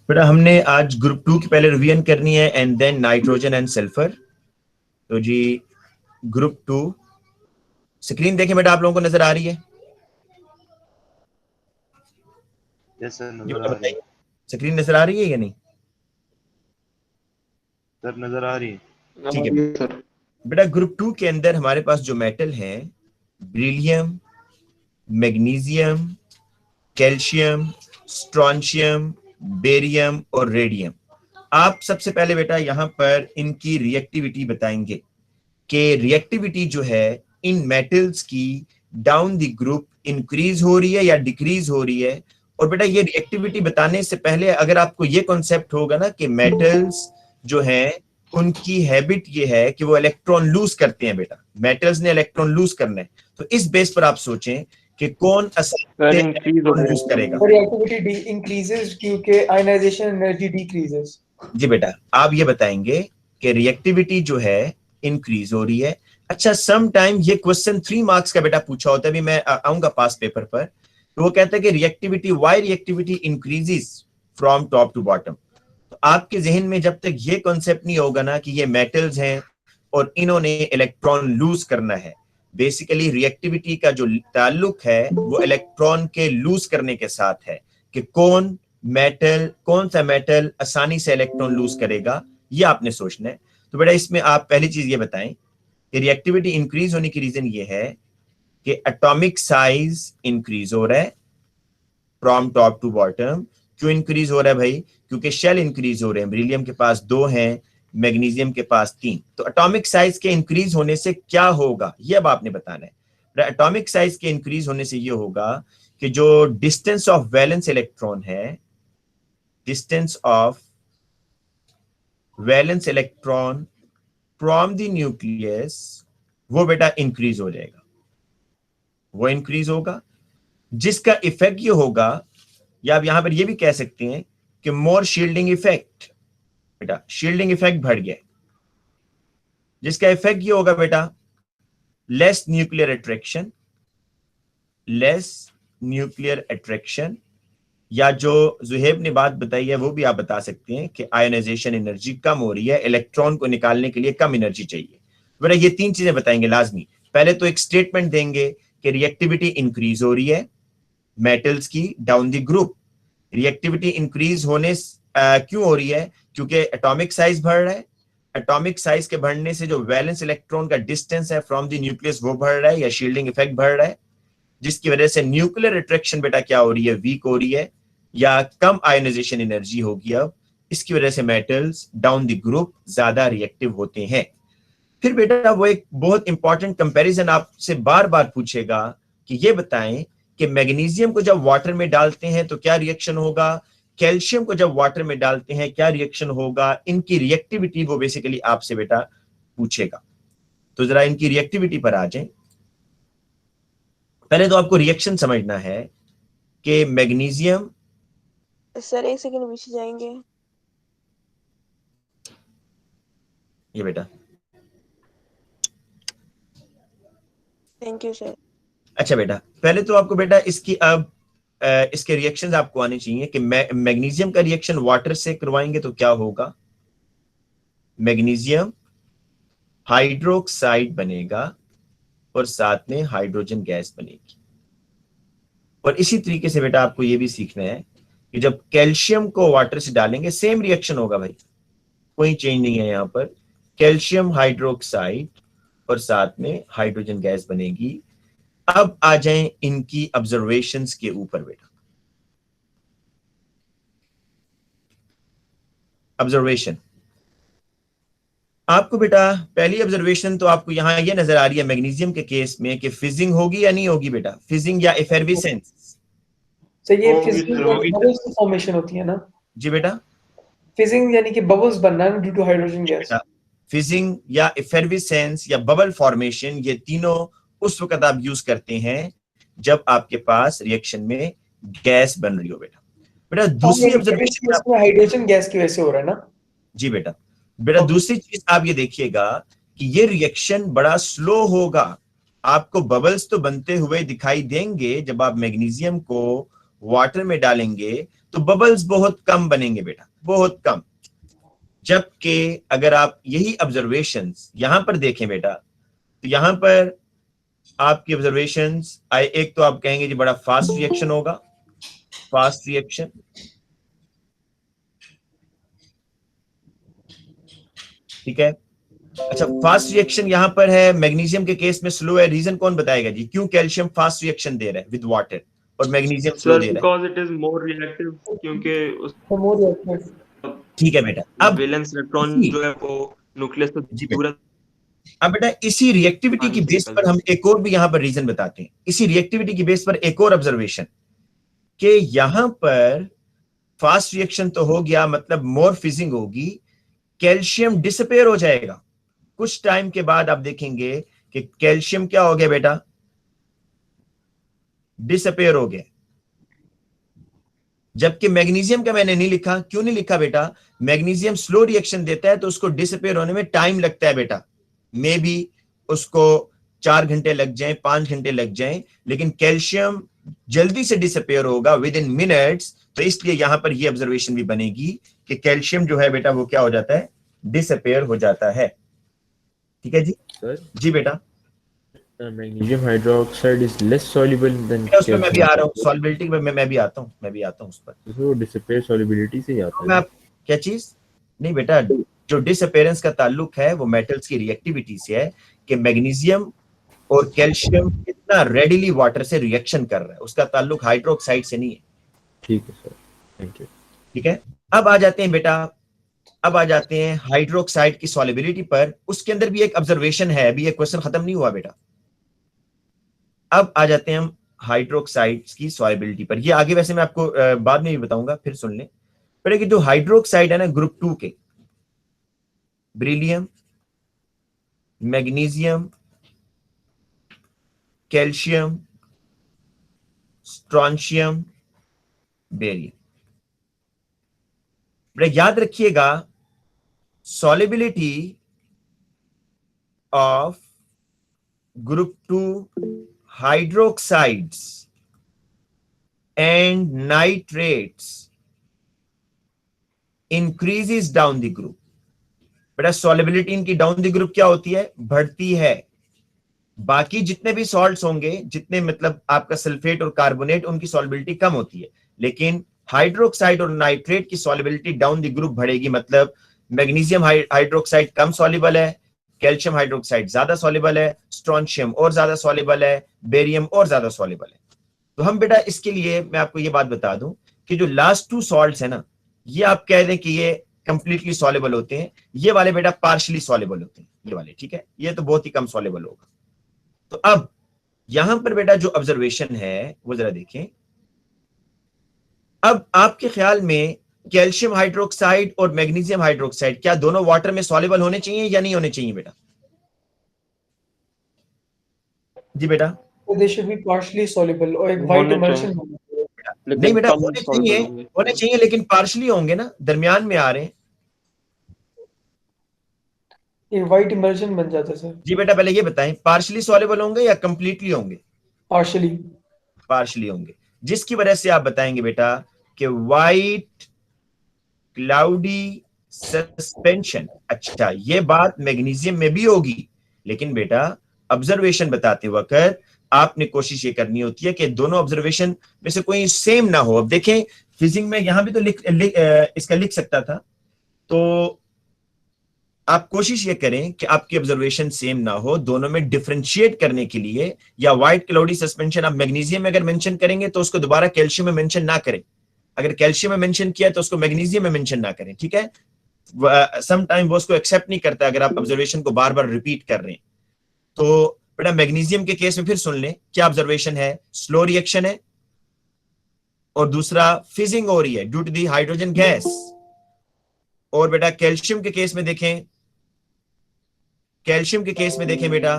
बेटा हमने आज ग्रुप 2 की पहले रिवीजन करनी है and then nitrogen and sulphur. तो जी ग्रुप 2 स्क्रीन देखें बेटा, आप लोगों को नजर आ रही है? यस सर, जी नजर बेटा आ रही है। बताइए, स्क्रीन नजर आ रही है या नहीं? सर नजर आ रही है। ठीक है सर। बेटा, ग्रुप 2 के अंदर हमारे पास जो मेटल हैं beryllium, magnesium, calcium, strontium, barium और रेडियम। आप सबसे पहले बेटा यहाँ पर इनकी रिएक्टिविटी बताएंगे कि रिएक्टिविटी जो है इन मेटल्स की डाउन द ग्रुप इंक्रीज हो रही है या डिक्रीज हो रही है। और बेटा ये रिएक्टिविटी बताने से पहले अगर आपको ये कॉन्सेप्ट होगा ना कि मेटल्स जो हैं उनकी हैबिट ये है कि वो इलेक्ट्रॉन लूज करते हैं, बेटा मेटल्स ने इलेक्ट्रॉन लूज करना है, तो इस बेस पर आप सोचें कि कौन आसानी से इलेक्ट्रॉन लूज करेगा। रिएक्टिविटी इंक्रीजेस क्योंकि आयनाइजेशन एनर्जी डिक्रीजेस। जी बेटा आप ये बताएंगे कि रिएक्टिविटी जो है इंक्रीज हो रही है। अच्छा सम टाइम ये क्वेश्चन 3 मार्क्स का बेटा पूछा होता है, अभी मैं आऊंगा पास पेपर पर, तो वो कहता है कि reactivity why reactivity increases from top to bottom. तो आपके जहन में जब तक ये कॉन्सेप्ट नहीं होगा ना कि ये मेटल्स हैं और इन्होंने इलेक्ट्रॉन लूज करना है, बेसिकली रिएक्टिविटी का जो ताल्लुक है वो इलेक्ट्रॉन के लूज करने के साथ है कि कौन सा मेटल आसानी से इलेक्ट्रॉन लूज करेगा, ये आपने सोचना है। तो बेटा इसमें आप पहली चीज ये बताएं कि रिएक्टिविटी इंक्रीज होने की रीजन ये है कि एटॉमिक साइज इंक्रीज हो रहा है फ्रॉम टॉप टू बॉटम। क्यों इंक्रीज हो रहा है भाई? क्योंकि शेल इंक्रीज हो रहे हैं, बेरिलियम के पास 2 हैं, मैग्नीशियम के पास 3। तो एटॉमिक साइज के इंक्रीज होने से क्या होगा ये अब आपने बताना है। एटॉमिक साइज के इंक्रीज होने से ये होगा कि जो डिस्टेंस ऑफ वैलेंस इलेक्ट्रॉन है, distance of valence electron from the nucleus, वो बेटा इंक्रीज हो जाएगा, वो इंक्रीज होगा, जिसका इफेक्ट ये होगा, या आप यहां पर ये भी कह सकते हैं कि मोर शील्डिंग इफेक्ट। बेटा शील्डिंग इफेक्ट बढ़ गया, जिसका इफेक्ट ये होगा बेटा less nuclear attraction, less nuclear attraction, या जो जुहेब ने बात बताई है वो भी आप बता सकते हैं कि आयोनाइजेशन एनर्जी कम हो रही है, इलेक्ट्रॉन को निकालने के लिए कम एनर्जी चाहिए। बेटा ये 3 चीजें बताएंगे लाजमी। पहले तो एक स्टेटमेंट देंगे कि रिएक्टिविटी इंक्रीज हो रही है मेटल्स की down the group. Reactivity increase होने क्यों हो रही है? क्योंकि एटॉमिक साइज बढ़ रहा है, एटॉमिक साइज के बढ़ने से जो वैलेंस इलेक्ट्रॉन का डिस्टेंस है फ्रॉम द न्यूक्लियस वो बढ़ रहा है या शील्डिंग इफेक्ट बढ़ रहा है, जिसकी वजह से न्यूक्लियर अट्रैक्शन बेटा क्या हो रही है? वीक हो रही है या कम आयोनाइजेशन एनर्जी होगी। अब इसकी वजह से मेटल्स डाउन द ग्रुप ज्यादा रिएक्टिव होते हैं। फिर बेटा वो एक बहुत इंपॉर्टेंट कंपैरिजन आपसे बार बार पूछेगा कि ये बताएं कि मैग्नीशियम को जब वाटर में डालते हैं तो क्या रिएक्शन होगा, कैल्शियम को जब वाटर में डालते हैं क्या रिएक्शन होगा, इनकी रिएक्टिविटी वो बेसिकली आपसे बेटा पूछेगा। तो जरा इनकी रिएक्टिविटी पर आ जाएं। पहले तो आपको रिएक्शन समझना है कि मैग्नीशियम, सर एक सेकंड पीछे जाएंगे। ये बेटा थैंक यू सर। अच्छा बेटा पहले तो आपको बेटा इसकी अब इसके रिएक्शंस आपको आने चाहिए कि मैग्नीशियम का रिएक्शन वाटर से करवाएंगे तो क्या होगा, मैग्नीशियम हाइड्रोक्साइड बनेगा और साथ में हाइड्रोजन गैस बनेगी। और इसी तरीके से बेटा आपको यह भी सीखना है कि जब कैल्शियम को वाटर से डालेंगे सेम रिएक्शन होगा भाई, कोई चेंज नहीं है यहां पर, कैल्शियम हाइड्रोक्साइड और साथ में हाइड्रोजन गैस बनेगी। अब आ जाएं इनकी ऑब्जर्वेशंस के ऊपर बेटा। ऑब्जर्वेशन आपको बेटा पहली ऑब्जर्वेशन तो आपको यहां ये नजर आ रही है मैग्नीशियम के केस में कि फिजिंग होगी या नहीं होगी बेटा, फिजिंग या एफेर्विसेंस। सर ये फिजिंग बबल्स की फॉर्मेशन होती है ना? जी बेटा फिजिंग यानी कि बबल्स बनना due to hydrogen gas. Fizzing या एफेर्विसेंस या बबल फॉर्मेशन, ये तीनों उस वक्त आप यूज करते हैं जब आपके पास रिएक्शन में गैस बन रही हो बेटा। बेटा दूसरी ऑब्जर्वेशन इसमें हाइड्रोजन गैस की वजह से हो रहा है ना? जी बेटा। बेटा दूसरी चीज आप ये देखिएगा कि ये रिएक्शन बड़ा स्लो होगा। आपको बबल्स तो बनते हुए दिखाई देंगे जब आप मैग्नीशियम को वाटर में डालेंगे तो बबल्स बहुत कम बनेंगे बेटा, बहुत कम। जबकि अगर आप यही ऑब्जर्वेशंस यहां पर देखें बेटा, तो यहां पर आपकी ऑब्जर्वेशंस एक तो आप कहेंगे जी बड़ा फास्ट रिएक्शन होगा, फास्ट रिएक्शन, ठीक है। अच्छा, फास्ट रिएक्शन यहां पर है, मैग्नीशियम के केस में स्लो है। रीजन कौन बताएगा जी, क्यों कैल्शियम फास्ट रिएक्शन दे रहा है विद वाटर और मैग्नीशियम स्लो सर दे रहा है? Because it is more reactive, क्योंकि The more reactive. ठीक है बेटा। अब वैलेंस इलेक्ट्रॉन इसी, जो है वो न्यूक्लियस से जी दूर बेटा, अब बेटा इसी रिएक्टिविटी की पानी से बेस पर निकलता हम एक और भी यहां पर रीजन बताते हैं। इसी रिएक्टिविटी की बेस पर एक और ऑब्जर्वेशन कि यहां पर फास्ट रिएक्शन तो हो गया, मतलब मोर फिजिंग होगी, कैल्शियम डिसअपेयर हो जाएगा। कुछ टाइम के बाद आप देखेंगे कि कैल्शियम क्या हो गया बेटा, डिसअपेयर हो गया। जबकि मैग्नीशियम का मैंने नहीं लिखा, क्यों नहीं लिखा बेटा? मैग्नीशियम स्लो रिएक्शन देता है तो उसको डिसअपेयर होने में टाइम लगता है बेटा, मे बी उसको 4 घंटे लग जाए, 5 घंटे लग जाए, लेकिन कैल्शियम जल्दी से डिसअपेयर होगा विद इन मिनट्स। तो इसलिए यहां पर यह ऑब्जर्वेशन भी बनेगी कि कैल्शियम जो है बेटा वो क्या हो जाता है, डिसअपेयर हो जाता है। ठीक है जी, सर जी बेटा। Magnesium hydroxide is less soluble than उस पर मैं भी कैल्शियम आ रहा हूँ, हाइड्रोक्साइड। सॉल्युबिलिटी में मैं भी आता हूँ, उस पर। वो डिसिपेट सॉल्युबिलिटी से ही आता तो है मैं ना? आप क्या चीज, नहीं बेटा, जो डिसअपेयरेंस का ताल्लुक है वो मेटल्स की रिएक्टिविटी से है कि मैग्नीशियम और कैल्शियम कितना रेडिली वाटर से रिएक्शन कर रहा है, उसका ताल्लुक हाइड्रोक्साइड से नहीं है। ठीक है सर, थैंक यू। ठीक है, अब आ जाते हैं बेटा, अब आ जाते हैं हाइड्रोक्साइड की सॉल्युबिलिटी पर। उसके अंदर भी एक ऑब्जर्वेशन है, अभी ये क्वेश्चन खत्म नहीं हुआ बेटा। अब आ जाते हैं हम हाइड्रोक्साइड्स की सॉल्युबिलिटी पर। ये आगे वैसे मैं आपको बाद में भी बताऊंगा, फिर सुन लें। पर कि जो हाइड्रोक्साइड है ना ग्रुप 2 के, beryllium, magnesium, calcium, strontium, barium, बड़े याद रखिएगा, solubility of group 2 hydroxides and nitrates increases down the group. बेटा सॉल्युबिलिटी इनकी डाउन द ग्रुप क्या होती है, बढ़ती है। बाकी जितने भी सॉल्ट्स होंगे, जितने मतलब आपका सल्फेट और कार्बोनेट, उनकी सॉल्युबिलिटी कम होती है, लेकिन हाइड्रोक्साइड और नाइट्रेट की सॉल्युबिलिटी डाउन द ग्रुप बढ़ेगी। मतलब मैग्नीशियम हाइड्रोक्साइड कम सॉल्युबल है, कैल्शियम हाइड्रोक्साइड ज्यादा सॉल्युबल है, स्ट्रॉन्शियम और ज्यादा सॉल्युबल है, बेरियम और ज्यादा सॉल्युबल है। तो हम बेटा इसके लिए मैं आपको ये बात बता दूं कि जो लास्ट 2 सॉल्ट्स है ना, ये आप कह दें कि ये कंप्लीटली सॉल्युबल होते हैं, ये वाले बेटा पार्शियली सॉल्युबल होते हैं, ये वाले, ठीक है, ये तो बहुत ही कम सॉल्युबल होगा। तो अब यहां पर बेटा जो ऑब्जर्वेशन है वो जरा देखें। अब आपके ख्याल में कैल्शियम हाइड्रोक्साइड और मैग्नीशियम हाइड्रोक्साइड क्या दोनों वाटर में सॉल्युबल होने चाहिए या नहीं होने चाहिए बेटा? जी बेटा, They should be partially soluble और एक white होने emulsion चाहिए, होना चाहिए। नहीं लेकिन बेटा कम होने सॉल्युबल चाहिए, होंगे। होने चाहिए, लेकिन पार्शली होंगे ना, दरमियान में आ रहे हैं। एक white emulsion बन जाता है सर। जी बेटा पहले ये बताएं, पार्शली सॉल्युबल होंगे या कंप्लीटली होंगे? Partially. पार्शली होंगे, जिसकी वजह से आप बताएंगे बेटा कि वाइट क्लाउडी सस्पेंशन। अच्छा, ये बात मैग्नीशियम में भी होगी, लेकिन बेटा ऑब्जर्वेशन बताते वक्त आपने कोशिश ये करनी होती है कि दोनों ऑब्जर्वेशन में से कोई सेम ना हो। अब देखें फिजिंग में यहां भी तो इसका लिख सकता था, तो आप कोशिश ये करें कि आपकी ऑब्जर्वेशन सेम ना हो, दोनों में डिफरेंशिएट करने के लिए। या व्हाइट क्लाउडी सस्पेंशन आप मैग्नीशियम में अगर मेंशन करेंगे तो उसको दोबारा कैल्शियम में मेंशन ना करें, अगर कैल्शियम में मेंशन किया तो उसको मैग्नीशियम में मेंशन ना करें, ठीक है। सम टाइम वो उसको एक्सेप्ट नहीं करता अगर आप ऑब्जर्वेशन को बार बार रिपीट कर रहे हैं। तो बेटा मैग्नीशियम के केस में फिर सुन लें क्या ऑब्जर्वेशन है, स्लो रिएक्शन है और दूसरा फिजिंग हो रही है due to the hydrogen gas. और बेटा कैल्शियम के केस में देखें, कैल्शियम के केस में देखें बेटा,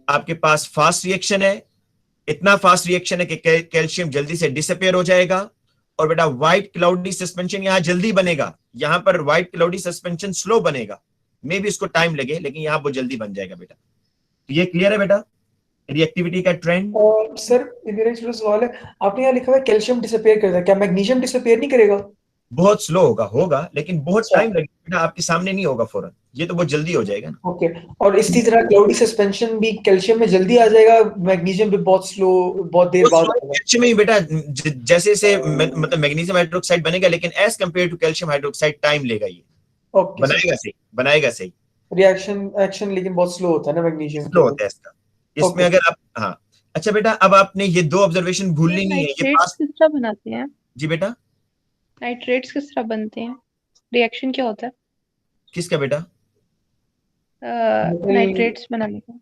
आपके पास फास्ट रिएक्शन है, इतना फास्ट रिएक्शन है कि कैल्शियम जल्दी से डिसअपेयर हो जाएगा। और बेटा व्हाइट क्लाउडी सस्पेंशन यहां जल्दी बनेगा, यहां पर व्हाइट क्लाउडी सस्पेंशन स्लो बनेगा, मे भी इसको टाइम लगे, लेकिन यहां वो जल्दी बन जाएगा बेटा। तो ये क्लियर है बेटा? रिएक्टिविटी का ट्रेंड। सर मेरा एक छोटा सवाल है, आपने यहाँ लिखा हुआ है कैल्शियम डिसअपियर करता है, क्या मैग्नीशियम डिसअपियर नहीं करेगा? बहुत स्लो होगा लेकिन बहुत अच्छा। टाइम लगेगा बेटा, आपके सामने नहीं होगा फौरन, ये तो बहुत जल्दी हो जाएगा ना। ओके, और इसी तरह क्लाउडी सस्पेंशन भी कैल्शियम में जल्दी आ जाएगा, मैग्नीशियम पे बहुत स्लो, बहुत देर बाद आएगा। कैल्शियम में ही बेटा जैसे जैसे मतलब मैग्नीशियम हाइड्रोक्साइड बनेगा, लेकिन as compare to calcium hydroxide time लेगा ये। ओके बनाएगा सही रिएक्शन एक्शन लेकिन बहुत स्लो होता है ना मैग्नीशियम स्लो के। होता है इसका। इसमें ओके अगर आप, हाँ अच्छा बेटा, अब आपने ये दो ऑब्जर्वेशन भूलनी नहीं है, ये नाइट्रेट्स पास। किस तरह बनाते हैं? जी बेटा, नाइट्रेट्स किस तरह बनते हैं? रिएक्शन क्या होता है किसका बेटा? नाइट्रेट्स बनाने का?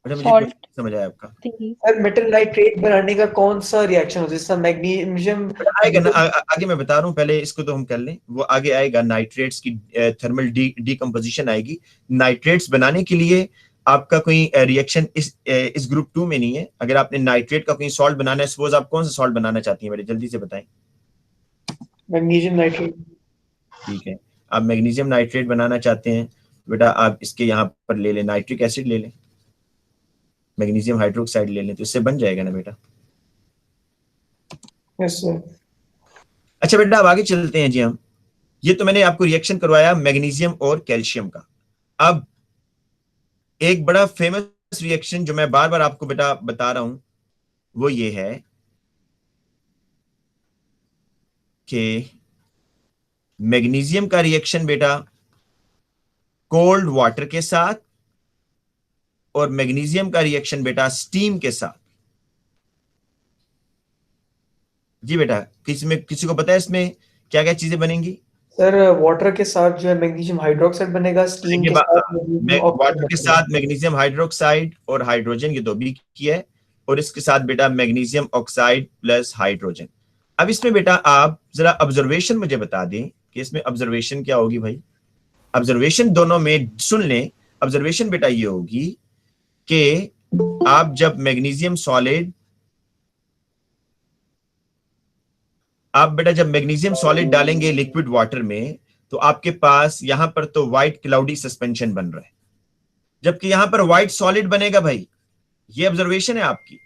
बेटा मुझे सॉल्ट क्वेश्चन समझ आया आपका। थिंगी। सर मेटल नाइट्रेट बनाने का कौन सा रिएक्शन होता है जिससे मैग्नीशियम आएगा ना, आगे मैं बता रहा हूँ, पहले इसको तो हम कर लें, वो आगे आएगा। नाइट्रेट्स की थर्मल डीकम्पोजिशन आएगी। नाइट्रेट्स बनाने के लिए आपका कोई रिएक्शन इस ग्रुप 2 में नहीं है। अगर आपने नाइट्रेट का कोई सॉल्ट बनाना है, सपोज आप कौन सा सॉल्ट बनाना चाहती हैं बेटा, जल्दी से बताएं। Magnesium nitrate. ठीक है, आप मैग्नीशियम नाइट्रेट बनाना चाहते हैं बेटा, आप इसके यहाँ पर ले लें, नाइट्रिक एसिड ले लें, मैग्नीशियम हाइड्रोक्साइड ले लें, तो इससे बन जाएगा ना बेटा। Yes sir. अच्छा बेटा, अब आगे चलते हैं जी हम। ये तो मैंने आपको रिएक्शन करवाया मैग्नीशियम और कैल्शियम का। अब एक बड़ा फेमस रिएक्शन जो मैं बार बार आपको बेटा बता रहा हूं, वो ये है कि मैग्नीशियम का रिएक्शन बेटा कोल्ड वाटर के साथ, और मैग्नीशियम का रिएक्शन बेटा स्टीम के साथ। जी बेटा, किसी को पता है इसमें क्या क्या चीजें बनेंगी? सर वाटर के साथ जो है मैग्नीशियम हाइड्रोक्साइड बनेगा, स्टीम के साथ वाटर के साथ मैग्नीशियम हाइड्रोक्साइड और हाइड्रोजन, ये दो भी किया है, और इसके साथ बेटा मैग्नीशियम ऑक्साइड प्लस हाइड्रोजन। अब इसमें बेटा आप जरा ऑब्जर्वेशन मुझे बता दें कि इसमें ऑब्जर्वेशन क्या होगी भाई। ऑब्जर्वेशन दोनों में सुन लें। ऑब्जर्वेशन बेटा ये होगी कि आप जब मैग्नीशियम सॉलिड, आप बेटा जब मैग्नीशियम सॉलिड डालेंगे लिक्विड वाटर में, तो आपके पास यहां पर तो व्हाइट क्लाउडी सस्पेंशन बन रहा है, जबकि यहां पर व्हाइट सॉलिड बनेगा भाई। ये ऑब्जर्वेशन है आपकी।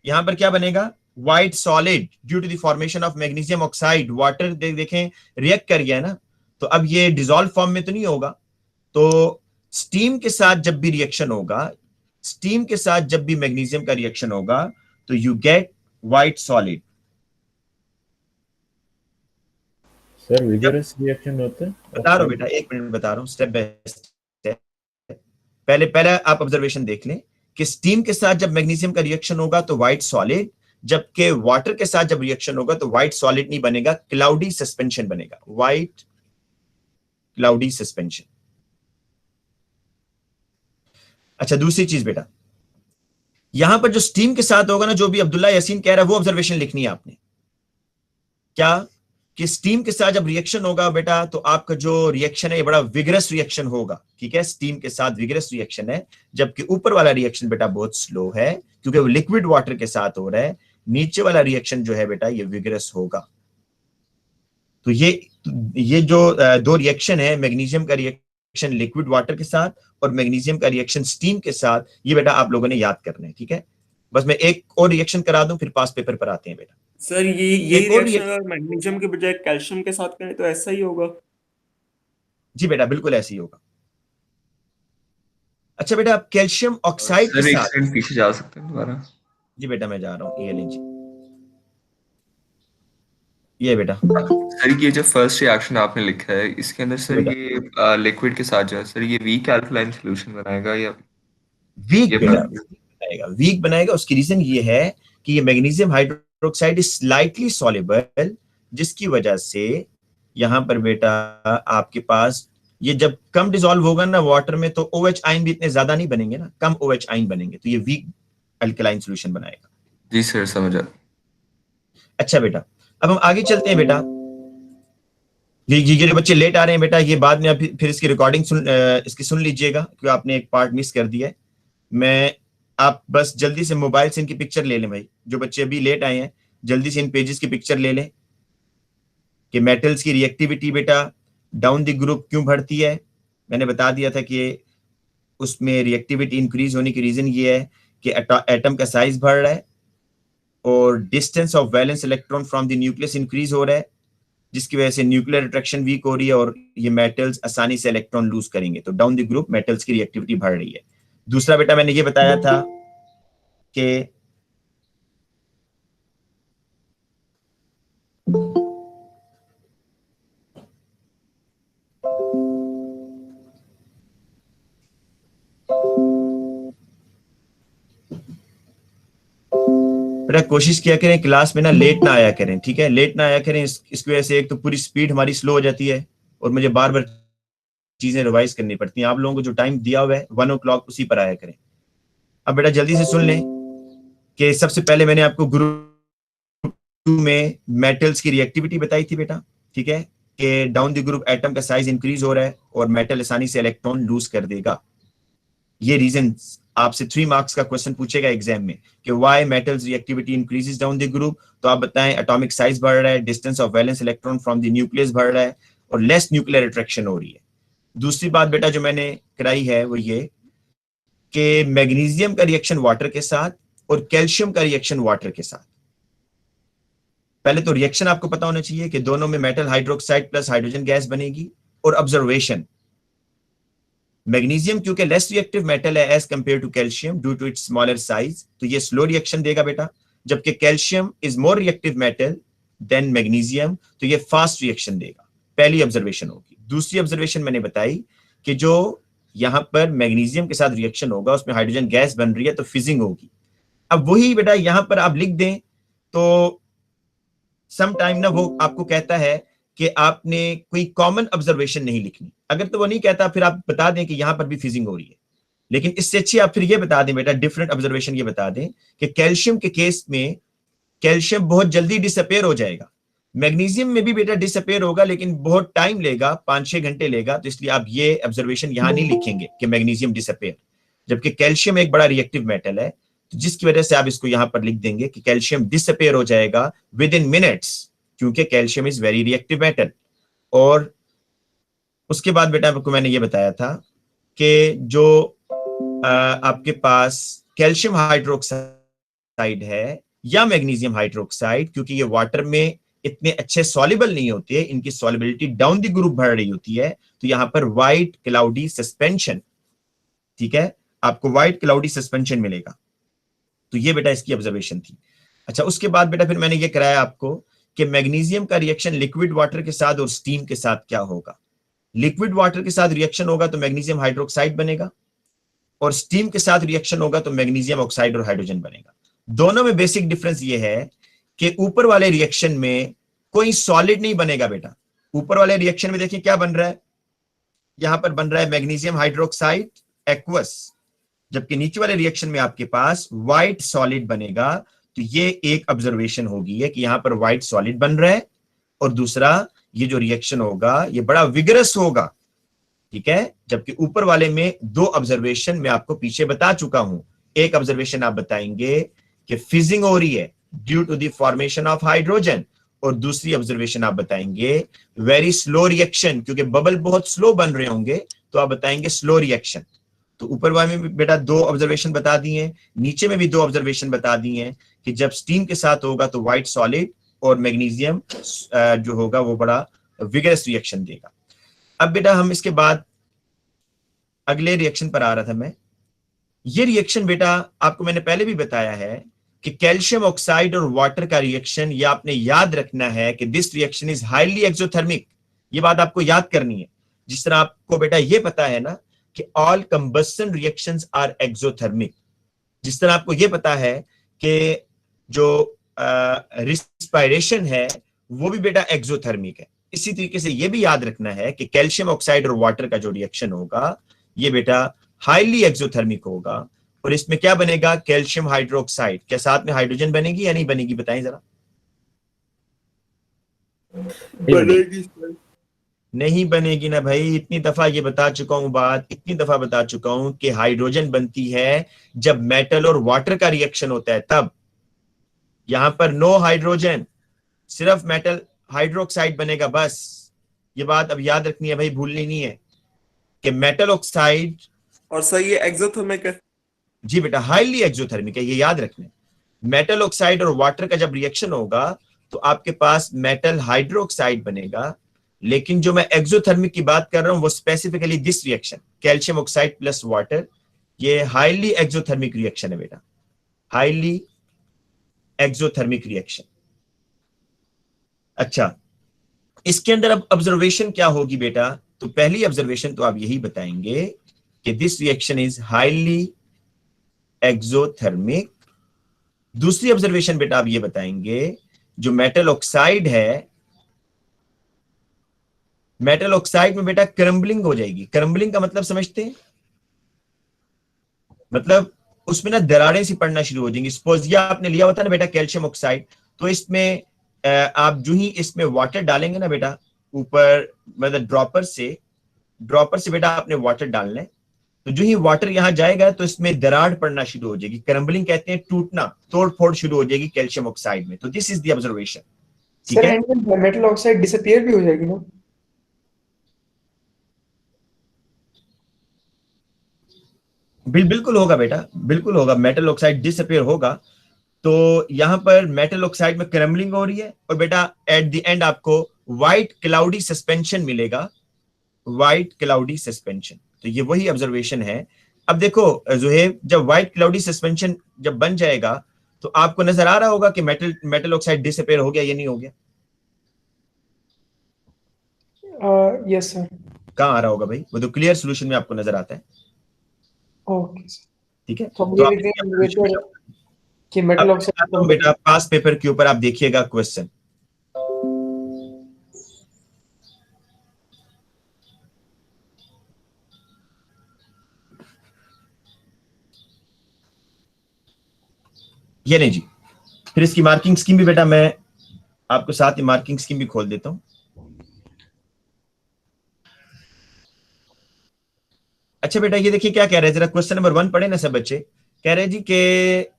यहां पर क्या बनेगा? White solid, due to the formation of magnesium oxide. Water देखें रिएक्ट कर गया है ना, तो अब ये डिसॉल्व फॉर्म में तो नहीं होगा। तो स्टीम के साथ जब भी रिएक्शन होगा, स्टीम के साथ जब भी मैग्नीशियम का रिएक्शन होगा, तो you get white solid. Sir vigorous reaction होता है? बता रहा हूं बेटा, एक मिनट बता रहा हूं स्टेप बाय स्टेप। पहले आप ऑब्जर्वेशन देख लें कि स्टीम के साथ जब मैग्नीशियम का रिएक्शन होगा तो व्हाइट सॉलिड, जबकि वाटर के साथ जब रिएक्शन होगा तो व्हाइट सॉलिड नहीं बनेगा, क्लाउडी सस्पेंशन बनेगा, व्हाइट क्लाउडी सस्पेंशन। अच्छा दूसरी चीज बेटा, यहां पर जो स्टीम के साथ होगा ना, जो भी अब्दुल्ला यासीन कह रहा है, वो ऑब्जर्वेशन लिखनी है आपने। क्या कि स्टीम के साथ जब रिएक्शन होगा बेटा, तो आपका जो रिएक्शन है ये बड़ा विगरस रिएक्शन होगा। ठीक है, स्टीम के साथ विगरस रिएक्शन है, जबकि ऊपर वाला रिएक्शन बेटा बहुत स्लो है, क्योंकि वो लिक्विड वाटर के साथ हो रहा है। नीचे वाला रिएक्शन जो है बेटा ये विगरस होगा। तो ये जो दो रिएक्शन है, मैग्नीशियम का रिएक्शन लिक्विड वाटर के साथ और मैग्नीशियम का रिएक्शन स्टीम के साथ, ये बेटा आप लोगों ने याद करना है। ठीक है, बस मैं एक और रिएक्शन करा दूं, फिर पास पेपर पर आते हैं बेटा। सर ये रिएक्शन अगर मैग्नीशियम के बजाय कैल्शियम के साथ करें तो ऐसा ही होगा? जी बेटा बिल्कुल ऐसे ही होगा। अच्छा बेटा, आप कैल्शियम ऑक्साइड के सर एक साथ, सेकंड पीछे जा सकते हैं दोबारा? जी बेटा मैं जा रहा हूँ, ये लीजिए, ये बेटा सर ये जो फर्स्ट रिएक्शन आपने लिखा है इसके अंदर सर बेटा। ये लिक्विड के साथ जो है सर ये वीक अल्कलाइन सॉल्यूशन बनाएगा या वीक ये बेटा वीक बनाएगा। उसकी रीजन ये है कि ये magnesium hydroxide is slightly soluble, जिसकी वजह से यहां पर बेटा आपके पास ये जब कम डिसॉल्व होगा ना वाटर में, तो OH आयन भी इतने ज्यादा नहीं बनेंगे ना, कम OH आयन बनेंगे, तो ये वीक अल्कलाइन सॉल्यूशन बनाएगा। जी सर समझ आ। अच्छा बेटा, अब हम आगे चलते हैं बेटा। ये बच्चे लेट आ रहे हैं बेटा, ये बाद में फिर इसकी रिकॉर्डिंग इसकी सुन लीजिएगा, क्योंकि आपने एक पार्ट मिस कर दिया है। मैं आप बस जल्दी से मोबाइल से इनकी पिक्चर ले लें भाई, जो बच्चे अभी लेट आए हैं जल्दी से इन पेजेस की पिक्चर ले लें कि मेटल्स की रिएक्टिविटी बेटा डाउन द ग्रुप क्यों बढ़ती है। मैंने बता दिया था कि उसमें रिएक्टिविटी इंक्रीज होने की रीजन ये है कि एटम का साइज बढ़ रहा है और distance of valence electron from the nucleus increase हो रहा है, जिसकी वजह से न्यूक्लियर अट्रैक्शन वीक हो रही है और ये मेटल्स आसानी से इलेक्ट्रॉन लूज करेंगे, तो डाउन द ग्रुप मेटल्स की रिएक्टिविटी बढ़ रही है। दूसरा बेटा मैंने ये बताया था कि बेटा कोशिश किया करें क्लास में ना लेट ना आया करें, ठीक है, लेट ना आया करें। इसकी वजह से एक तो पूरी स्पीड हमारी स्लो हो जाती है और मुझे बार बार चीजें रिवाइज करनी पड़ती हैं। आप लोगों को जो टाइम दिया हुआ है 1 o'clock उसी पर आया करें। अब बेटा जल्दी से सुन लें कि सबसे पहले मैंने आपको ग्रुप 2 में मेटल्स की रिएक्टिविटी बताई थी बेटा, ठीक है, कि डाउन द ग्रुप एटम का साइज इंक्रीज हो रहा है और मेटल आसानी से इलेक्ट्रॉन लूज कर देगा। ये रीजन आपसे 3 मार्क्स का क्वेश्चन पूछेगा एग्जाम में कि why metals reactivity increases down the group, तो आप बताएं एटॉमिक साइज बढ़ रहा है, distance of valence electron from the nucleus बढ़ रहा है और लेस न्यूक्लियर अट्रैक्शन हो रही है। दूसरी बात बेटा जो मैंने कराई है वो ये कि मैग्नीशियम का रिएक्शन वाटर के साथ और कैल्शियम का रिएक्शन वाटर के साथ। पहले तो रिएक्शन आपको पता होना चाहिए कि दोनों में metal hydroxide plus hydrogen gas बनेगी। और ऑब्जर्वेशन, मैग्नीशियम क्योंकि लेस रिएक्टिव मेटल है as compare to calcium due to its smaller size, तो ये स्लो रिएक्शन देगा बेटा, जबकि calcium is more reactive metal than magnesium, तो ये फास्ट रिएक्शन देगा। पहली ऑब्जर्वेशन होगी। दूसरी ऑब्जर्वेशन मैंने बताई कि जो यहां पर मैग्नीशियम के साथ रिएक्शन होगा उसमें हाइड्रोजन गैस बन रही है तो फिजिंग होगी। अब वही बेटा यहां पर आप लिख दें तो सम टाइम ना वो आपको कहता है कि आपने कोई कॉमन ऑब्जर्वेशन नहीं लिखनी। अगर तो वो नहीं कहता फिर आप बता दें कि यहां पर भी फिजिंग हो रही है, लेकिन इससे अच्छी आप फिर ये बता दें बेटा डिफरेंट ऑब्जर्वेशन ये बता दें कि कैल्शियम के केस में कैल्शियम बहुत जल्दी डिसअपेयर हो जाएगा, मैग्नीशियम में भी बेटा डिसअपेयर होगा लेकिन बहुत टाइम लेगा, 5-6 घंटे लेगा, तो इसलिए आप ये ऑब्जर्वेशन यहां नहीं लिखेंगे कि मैग्नीशियम डिसअपेयर, जबकि कैल्शियम एक बड़ा रिएक्टिव मेटल है, तो जिसकी वजह से आप इसको यहां पर लिख देंगे कि कैल्शियम डिसअपेयर हो जाएगा विद इन मिनट्स, क्योंकि calcium is very reactive metal. और उसके बाद बेटा आपको मैंने ये बताया था कि जो आपके पास कैल्शियम हाइड्रोक्साइड है या मैग्नीशियम हाइड्रोक्साइड, क्योंकि ये वाटर में इतने अच्छे सॉल्युबल नहीं होते, इनकी सॉल्युबिलिटी डाउन द ग्रुप बढ़ रही होती है, तो यहां पर व्हाइट क्लाउडी सस्पेंशन, ठीक है, आपको व्हाइट क्लाउडी सस्पेंशन मिलेगा। तो ये बेटा इसकी ऑब्जर्वेशन थी। अच्छा, उसके बाद बेटा फिर मैंने ये कराया आपको कि मैग्नीशियम का रिएक्शन लिक्विड वाटर के साथ और स्टीम के साथ क्या होगा। लिक्विड वाटर के साथ रिएक्शन होगा तो मैग्नीशियम हाइड्रोक्साइड बनेगा और स्टीम के साथ रिएक्शन होगा तो मैग्नीशियम ऑक्साइड और हाइड्रोजन बनेगा। दोनों में बेसिक डिफरेंस ये है कि ऊपर वाले रिएक्शन में कोई सॉलिड नहीं बनेगा बेटा। ऊपर वाले रिएक्शन में देखिए क्या बन रहा है, यहां पर बन रहा है मैग्नीशियम हाइड्रोक्साइड एक्वस, जबकि नीचे वाले रिएक्शन में आपके पास व्हाइट सॉलिड बनेगा। तो ये एक ऑब्जर्वेशन होगी है कि यहां पर व्हाइट सॉलिड बन रहा है और दूसरा ये जो रिएक्शन होगा ये बड़ा विगरस होगा, ठीक है, जबकि ऊपर वाले में 2 ऑब्जर्वेशन मैं आपको पीछे बता चुका हूं। एक ऑब्जर्वेशन आप बताएंगे कि फिजिंग हो रही है due to the formation of hydrogen, और दूसरी ऑब्जर्वेशन आप बताएंगे वेरी स्लो रिएक्शन, क्योंकि बबल बहुत स्लो बन रहे होंगे, तो आप बताएंगे स्लो रिएक्शन। तो ऊपर वाले में बेटा 2 ऑब्जर्वेशन बता दिए, नीचे में भी 2 ऑब्जर्वेशन बता दिए हैं कि जब स्टीम के साथ होगा तो व्हाइट सॉलिड और मैग्नीशियम जो होगा वो बड़ा विगरस रिएक्शन देगा। अब बेटा हम इसके बाद अगले रिएक्शन पर आ रहा था मैं। ये रिएक्शन बेटा आपको मैंने पहले भी बताया है कि कैल्शियम ऑक्साइड और वाटर का रिएक्शन, ये आपने याद रखना है कि this reaction is highly exothermic. ये बात आपको याद करनी है। जिस तरह आपको बेटा ये पता है ना कि all combustion reactions are exothermic, जिस तरह आपको ये पता है कि जो रिस्पायरेशन है वो भी बेटा एक्सोथर्मिक है, इसी तरीके से ये भी याद रखना है कि कैल्शियम ऑक्साइड और वाटर का जो रिएक्शन होगा ये बेटा हाईली एक्सोथर्मिक होगा। और इसमें क्या बनेगा, कैल्शियम हाइड्रोक्साइड के साथ में हाइड्रोजन बनेगी या नहीं बनेगी, बताएं जरा। बनेगी सर। नहीं बनेगी ना भाई, इतनी दफा ये बता चुका हूं बात, इतनी दफा बता चुका हूं कि हाइड्रोजन बनती है जब मेटल और वाटर का रिएक्शन होता है तब। यहां पर नो हाइड्रोजन, सिर्फ मेटल हाइड्रोक्साइड बनेगा बस। ये बात अब याद रखनी है भाई, भूलनी नहीं है कि मेटल ऑक्साइड और सर ये एक्सोथर्मिक है? जी बेटा, हाईली एक्सोथर्मिक है, ये याद रखना। मेटल ऑक्साइड और वाटर का जब रिएक्शन होगा तो आपके पास मेटल हाइड्रोक्साइड बनेगा, लेकिन जो मैं एक्सोथर्मिक की बात कर रहा हूं वो specifically this reaction calcium oxide plus water, ये हाईली एक्सोथर्मिक रिएक्शन है बेटा, हाईली एक्सोथर्मिक रिएक्शन। अच्छा, इसके अंदर अब ऑब्जर्वेशन क्या होगी बेटा? तो पहली ऑब्जर्वेशन तो आप यही बताएंगे कि this reaction is highly exothermic. दूसरी ऑब्जर्वेशन बेटा आप ये बताएंगे, जो मेटल ऑक्साइड है, मेटल ऑक्साइड में बेटा क्रम्बलिंग हो जाएगी। क्रम्बलिंग का मतलब समझते हैं? मतलब उसमें ना दरारें सी पड़ना शुरू हो जाएंगी। सपोज ये आपने लिया होता है ना बेटा कैल्शियम ऑक्साइड, तो इसमें आप जो ही इसमें वाटर डालेंगे ना बेटा ऊपर, मतलब ड्रॉपर से बेटा आपने वाटर डालना है, तो जो ही वाटर यहां जाएगा तो इसमें दरार पड़ना शुरू हो जाएगी। क्रम्बलिंग कहते हैं टूटना, तोड़ फोड़ शुरू हो जाएगी कैल्शियम ऑक्साइड में। तो दिस इज द ऑब्जर्वेशन। ठीक सर है, एंड में मेटल ऑक्साइड डिसअपीयर भी हो जाएगी ना? बिल्कुल होगा बेटा, बिल्कुल होगा, मेटल ऑक्साइड डिसअपीयर होगा। तो यहां पर मेटल ऑक्साइड में क्रम्बलिंग हो रही है और बेटा एट द एंड आपको व्हाइट क्लाउडी सस्पेंशन मिलेगा, व्हाइट क्लाउडी सस्पेंशन। तो ये वही ऑब्जर्वेशन है। अब देखो जुहेब, जब व्हाइट क्लाउडी सस्पेंशन जब बन जाएगा तो आपको नजर आ रहा होगा कि मेटल ऑक्साइड डिसअपीयर हो गया या नहीं हो गया? Yes sir. कहां आ रहा होगा भाई? वो तो क्लियर सोल्यूशन में आपको नजर आता है। Okay sir. ठीक है, तो तो मुझे आप लिखते हैं कि मेटल ऑक्साइड बेटा पास पेपर के ऊपर आप देखिएगा क्वेश्चन। ये नहीं जी, फिर इसकी मार्किंग स्कीम भी बेटा मैं आपको साथ ही मार्किंग स्कीम भी खोल देता हूं। अच्छा बेटा, ये देखिए क्या कह रहे हैं, जरा क्वेश्चन नंबर 1 पढ़े ना सब बच्चे। कह रहे हैं जी कि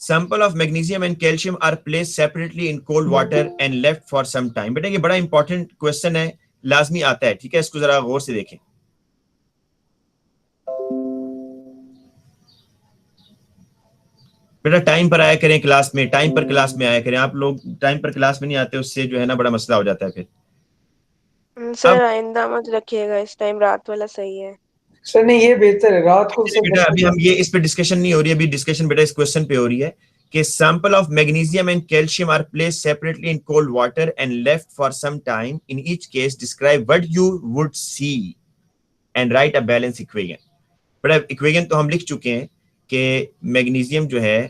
sample of magnesium and calcium are placed separately in cold water and left for some time. बेटा ये बड़ा इंपॉर्टेंट क्वेश्चन है, लाजमी आता है। ठीक है, इसको जरा गौर से देखें। बेटा टाइम पर आया करें क्लास में, टाइम पर क्लास में आया करें। आप लोग टाइम पर क्लास में नहीं आते, उससे जो है ना बड़ा मसला हो जाता है फिर। सर आइंदा मत रखिएगा, इस टाइम रात वाला सही है। सर नहीं, ये बेहतर है रात को सर। बेटा अभी हम ये इस पे डिस्कशन नहीं हो रही, अभी डिस्कशन बेटा इस क्वेश्चन पे हो रही है कि sample of magnesium and calcium are placed separately in cold water and left for some time. In each case describe what you would see and write a balance equation. बेटा equation तो हम लिख चुके हैं कि मैग्नीशियम जो है,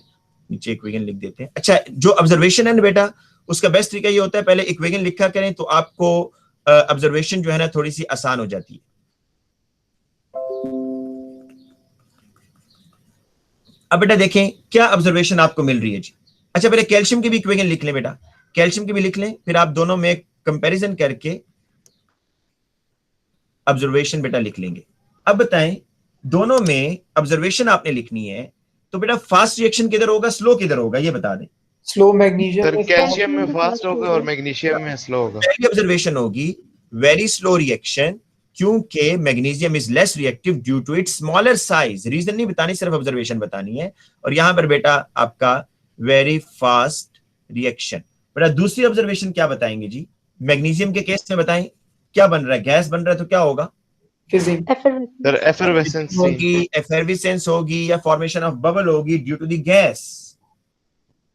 नीचे इक्वेशन लिख देते हैं। अच्छा, जो ऑब्जर्वेशन है ना बेटा, उसका बेस्ट तरीका ये होता है पहले इक्वेशन लिखा करें, तो आपको ऑब्जर्वेशन जो है ना थोड़ी सी आसान हो जाती है। अब बेटा देखें क्या ऑब्जर्वेशन आपको मिल रही है जी। अच्छा पहले कैल्शियम की भी इक्वेशन लिख लें बेटा, कैल्शियम की भी लिख लें, फिर आप दोनों में कंपैरिजन करके ऑब्जर्वेशन बेटा लिख लेंगे। अब बताएं, दोनों में ऑब्जर्वेशन आपने लिखनी है, तो बेटा फास्ट रिएक्शन किधर होगा, स्लो किधर होगा, ये बता दें। स्लो मैग्नीशियम सर में कैल्शियम में फास्ट होगा और मैग्नीशियम में स्लो होगा। पहली ऑब्जर्वेशन होगी वेरी स्लो रिएक्शन, क्योंकि magnesium is less reactive due to its smaller size. Reason नहीं बतानी, सिर्फ ऑब्जर्वेशन बतानी है। और यहां पर बेटा आपका वेरी फास्ट रिएक्शन। बेटा दूसरी ऑब्जर्वेशन क्या बताएंगे जी? मैग्नीशियम के केस में बताएं क्या बन रहा है, गैस बन रहा है, तो क्या होगा? फिजिंग सर एफरवेसेंस होगी, एफर्विसेंस होगी, या फॉर्मेशन ऑफ बबल होगी ड्यू टू द गैस।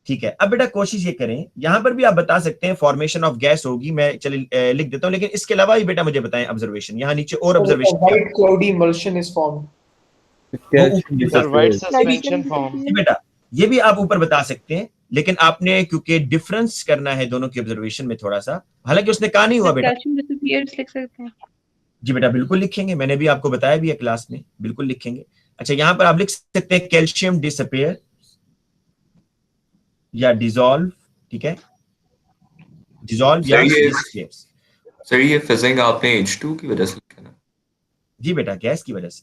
ठीक है, अब बेटा कोशिश ये करें, यहां पर भी आप बता सकते हैं फॉर्मेशन ऑफ गैस होगी, मैं चलिए लिख देता हूं, लेकिन इसके अलावा भी बेटा मुझे बताएं ऑब्जर्वेशन, यहां नीचे और observation white cloudy emulsion is formed. Calcium sir white disappears. Suspension form. बेटा ये भी आप ऊपर बता सकते हैं, लेकिन आपने क्योंकि डिफरेंस करना है दोनों की ऑब्जर्वेशन में थोड़ा सा, हालांकि उसने कहा नहीं हुआ बेटा। कैल्शियम डिसअपीयर्स लिख सकते हैं। जी बेटा बिल्कुल लिखेंगे, मैंने भी आपको बताया भी है क्लास में, बिल्कुल लिखेंगे। अच्छा यहां पर आप लिख सकते हैं कैल्शियम डिसअपियर या डिसॉल्व। ठीक है, डिसॉल्व या disappears। सर ये फिजिंग आपने H2 की वजह से लिखा ना? जी बेटा गैस की वजह से।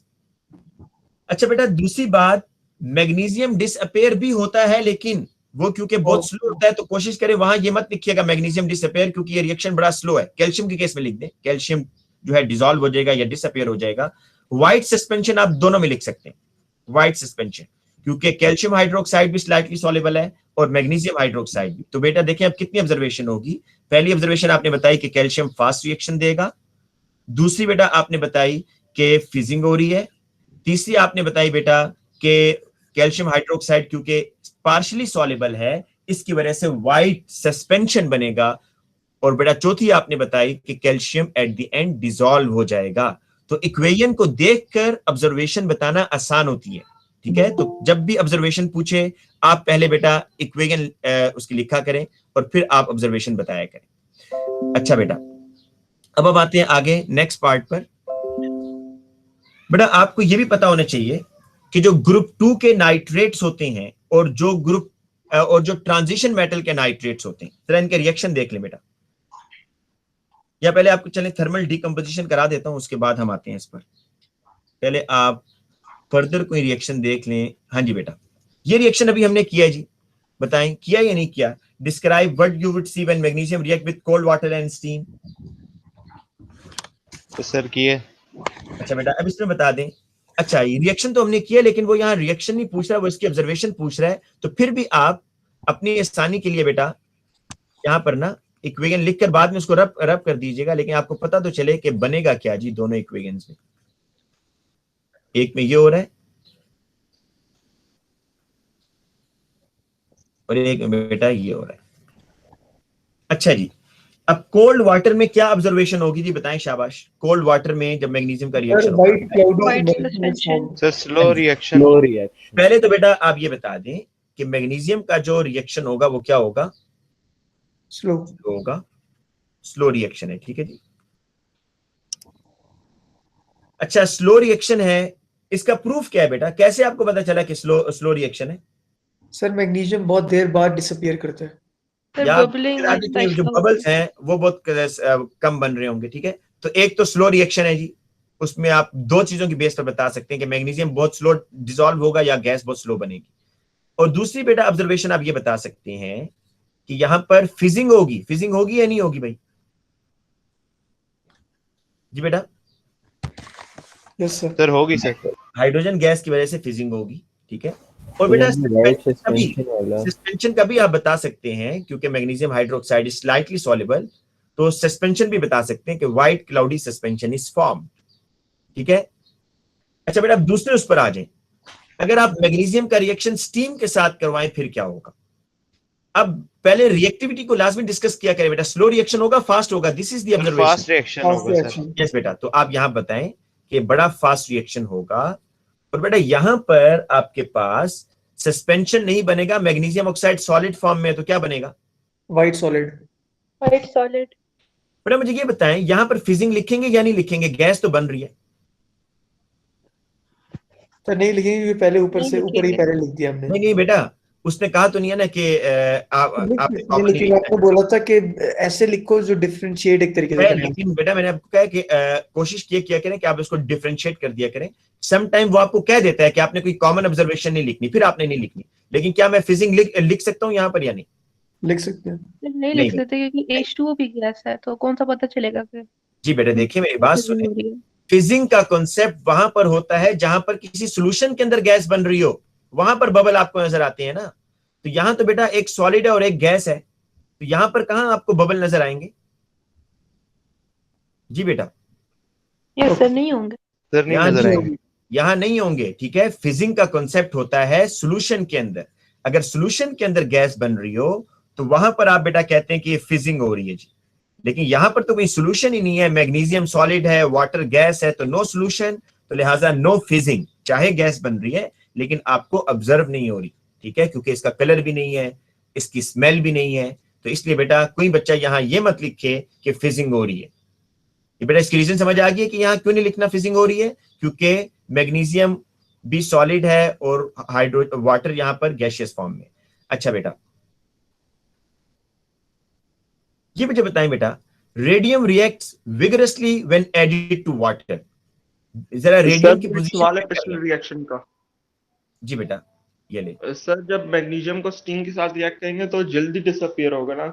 अच्छा बेटा दूसरी बात, मैग्नीशियम डिसअपेयर भी होता है, लेकिन वो क्योंकि बहुत स्लो होता है, तो कोशिश करें वहां ये मत लिखिएगा मैग्नीशियम डिसअपेयर, क्योंकि ये रिएक्शन बड़ा स्लो है। कैल्शियम के केस में लिख दें, कैल्शियम जो है डिसॉल्व हो जाएगा या डिसअपेयर हो जाएगा। व्हाइट सस्पेंशन आप दोनों में लिख सकते हैं, व्हाइट सस्पेंशन, क्योंकि कैल्शियम हाइड्रोक्साइड भी स्लाइटली सॉल्युबल है और मैग्नीशियम हाइड्रोक्साइड भी। तो बेटा देखिए अब कितनी ऑब्जर्वेशन होगी। पहली ऑब्जर्वेशन आपने बताई कि कैल्शियम फास्ट रिएक्शन देगा, दूसरी बेटा आपने बताई कि फिजिंग हो रही है, तीसरी आपने बताई बेटा कि कैल्शियम हाइड्रोक्साइड क्योंकि पार्शियली सॉल्युबल है इसकी वजह से व्हाइट सस्पेंशन बनेगा, और बेटा चौथी आपने बताई कि calcium at the end dissolve हो जाएगा। तो इक्वेशन को देखकर ऑब्जर्वेशन बताना आसान होती है, ठीक है। तो जब भी ऑब्जर्वेशन पूछे आप पहले बेटा इक्वेशन उसकी लिखा करें और फिर आप ऑब्जर्वेशन बताया करें। अच्छा बेटा, अब आते हैं आगे नेक्स्ट पार्ट पर। बेटा आपको यह भी पता होना चाहिए कि जो ग्रुप 2 के नाइट्रेट्स होते हैं और जो ट्रांजिशन मेटल के नाइट्रेट्स होते हैं, जरा इनके रिएक्शन देख लें बेटा। या पहले आपको चलें थर्मल डिकम्पोजिशन करा देता हूं, उसके बाद हम आते हैं इस पर। पहले आप फर्दर कोई रिएक्शन देख लें। हाँ जी बेटा, ये रिएक्शन अभी हमने किया है जी, बताएं किया या नहीं किया। Describe what you would see when magnesium react with cold water and steam. तो सर किए। अच्छा बेटा अब इसमें बता दें। अच्छा ये रिएक्शन तो हमने किया, लेकिन वो यहाँ रिएक्शन नहीं पूछ रहा, वो इसकी ऑब्जर्वेशन पूछ रहा है। तो फिर भी आप अपनी आसानी के लिए बेटा यहाँ पर ना इक्वेशन लिखकर बाद में उसको रब कर दीजिएगा, लेकिन आपको पता तो चले कि बनेगा क्या जी दोनों इक्वेशंस में। एक में ये हो रहा है और एक में बेटा ये हो रहा है। अच्छा जी, अब कोल्ड वाटर में क्या ऑब्जर्वेशन होगी जी, बताएं शाबाश। कोल्ड वाटर में जब मैग्नीशियम का reaction white cloudy White magnesium suspension. Sir slow reaction. Slow reaction. पहले तो बेटा आप ये बता दें कि मैग्नीशियम का जो रिएक्शन होगा वो क्या होगा, स्लो होगा स्लो रिएक्शन है, ठीक है जी। अच्छा स्लो रिएक्शन है, इसका प्रूफ क्या है बेटा, कैसे आपको पता चला कि स्लो रिएक्शन है। सर मैग्नीशियम बहुत देर बाद डिसअपियर करता है। सर या बबलिंग आगे के जो बबल्स हैं वो बहुत कम बन रहे होंगे, ठीक है। तो एक तो स्लो रिएक्शन है जी, उसमें आप दो चीजों की बेस पर बता सकते हैं कि मैग्नीशियम बहुत स्लो डिसॉल्व होगा या गैस बहुत स्लो बनेगी। और दूसरी बेटा ऑब्जर्वेशन आप ये बता सकते हैं कि यहां पर फिजिंग होगी या नहीं होगी भाई जी बेटा। Yes sir. सर होगी सर। हाइड्रोजन गैस की वजह से फिजिंग होगी, ठीक है। और बेटा Right suspension वाला। सस्पेंशन का भी आप बता सकते हैं, क्योंकि magnesium hydroxide is slightly soluble, तो सस्पेंशन भी बता सकते हैं कि white cloudy suspension is form, ठीक है। अच्छा बेटा दूसरे उस पर आ जाए, अगर आप मैग्नीशियम का रिएक्शन स्टीम के साथ करवाएं फिर क्या होगा। अब पहले रिएक्टिविटी को लाजमी डिस्कस किया करें बेटा, स्लो रिएक्शन होगा फास्ट होगा, this is the observation. Fast reaction होगा सर। यस बेटा, तो आप यहां बताएं कि बड़ा फास्ट रिएक्शन होगा। और बेटा यहां पर आपके पास सस्पेंशन नहीं बनेगा, मैग्नीशियम ऑक्साइड सॉलिड फॉर्म में, तो क्या बनेगा, व्हाइट सॉलिड। White solid. बेटा मुझे ये बताएं यहां पर फिजिंग लिखेंगे या नहीं लिखेंगे, गैस तो बन रही है। तो नहीं लिखेंगे क्योंकि पहले ऊपर नहीं से ऊपर ही लिखेंगे। पहले लिख दिया हमने। नहीं बेटा, उसने कहा तो नहीं है ना कि आपने कॉमन नहीं लेकिन लिखना आपने बोला था कि ऐसे लिखो जो डिफरेंशिएट एक तरीके से है। करना है। लेकिन बेटा मैंने आपको कहा कि कोशिश किया करें कि आप इसको डिफरेंशिएट कर दिया करें। सम टाइम वो आपको कह देता है कि आपने कोई कॉमन ऑब्जर्वेशन नहीं लिखनी, फिर आपने नहीं लिखनी। लेकिन क्या मैं फिजिंग लिख सकता हूं यहां पर या नहीं? लिख सकते हैं। नहीं नहीं। लिख सकते क्योंकि H2O भी गैस है, तो कौन सा पता चलेगा कि जी बेटा देखिए मेरी बात फिजिंग सुने, हो रही है। फिजिंग का कॉन्सेप्ट वहां पर होता है जहां पर किसी सॉल्यूशन के अंदर गैस बन रही हो, वहां पर बबल आपको नजर आते हैं ना। तो यहां तो बेटा एक सॉलिड है और एक गैस है, तो यहां पर कहां आपको बबल नजर आएंगे जी बेटा? यस सर, नहीं होंगे। सर नहीं यहां नजर नहीं आएंगे। होंगे, यहां नहीं होंगे, ठीक है। फिजिंग का कॉन्सेप्ट होता है सॉल्यूशन के अंदर, अगर सॉल्यूशन के अंदर गैस बन रही हो तो वहां पर आप बेटा कहते हैं कि ये फिजिंग हो रही है जी। लेकिन यहां पर तो कोई सॉल्यूशन ही नहीं है, मैग्नीशियम सॉलिड है, वाटर गैस है, तो नो सॉल्यूशन, तो लिहाजा नो फिजिंग। चाहे गैस बन रही है लेकिन आपको ऑब्जर्व नहीं हो रही, ठीक है, क्योंकि इसका कलर भी नहीं है, इसकी स्मेल भी नहीं है। तो इसलिए बेटा कोई बच्चा यहां ये मत लिखे कि फिजिंग हो रही है। ये बेटा इसकी रीजन समझ आ गई है कि यहां क्यों नहीं लिखना फिजिंग हो रही है, क्योंकि मैग्नीशियम भी सॉलिड है और वाटर यहां पर गैसियस फॉर्म में। अच्छा बेटा ये मुझे बताएं बेटा, radium reacts vigorously when added to water, जरा रेडियम की सर पोजीशन सवाल है चेक कर पिछले लें। रिएक्शन का। जी बेटा ये ले। सर जब मैग्नीशियम को स्टीम के साथ रिएक्ट करेंगे तो जल्दी डिसअपियर होगा ना।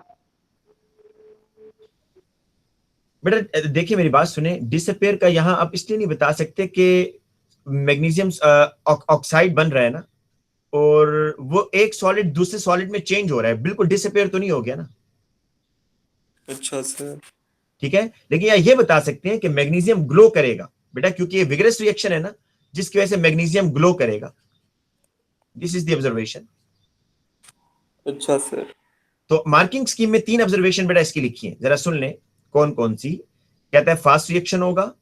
बेटा देखिए मेरी बात सुने, डिसअपेयर का यहां आप इसलिए नहीं बता सकते कि मैग्नीशियम ऑक्साइड बन रहा है ना, और वो एक सॉलिड दूसरे सॉलिड में चेंज हो रहा है, बिल्कुल डिसअपेयर तो नहीं हो गया ना। अच्छा सर। ठीक है, लेकिन ये बता सकते हैं कि मैग्नीशियम ग्लो करेगा बेटा, क्योंकि ये विगरस रिएक्शन है ना, जिसकी वजह से मैग्नीशियम ग्लो करेगा। This is the observation. अच्छा सर। तो मार्किंग स्कीम में 3 ऑब्जर्वेशन बेटा इसकी लिखी है, जरा सुन लें कौन कौन सी। कहता है फास्ट रिएक्शन होगा,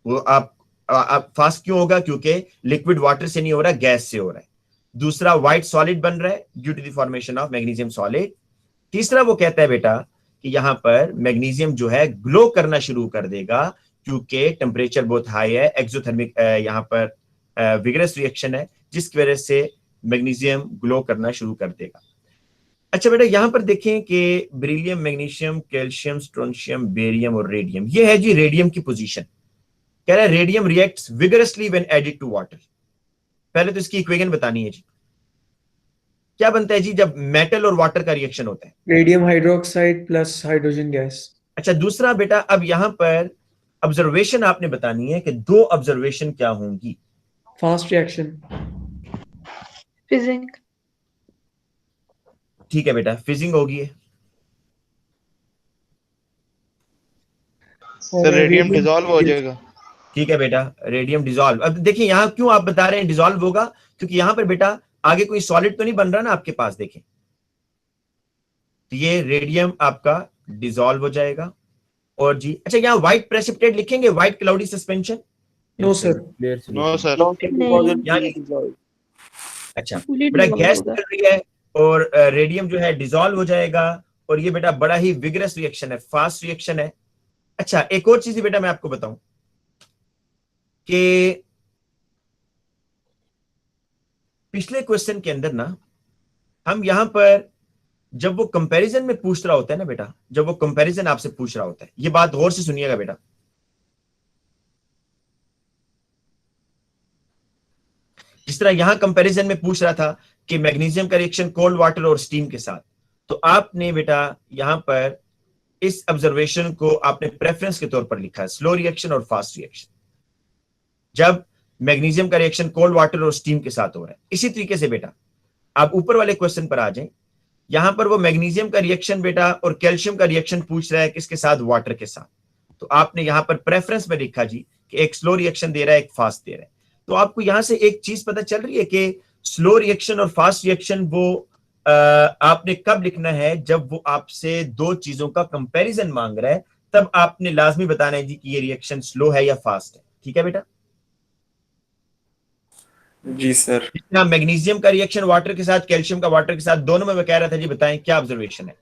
वो आप फास्ट क्यों होगा, क्योंकि लिक्विड वाटर से नहीं हो रहा, गैस से हो रहा है। दूसरा, व्हाइट सॉलिड बन रहा है due to the formation of magnesium solid. तीसरा वो कहता है बेटा कि यहां पर मैग्नीशियम जो है ग्लो करना शुरू कर देगा, क्योंकि टेम्परेचर बहुत हाई है, एक्सोथर्मिक यहां पर विगरस रिएक्शन है, जिसकी वजह से मैग्नीशियम ग्लो करना शुरू कर देगा। अच्छा बेटा यहां पर देखें कि beryllium, magnesium, calcium, strontium, barium और रेडियम, ये है जी रेडियम की पोजीशन। कह रहा है radium reacts vigorously when added to water. पहले तो इसकी इक्वेशन बतानी है जी, क्या बनता है जी जब मेटल और वाटर का रिएक्शन होता है? Radium hydroxide plus hydrogen gas. अच्छा दूसरा बेटा, अब यहां पर ऑब्जर्वेशन आपने बतानी है कि 2 ऑब्जर्वेशन क्या होंगी। Fast reaction. फिजिंग। ठीक है बेटा, फिजिंग होगी। सर रेडियम डिसॉल्व हो जाएगा। ठीक है बेटा, रेडियम डिसॉल्व। अब देखिए यहां क्यों आप बता रहे हैं डिसॉल्व होगा, क्योंकि यहां पर बेटा आगे कोई सॉलिड तो नहीं बन रहा ना आपके पास, देखें तो ये रेडियम आपका डिसॉल्व हो जाएगा। और जी अच्छा, यहाँ व्हाइट प्रेसिपिटेट लिखेंगे, white cloudy suspension. No sir. Clear no sir. अच्छा फुली बेटा, डिसॉल्व गैस होगा। निकल रही है और रेडियम जो है डिसॉल्व हो जाएगा, और ये बेटा बड़ा ही विगरस रिएक्शन है, फास्ट रिएक्शन है। अच्छा एक और चीज बेटा मैं आपको बताऊं कि पिछले क्वेश्चन के अंदर ना, हम यहां पर जब वो कंपैरिजन में पूछ रहा होता है ना बेटा, जब वो कंपैरिजन आपसे पूछ रहा होता है, ये बात गौर से सुनिएगा बेटा, जिस तरह यहां कंपैरिजन में पूछ रहा था कि मैग्नीशियम का रिएक्शन कोल्ड वाटर और स्टीम के साथ, तो आपने बेटा यहां पर इस ऑब्जर्वेशन को आपने प्रेफरेंस के तौर पर लिखा है, स्लो रिएक्शन और फास्ट रिएक्शन, जब मैग्नीशियम का रिएक्शन कोल्ड वाटर और स्टीम के साथ हो रहा है। इसी तरीके से बेटा आप ऊपर वाले क्वेश्चन पर आ जाएं, यहां पर वो मैग्नीशियम का रिएक्शन बेटा और कैल्शियम का रिएक्शन पूछ रहा है, किसके साथ? वाटर के साथ। तो आपने यहां पर प्रेफरेंस में लिखा जी कि एक स्लो रिएक्शन दे रहा है, एक फास्ट दे रहा है। तो आपको यहां से एक चीज पता चल रही है कि स्लो रिएक्शन और फास्ट रिएक्शन वो आपने कब लिखना है, जब वो आपसे 2 चीजों का कंपैरिजन मांग रहा है, तब आपने लाजमी बताना है जी कि ये रिएक्शन स्लो है या फास्ट है। ठीक है बेटा? जी सर। जितना मैग्नीशियम का रिएक्शन वाटर के साथ, कैल्शियम का वाटर के साथ, दोनों में मैं कह रहा था जी बताएं क्या ऑब्जर्वेशन है।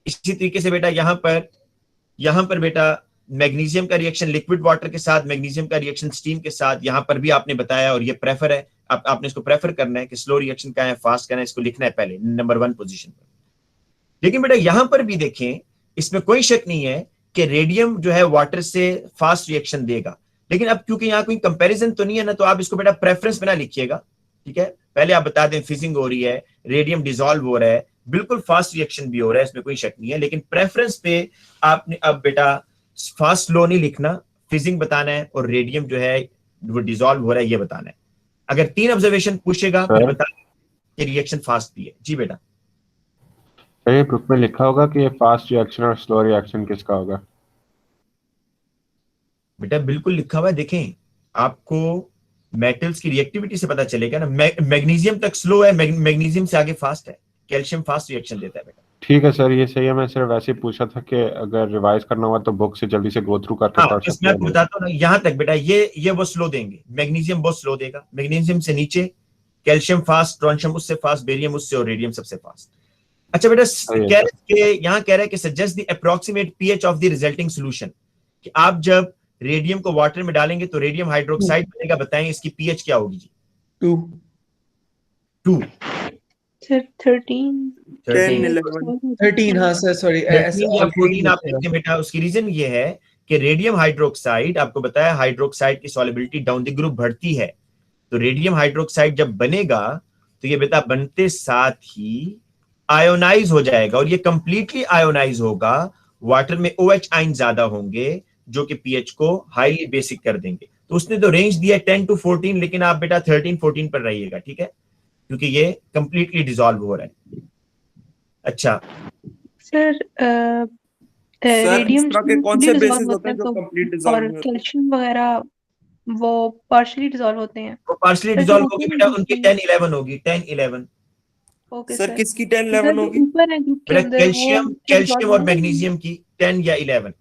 इसी तरीके से बेटा यहां पर बेटा मैग्नीशियम का रिएक्शन लिक्विड वाटर के साथ, मैग्नीशियम का रिएक्शन स्टीम के साथ, यहां पर भी आपने बताया, और ये प्रेफर है, आपने इसको प्रेफर करना है कि स्लो रिएक्शन क्या है, फास्ट करना है, इसको लिखना है पहले नंबर 1 पोजीशन पर। लेकिन बेटा यहां पर भी देखें, इसमें कोई शक नहीं है कि रेडियम जो है वाटर से फास्ट रिएक्शन देगा, लेकिन अब क्योंकि यहां कोई कंपैरिजन तो नहीं है ना, तो आप इसको बेटा प्रेफरेंस में ना लिखिएगा। ठीक है, पहले आप बता दें फिजिंग हो रही है, रेडियम डिसॉल्व हो रहा है, बिल्कुल फास्ट रिएक्शन भी हो रहा है, इसमें कोई शक नहीं है, लेकिन प्रेफरेंस पे आपने अब बेटा फास्ट स्लो नहीं लिखना, फिजिंग बताना है, और रेडियम जो है वो डिसॉल्व हो रहा है ये बताना है। अगर 3 ऑब्जर्वेशन पूछेगा फिर बता कि रिएक्शन फास्ट भी है। जी बेटा। ये बुक में लिखा होगा कि ये फास्ट रिएक्शन और स्लो रिएक्शन किसका होगा? बेटा बिल्कुल लिखा हुआ है, देखें आपको मेटल्स की रिएक्टिविटी से पता चलेगा ना। मैग्नीशियम तक स्लो है, मैग्नीशियम से आगे फास्ट है, कैल्शियम फास्ट रिएक्शन देता है बेटा। ठीक है सर, ये सही है। मैं सिर्फ वैसे ही पूछा था कि अगर रिवाइज करना हुआ तो बुक से जल्दी से गो थ्रू करके पढ़ सकते मैं हैं। आपको बताता हूँ ना, यहां तक बेटा ये वो स्लो देंगे, मैग्नीशियम बहुत स्लो देगा, मैग्नीशियम से नीचे कैल्शियम फास्ट, स्ट्रोंशियम उससे फास्ट, बेरियम उससे, और रेडियम सबसे फास्ट। अच्छा बेटा यहां कह रहा है कि suggest the approximate pH of the resulting solution, कि आप जब रेडियम को वाटर में डालेंगे तो रेडियम हाइड्रोक्साइड बनेगा, बताएं इसकी पीएच क्या होगी जी? 2 सर 13 13 हाँ सर सॉरी 13 या 14 आप लिखते हैं बेटा। उसकी रीजन ये है कि रेडियम हाइड्रोक्साइड आपको बताया हाइड्रोक्साइड की सॉल्युबिलिटी डाउन द ग्रुप बढ़ती है, तो रेडियम हाइड्रोक्साइड जब बनेगा तो ये बेटा बनते साथ ही आयोनाइज हो जाएगा, और ये कंप्लीटली आयोनाइज होगा, वाटर में OH आइन ज्यादा होंगे जो कि pH को हाईली बेसिक कर देंगे। तो उसने तो रेंज दिया 10 to 14, लेकिन आप बेटा 13-14 पर रहिएगा, ठीक है, क्योंकि ये कंप्लीटली डिसॉल्व हो रहा है। अच्छा सर सर इस रेडियम तरह के कौन से बेसिस डिसॉल्व होते होते हैं हैं जो तो कंप्लीट डिसॉल्व और नहीं होते? कैल्शियम वगैरह वो पार्शियली डिसॉल्व होते हैं। वो पार्शली सर जो डिसॉल्व होते होगी हैं बेटा, ना उनकी ग्रुप में, 10-11 होगी, 10-11। Okay sir sir. किसकी 10 सर 11 जो होगी? ऊपर है ग्रुप के बेटा अंदर वो कैल्शियम जो डिसॉल्व कैल्शियम और होंगे मैग्नीशियम की 10 या 11।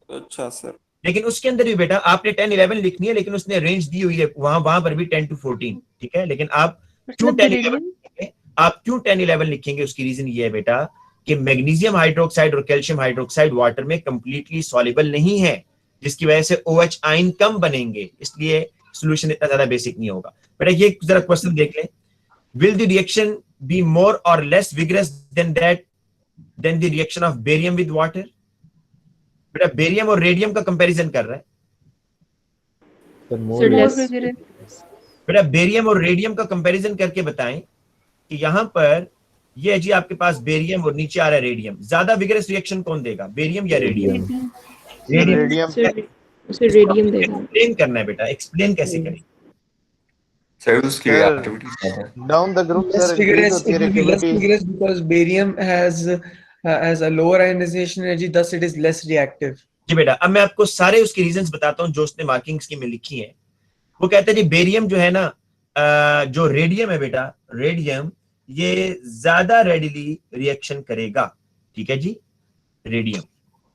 अच्छा सर। लेकिन उसके अंदर भी बेटा आपने 10-11 लिखनी है, लेकिन उसने रेंज दी हुई है वहां वहां पर भी 10 to 14, ठीक है, लेकिन आप क्यों मतलब 10-11 बेरिलियम। लिखेंगे? आप क्यों 10-11 लिखेंगे? उसकी रीजन ये है बेटा कि मैग्नीशियम हाइड्रोक्साइड और कैल्शियम हाइड्रोक्साइड वाटर में कंप्लीटली सॉल्युबल नहीं है, जिसकी वजह से OH आइन कम बनेंगे, इसलिए सॉल्यूशन इतना ज्यादा बेसिक नहीं होगा। बेटा ये जरा क्वेश्चन देख ले, will the reaction be more or less vigorous than the reaction of barium with water? बेटा बेरियम और रेडियम का कंपैरिजन कर रहा है। Sir, more मोर less. विगरस। बेटा बेरियम और रेडियम का कंपैरिजन करके बताएं कि यहां पर ये जी आपके पास बेरियम और नीचे आ रहा है रेडियम, ज्यादा विगरस रिएक्शन कौन देगा, बेरियम या radium? Radium. Radium. Radium. Radium Sir, radium देगा। एक्सप्लेन करना है बेटा, एक्सप्लेन कैसे करें? सर उसकी सर एक्टिविटी ज्यादा है। Down the group Less sir increase vigorous, होती है it will be less reactivity. vigorous because barium has a lower ionization energy, thus it is less reactive. जी बेटा, अब मैं आपको सारे उसके रीजंस बताता हूं जो उसने मार्किंग स्कीम में लिखी है। वो कहते हैं जी बेरियम जो है ना, जो रेडियम है बेटा, रेडियम ये ज्यादा रेडिली रिएक्शन करेगा, ठीक है जी। रेडियम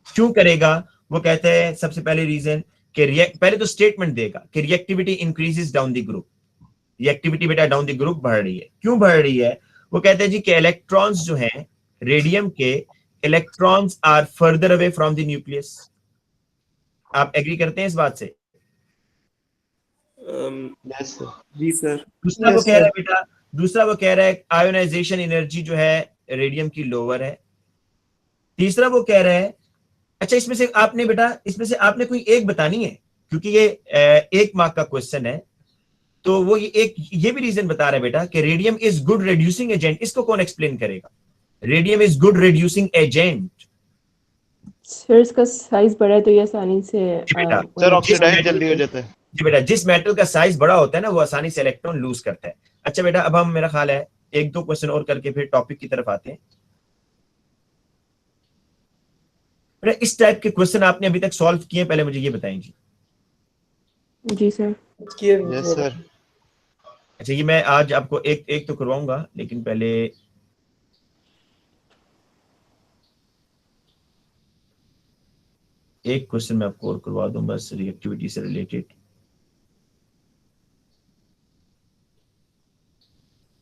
क्यों करेगा? वो कहते हैं सबसे पहले रीजन कि पहले तो स्टेटमेंट देगा कि reactivity increases down the group. Reactivity बेटा डाउन द ग्रुप बढ़ रही है। क्यों बढ़ रही है? वो कहते हैं जी कि इलेक्ट्रॉन्स जो हैं रेडियम के, electrons are further away from the nucleus. आप एग्री करते हैं इस बात से? Yes sir. जी सर। दूसरा वो Yes, कह रहा sir. है बेटा, दूसरा वो कह रहा है आयोनाइजेशन एनर्जी जो है रेडियम की लोअर है। तीसरा वो कह रहा है, अच्छा इसमें से आपने बेटा, इसमें से आपने कोई एक बतानी है, क्योंकि ये 1 मार्क का क्वेश्चन है, तो वो ये भी रीजन बता रहा है बेटा कि radium is good reducing agent. इसको कौन एक्सप्लेन करेगा? Radium is good reducing agent. Sir इसका साइज बड़ा है तो ये आसानी से बेटा सर ऑक्सीडाइज जल्दी हो जाता है। जी बेटा, जिस मेटल का साइज बड़ा होता है ना वो आसानी से इलेक्ट्रॉन लूज करता है। अच्छा बेटा, अब हम मेरा ख्याल है 1-2 क्वेश्चन और करके फिर टॉपिक की तरफ आते हैं। बेटा इस टाइप के क्वेश्चन आपने अभी तक सॉल्व किए, पहले मुझे ये बताएं जी। जी सर। Yes sir. अच्छा ये मैं आज आपको एक तो करवाऊंगा, लेकिन पहले एक क्वेश्चन मैं आपको और करवा दूं बस, रिएक्टिविटी से रिलेटेड।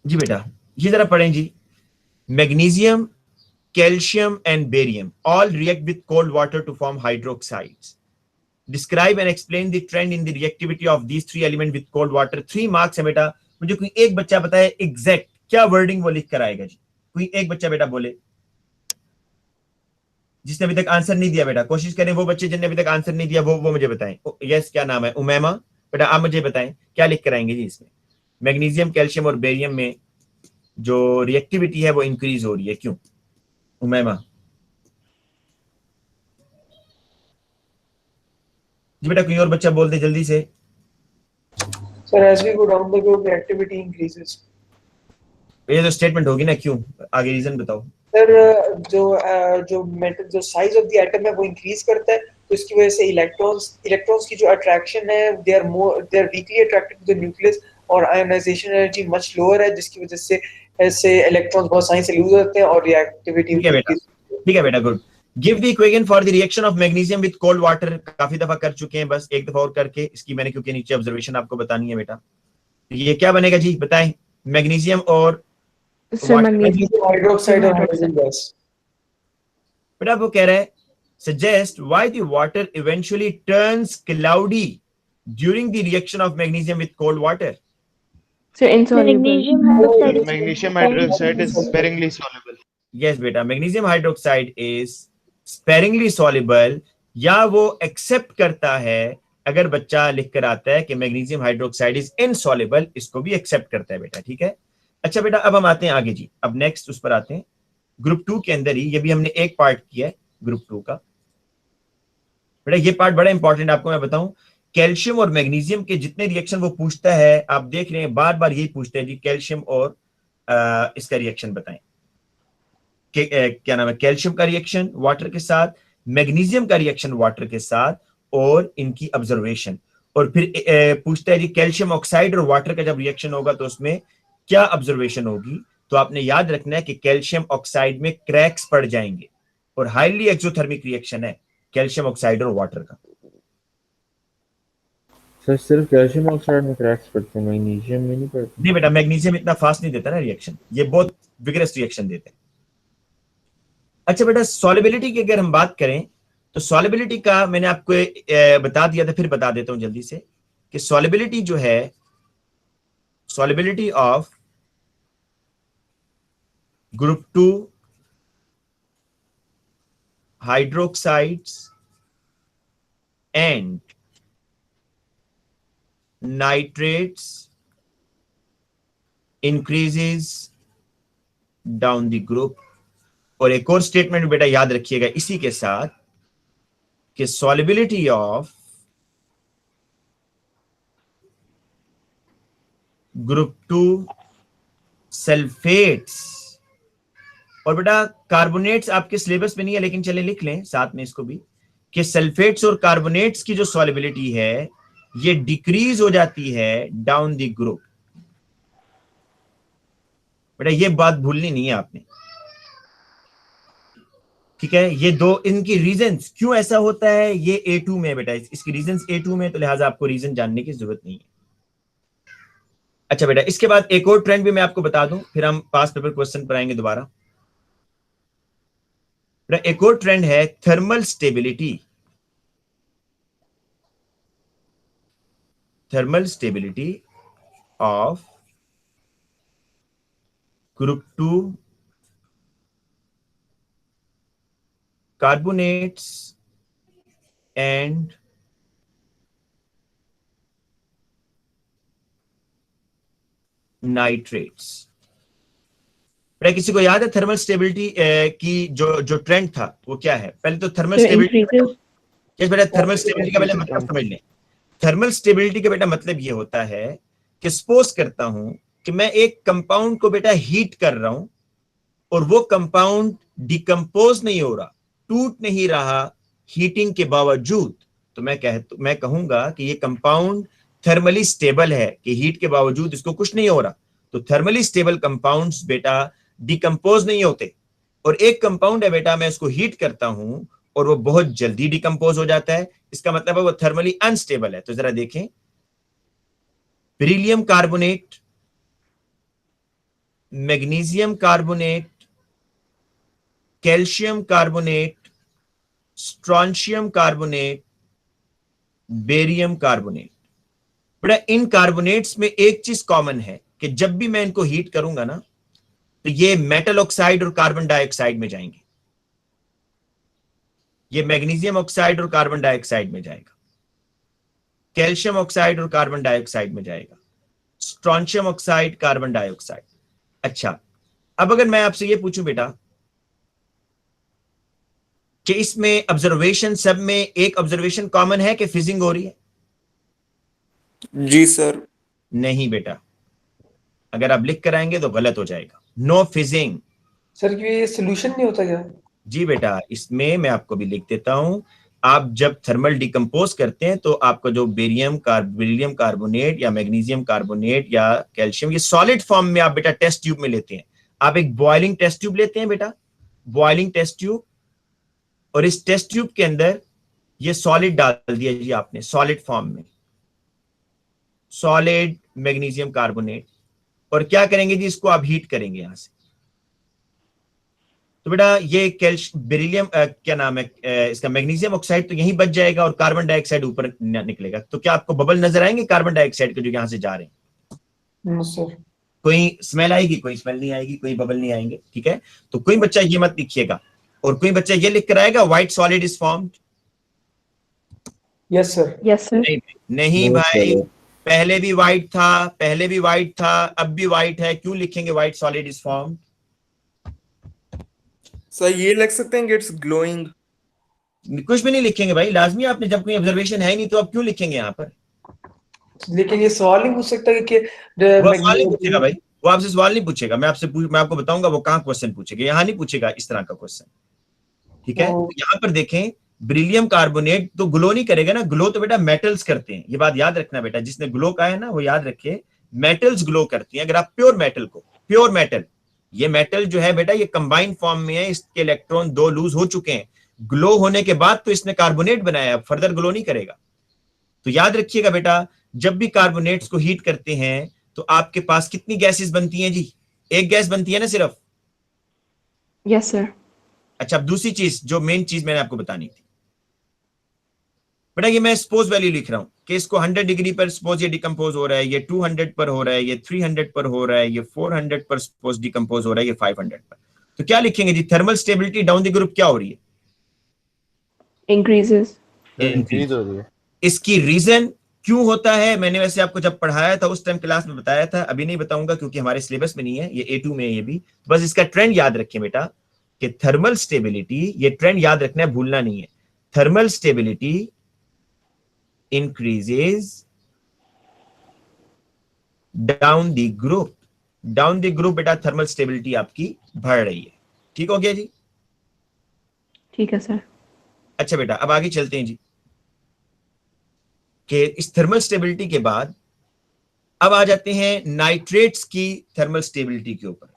जी बेटा ये जरा पढ़ें जी। Magnesium, calcium and barium all react with cold water to form hydroxides. Describe and explain the trend in the reactivity of these 3 elements with cold water. 3 marks है बेटा। मुझे कोई एक बच्चा बताए एग्जैक्ट क्या वर्डिंग वो लिख कर आएगा जी। कोई एक बच्चा बेटा बोले जिसने अभी तक आंसर नहीं दिया। बेटा कोशिश करें, वो बच्चे जिन्होंने अभी तक आंसर नहीं दिया वो मुझे बताएं। यस, क्या नाम है? उमैमा। बेटा आप मुझे बताएं क्या लिख कर आएंगे जी इसमें। मैग्नीशियम, कैल्शियम और बेरियम में जो रिएक्टिविटी है वो इंक्रीज हो रही है, क्यों? उमैमा जी। बेटा कोई और बच्चा बोल दे जल्दी से। Sir, as we go down the group, reactivity increases. ये तो स्टेटमेंट होगी ना, क्यों? आगे रीजन बताओ। सर जो मेटल जो साइज ऑफ द एटम है वो इंक्रीज करता है, तो इसकी वजह से इलेक्ट्रॉन्स की जो अट्रैक्शन है they are weakly attracted to the nucleus, और आयोनाइजेशन एनर्जी मच लोअर है, जिसकी वजह से ऐसे इलेक्ट्रॉन्स बहुत आसानी से लूज होते हैं और रिएक्टिविटी। ठीक है बेटा, ठीक है बेटा, good. Give the equation for the reaction of magnesium with cold water. काफी दफा कर चुके हैं, बस एक दफा और करके इसकी मैंने, क्योंकि नीचे ऑब्जर्वेशन आपको बतानी है बेटा। ये क्या बनेगा जी बताएं? मैग्नीशियम और मैग्नीशियम हाइड्रोक्साइड और हाइड्रोजन गैस। बेटा वो कह रहा है suggest why the water eventually turns cloudy during the reaction of magnesium with cold water. Sir insoluble. Magnesium hydroxide is sparingly soluble. Yes बेटा, magnesium hydroxide is sparingly soluble, या वो accept करता है अगर बच्चा लिख कर आता है कि मैग्नीशियम हाइड्रोक्साइड इज इनसॉल्युबल, इसको भी एक्सेप्ट करता है बेटा, ठीक है। अच्छा बेटा अब हम आते हैं आगे जी, अब नेक्स्ट उस पर आते हैं। ग्रुप 2 के अंदर ही ये भी हमने एक पार्ट किया है, ग्रुप 2 का। बेटा ये पार्ट बड़ा इंपॉर्टेंट आपको मैं बताऊं, कैल्शियम और मैग्नीशियम के जितने रिएक्शन वो पूछता है, आप देख रहे हैं बार बार यही पूछते हैं जी, कैल्शियम और इसका रिएक्शन बताएं। क्या नाम है, कैल्शियम का रिएक्शन वाटर के साथ, मैग्नीशियम का रिएक्शन वाटर के साथ, और इनकी ऑब्जर्वेशन। और फिर पूछता है जी कैल्शियम ऑक्साइड और वाटर का जब रिएक्शन होगा तो उसमें क्या ऑब्जर्वेशन होगी। तो आपने याद रखना है कि कैल्शियम ऑक्साइड में क्रैक्स पड़ जाएंगे, और हाईली एक्सोथर्मिक रिएक्शन है कैल्शियम ऑक्साइड और वाटर का। सर सिर्फ कैल्शियम ऑक्साइड में क्रैक्स पड़ते हैं, मैग्नीशियम में नहीं पड़ते? नहीं बेटा, मैग्नीशियम इतना फास्ट नहीं देता ना रिएक्शन, ये बहुत विगरस रिएक्शन देते हैं। अच्छा बेटा, सॉल्युबिलिटी की अगर हम बात करें तो सॉल्युबिलिटी का मैंने आपको बता दिया था, फिर बता देता हूं जल्दी से कि सॉल्युबिलिटी जो है, solubility of group 2 hydroxides and nitrates increases down the group. और एक और स्टेटमेंट बेटा याद रखिएगा इसी के साथ कि सॉल्युबिलिटी ऑफ ग्रुप 2 सल्फेट्स, और बेटा कार्बोनेट्स आपके सिलेबस में नहीं है लेकिन चले लिख लें साथ में इसको भी, कि सल्फेट्स और कार्बोनेट्स की जो सॉल्युबिलिटी है ये डिक्रीज हो जाती है डाउन द ग्रुप। बेटा ये बात भूलनी नहीं है आपने, ठीक है। ये दो इनकी रीजंस क्यों ऐसा होता है ये A2 में बेटा, इसकी रीजंस A2 में, तो लिहाजा आपको रीजन जानने की जरूरत नहीं है। अच्छा बेटा, इसके बाद एक और ट्रेंड भी मैं आपको बता दूं, फिर हम पास पेपर क्वेश्चन पर आएंगे दोबारा। बेटा एक और ट्रेंड है thermal stability. Thermal stability of group 2 carbonates and nitrates. बेटा किसी को याद है थर्मल स्टेबिलिटी की जो ट्रेंड था वो क्या है? पहले तो थर्मल स्टेबिलिटी, बेटा थर्मल स्टेबिलिटी का पहले मतलब समझ लें। थर्मल स्टेबिलिटी का बेटा मतलब ये होता है कि सपोज करता हूं कि मैं एक कंपाउंड को बेटा हीट कर रहा हूं और वो कंपाउंड डिकम्पोज नहीं हो रहा, टूट नहीं रहा हीटिंग के बावजूद, तो मैं कहूंगा कि ये कंपाउंड थर्मली स्टेबल है, कि हीट के बावजूद इसको कुछ नहीं हो रहा। तो थर्मली स्टेबल कंपाउंड्स बेटा डिकम्पोज नहीं होते, और एक कंपाउंड है बेटा मैं उसको हीट करता हूं और वो बहुत जल्दी डिकम्पोज हो जाता है, इसका मतलब है वो थर्मली अनस्टेबल है। तो जरा देखें, beryllium carbonate, magnesium carbonate, calcium carbonate, strontium carbonate, barium carbonate. बेटा इन कार्बोनेट्स में एक चीज कॉमन है कि जब भी मैं इनको हीट करूंगा ना तो ये मेटल ऑक्साइड और कार्बन डाइऑक्साइड में जाएंगे, ये मैग्नीशियम ऑक्साइड और कार्बन डाइऑक्साइड में जाएगा, कैल्शियम ऑक्साइड और कार्बन डाइऑक्साइड में जाएगा, स्ट्रॉन्शियम ऑक्साइड, कार्बन डाइऑक्साइड। अच्छा, अब अगर मैं आपसे ये पूछूं बेटा कि इसमें ऑब्जर्वेशन सब में एक ऑब्जर्वेशन कॉमन है कि फिजिंग हो रही है? जी सर। नहीं बेटा, अगर आप लिख कर आएंगे तो गलत हो जाएगा, नो फिजिंग। सर ये सोल्यूशन नहीं होता क्या? जी बेटा, इसमें मैं आपको भी लिख देता हूं, आप जब थर्मल डिकम्पोज करते हैं तो आपका जो बेरिलियम कार्बोनेट या मैग्नीशियम कार्बोनेट या कैल्शियम, ये सॉलिड फॉर्म में आप बेटा टेस्ट ट्यूब में लेते हैं। आप एक बॉइलिंग टेस्ट ट्यूब लेते हैं बेटा, बॉइलिंग टेस्ट ट्यूब, और इस टेस्ट ट्यूब के अंदर ये सॉलिड डाल दिया जी आपने, सॉलिड फॉर्म में, सॉलिड मैग्नीशियम कार्बोनेट, और क्या करेंगे जी, इसको आप हीट करेंगे यहां से। तो बेटा ये बेरिलियम क्या नाम है इसका, मैग्नीशियम ऑक्साइड तो यहीं बच जाएगा और कार्बन डाइऑक्साइड ऊपर निकलेगा। तो क्या आपको बबल नजर आएंगे कार्बन डाइऑक्साइड के जो यहां से जा रहे हैं? सर कोई स्मेल आएगी, कोई स्मेल नहीं आएगी, कोई बबल नहीं आएंगे, ठीक है। तो कोई बच्चा ये मत लिखिएगा, और कोई बच्चा ये लिख कर आएगा white solid is formed. Yes sir. Yes sir. नहीं भाई, पहले भी व्हाइट था, अब भी व्हाइट है, क्यों लिखेंगे white solid is formed? Sir ये लिख सकते हैं कि इट्स ग्लोइंग। कुछ भी नहीं लिखेंगे भाई, लाजमी आपने, जब कोई ऑब्जर्वेशन है ही नहीं तो आप क्यों लिखेंगे यहाँ पर? लेकिन ये सवाल नहीं पूछ सकता कि वो सवाल नहीं पूछेगा भाई, वो आपसे सवाल नहीं पूछेगा। मैं आपको बताऊंगा वो कहाँ क्वेश्चन पूछेगा, यहाँ नहीं पूछेगा इस तरह का क्वेश्चन। ठीक है, तो यहाँ पर देखें, ब्रिलियम कार्बोनेट तो ग्लो नहीं करेगा ना, ग्लो तो बेटा मेटल्स करते हैं, ये बात याद रखना बेटा, जिसने ग्लो कहा है ना वो याद रखे, मेटल्स ग्लो करती हैं। अगर आप प्योर मेटल को, प्योर मेटल, ये मेटल जो है बेटा ये कंबाइंड फॉर्म में है, इसके इलेक्ट्रॉन 2 लूज हो चुके हैं, ग्लो होने के बाद तो इसने कार्बोनेट बनाया, फर्दर ग्लो नहीं करेगा। तो याद रखिएगा बेटा, जब भी कार्बोनेट्स को हीट करते हैं तो आपके पास कितनी गैसेस बनती हैं जी? एक गैस बनती है ना सिर्फ? Yes sir. अच्छा, अब दूसरी चीज, जो मेन चीज मैंने आपको बतानी थी बेटा, ये मैं सपोज वैल्यू लिख रहा हूं कि इसको 100 डिग्री पर सपोज ये डिकम्पोज हो रहा है, ये 200 पर हो रहा है, ये 300 पर हो रहा है, ये 400 पर सपोज डिकम्पोज हो रहा है, ये 500 पर। तो क्या लिखेंगे जी? Thermal stability down the group क्या हो रही है? इंक्रीजेस। इंक्रीज हो रही है। इसकी रीजन क्यों होता है, मैंने वैसे आपको जब पढ़ाया था उस टाइम क्लास में बताया था, अभी नहीं बताऊंगा क्योंकि हमारे सिलेबस में नहीं है, ये A2 में है ये भी। बस इसका ट्रेंड याद रखें बेटा कि थर्मल स्टेबिलिटी, ये ट्रेंड याद रखना है, भूलना नहीं है। Thermal stability increases down the group, down the group बेटा थर्मल स्टेबिलिटी आपकी बढ़ रही है। ठीक हो गया जी? ठीक है सर। अच्छा बेटा, अब आगे चलते हैं जी, कि इस थर्मल स्टेबिलिटी के बाद अब आ जाते हैं नाइट्रेट्स की थर्मल स्टेबिलिटी के ऊपर।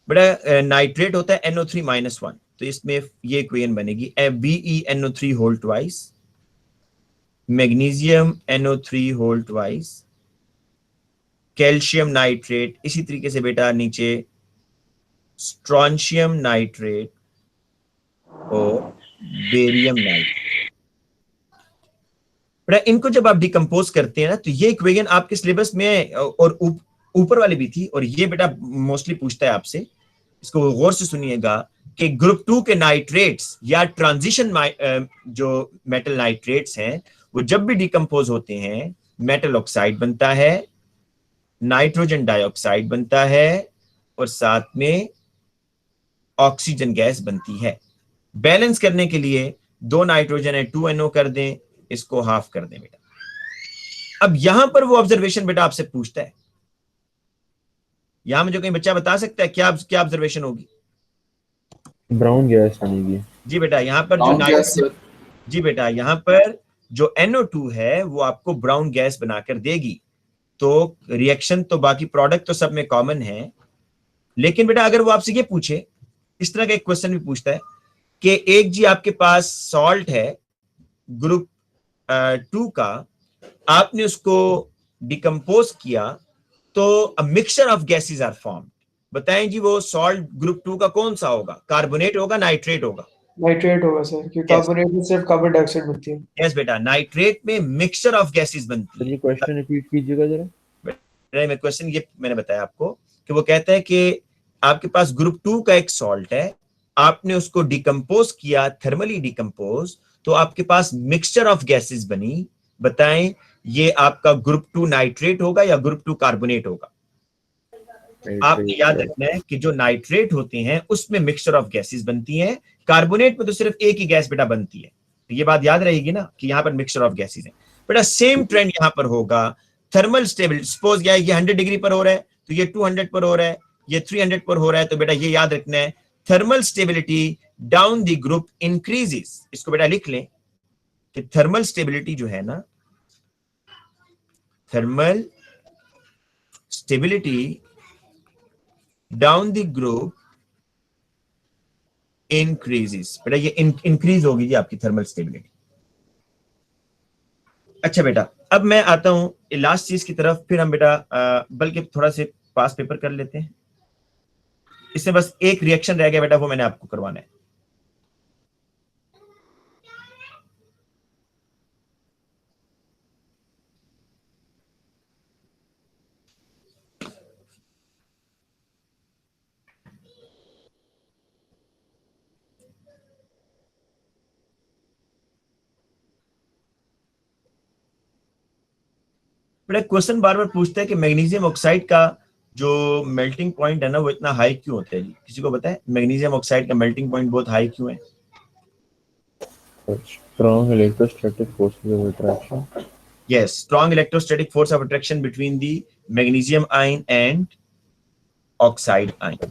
बेटा नाइट्रेट होता है NO3-1, तो इसमें ये इक्वेशन बनेगी BeNO3 whole twice, magnesium NO3 whole twice, calcium nitrate, इसी तरीके से बेटा नीचे स्ट्रॉन्शियम नाइट्रेट और बेरियम नाइट्रेट। बेटा इनको जब आप डिकम्पोज करते हैं ना तो ये इक्वेशन आपके सिलेबस में और ऊपर वाली भी थी, और ये बेटा मोस्टली पूछता है आपसे, इसको गौर से सुनिएगा कि ग्रुप 2 के नाइट्रेट्स या ट्रांजिशन जो मेटल नाइट्रेट्स हैं वो जब भी डिकम्पोज होते हैं मेटल ऑक्साइड बनता है, नाइट्रोजन डाइऑक्साइड बनता है और साथ में ऑक्सीजन गैस बनती है। बैलेंस करने के लिए 2 नाइट्रोजन है 2NO कर दें, इसको हाफ कर दें बेटा। अब यहां पर वो ऑब्जर्वेशन बेटा आपसे पूछता है, यहां में जो कहीं बच्चा बता सकता है क्या क्या ऑब्जर्वेशन होगी? ब्राउन गैस बनेगी। जी बेटा, यहां पर जो जी बेटा यहां पर जो NO2 है वो आपको ब्राउन गैस बनाकर देगी। तो रिएक्शन तो बाकी प्रोडक्ट तो सब में कॉमन है, लेकिन बेटा अगर वो आपसे ये पूछे, इस तरह का एक क्वेश्चन भी पूछता है कि एक जी आपके पास सॉल्ट है ग्रुप 2 का, आपने उसको डिकम्पोज किया तो a mixture of gases are formed. बताएं जी वो सॉल्ट ग्रुप 2 का कौन सा होगा? कार्बोनेट होगा, नाइट्रेट होगा? नाइट्रेट होगा सर, क्योंकि कार्बोनेट में सिर्फ कार्बन डाइऑक्साइड बनती है। यस बेटा, नाइट्रेट में मिक्सचर ऑफ गैसेस बनती है। ये क्वेश्चन रिपीट कीजिएगा जरा। मैं क्वेश्चन ये मैंने बताया आपको कि वो कहता है कि आपके पास ग्रुप 2 का एक सॉल्ट है, आपने उसको डिकम्पोज किया, थर्मली डिकम्पोज, तो आपके पास मिक्सचर ऑफ गैसेस बनी। बताएं ये आपका ग्रुप 2 नाइट्रेट होगा या ग्रुप 2 कार्बोनेट होगा? आपने याद रखना है कि जो नाइट्रेट होते हैं उसमें मिक्सचर ऑफ गैसेस बनती हैं, कार्बोनेट में तो सिर्फ एक ही गैस बेटा बनती है। तो ये बात याद रहेगी ना कि यहां पर मिक्सचर ऑफ गैसेस है। बेटा सेम ट्रेंड यहां पर होगा। थर्मल स्टेबिलिटी, सपोज ये 100 डिग्री पर हो रहा है तो ये 200 पर हो रहा है, ये 300 पर हो रहा है, तो बेटा ये याद रखना है thermal stability down the group increases. इसको बेटा लिख लें कि थर्मल स्टेबिलिटी जो है ना, thermal stability down the group increases. बेटा ये इंक्रीज होगी जी आपकी थर्मल स्टेबिलिटी। अच्छा बेटा, अब मैं आता हूं लास्ट चीज की तरफ, फिर हम बेटा बल्कि थोड़ा से पास पेपर कर लेते हैं। इसमें बस एक रिएक्शन रह गया बेटा, वो मैंने आपको करवाना है। बेटा क्वेश्चन बार बार पूछता है कि मैग्नीशियम ऑक्साइड का जो मेल्टिंग पॉइंट है ना वो इतना हाई क्यों होता है जी? किसी को पता है मैग्नीशियम ऑक्साइड का मेल्टिंग पॉइंट बहुत हाई क्यों है? Strong electrostatic forces of attraction. Yes, strong electrostatic force of attraction between the magnesium ion and oxide ion.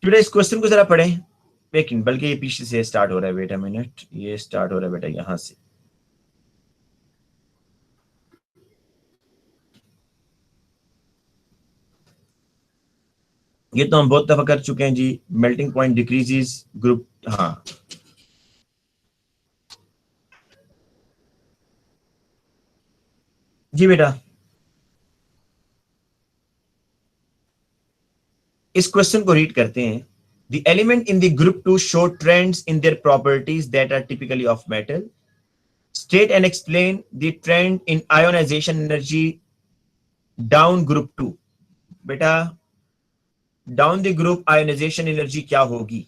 बेटा इस क्वेश्चन को जरा पढ़ें, लेकिन बल्कि ये पीछे से स्टार्ट हो रहा है, वेट अ मिनट, ये स्टार्ट हो रहा है बेटा यहां से। ये तो हम बहुत दफा कर चुके हैं जी। मेल्टिंग पॉइंट डिक्रीजेस ग्रुप, हाँ जी बेटा। इस क्वेश्चन को रीड करते हैं। The element in the group 2 show trends in their properties that are typically of metal. State and explain the trend in ionization energy down group 2. बेटा down the group ionisation energy क्या होगी?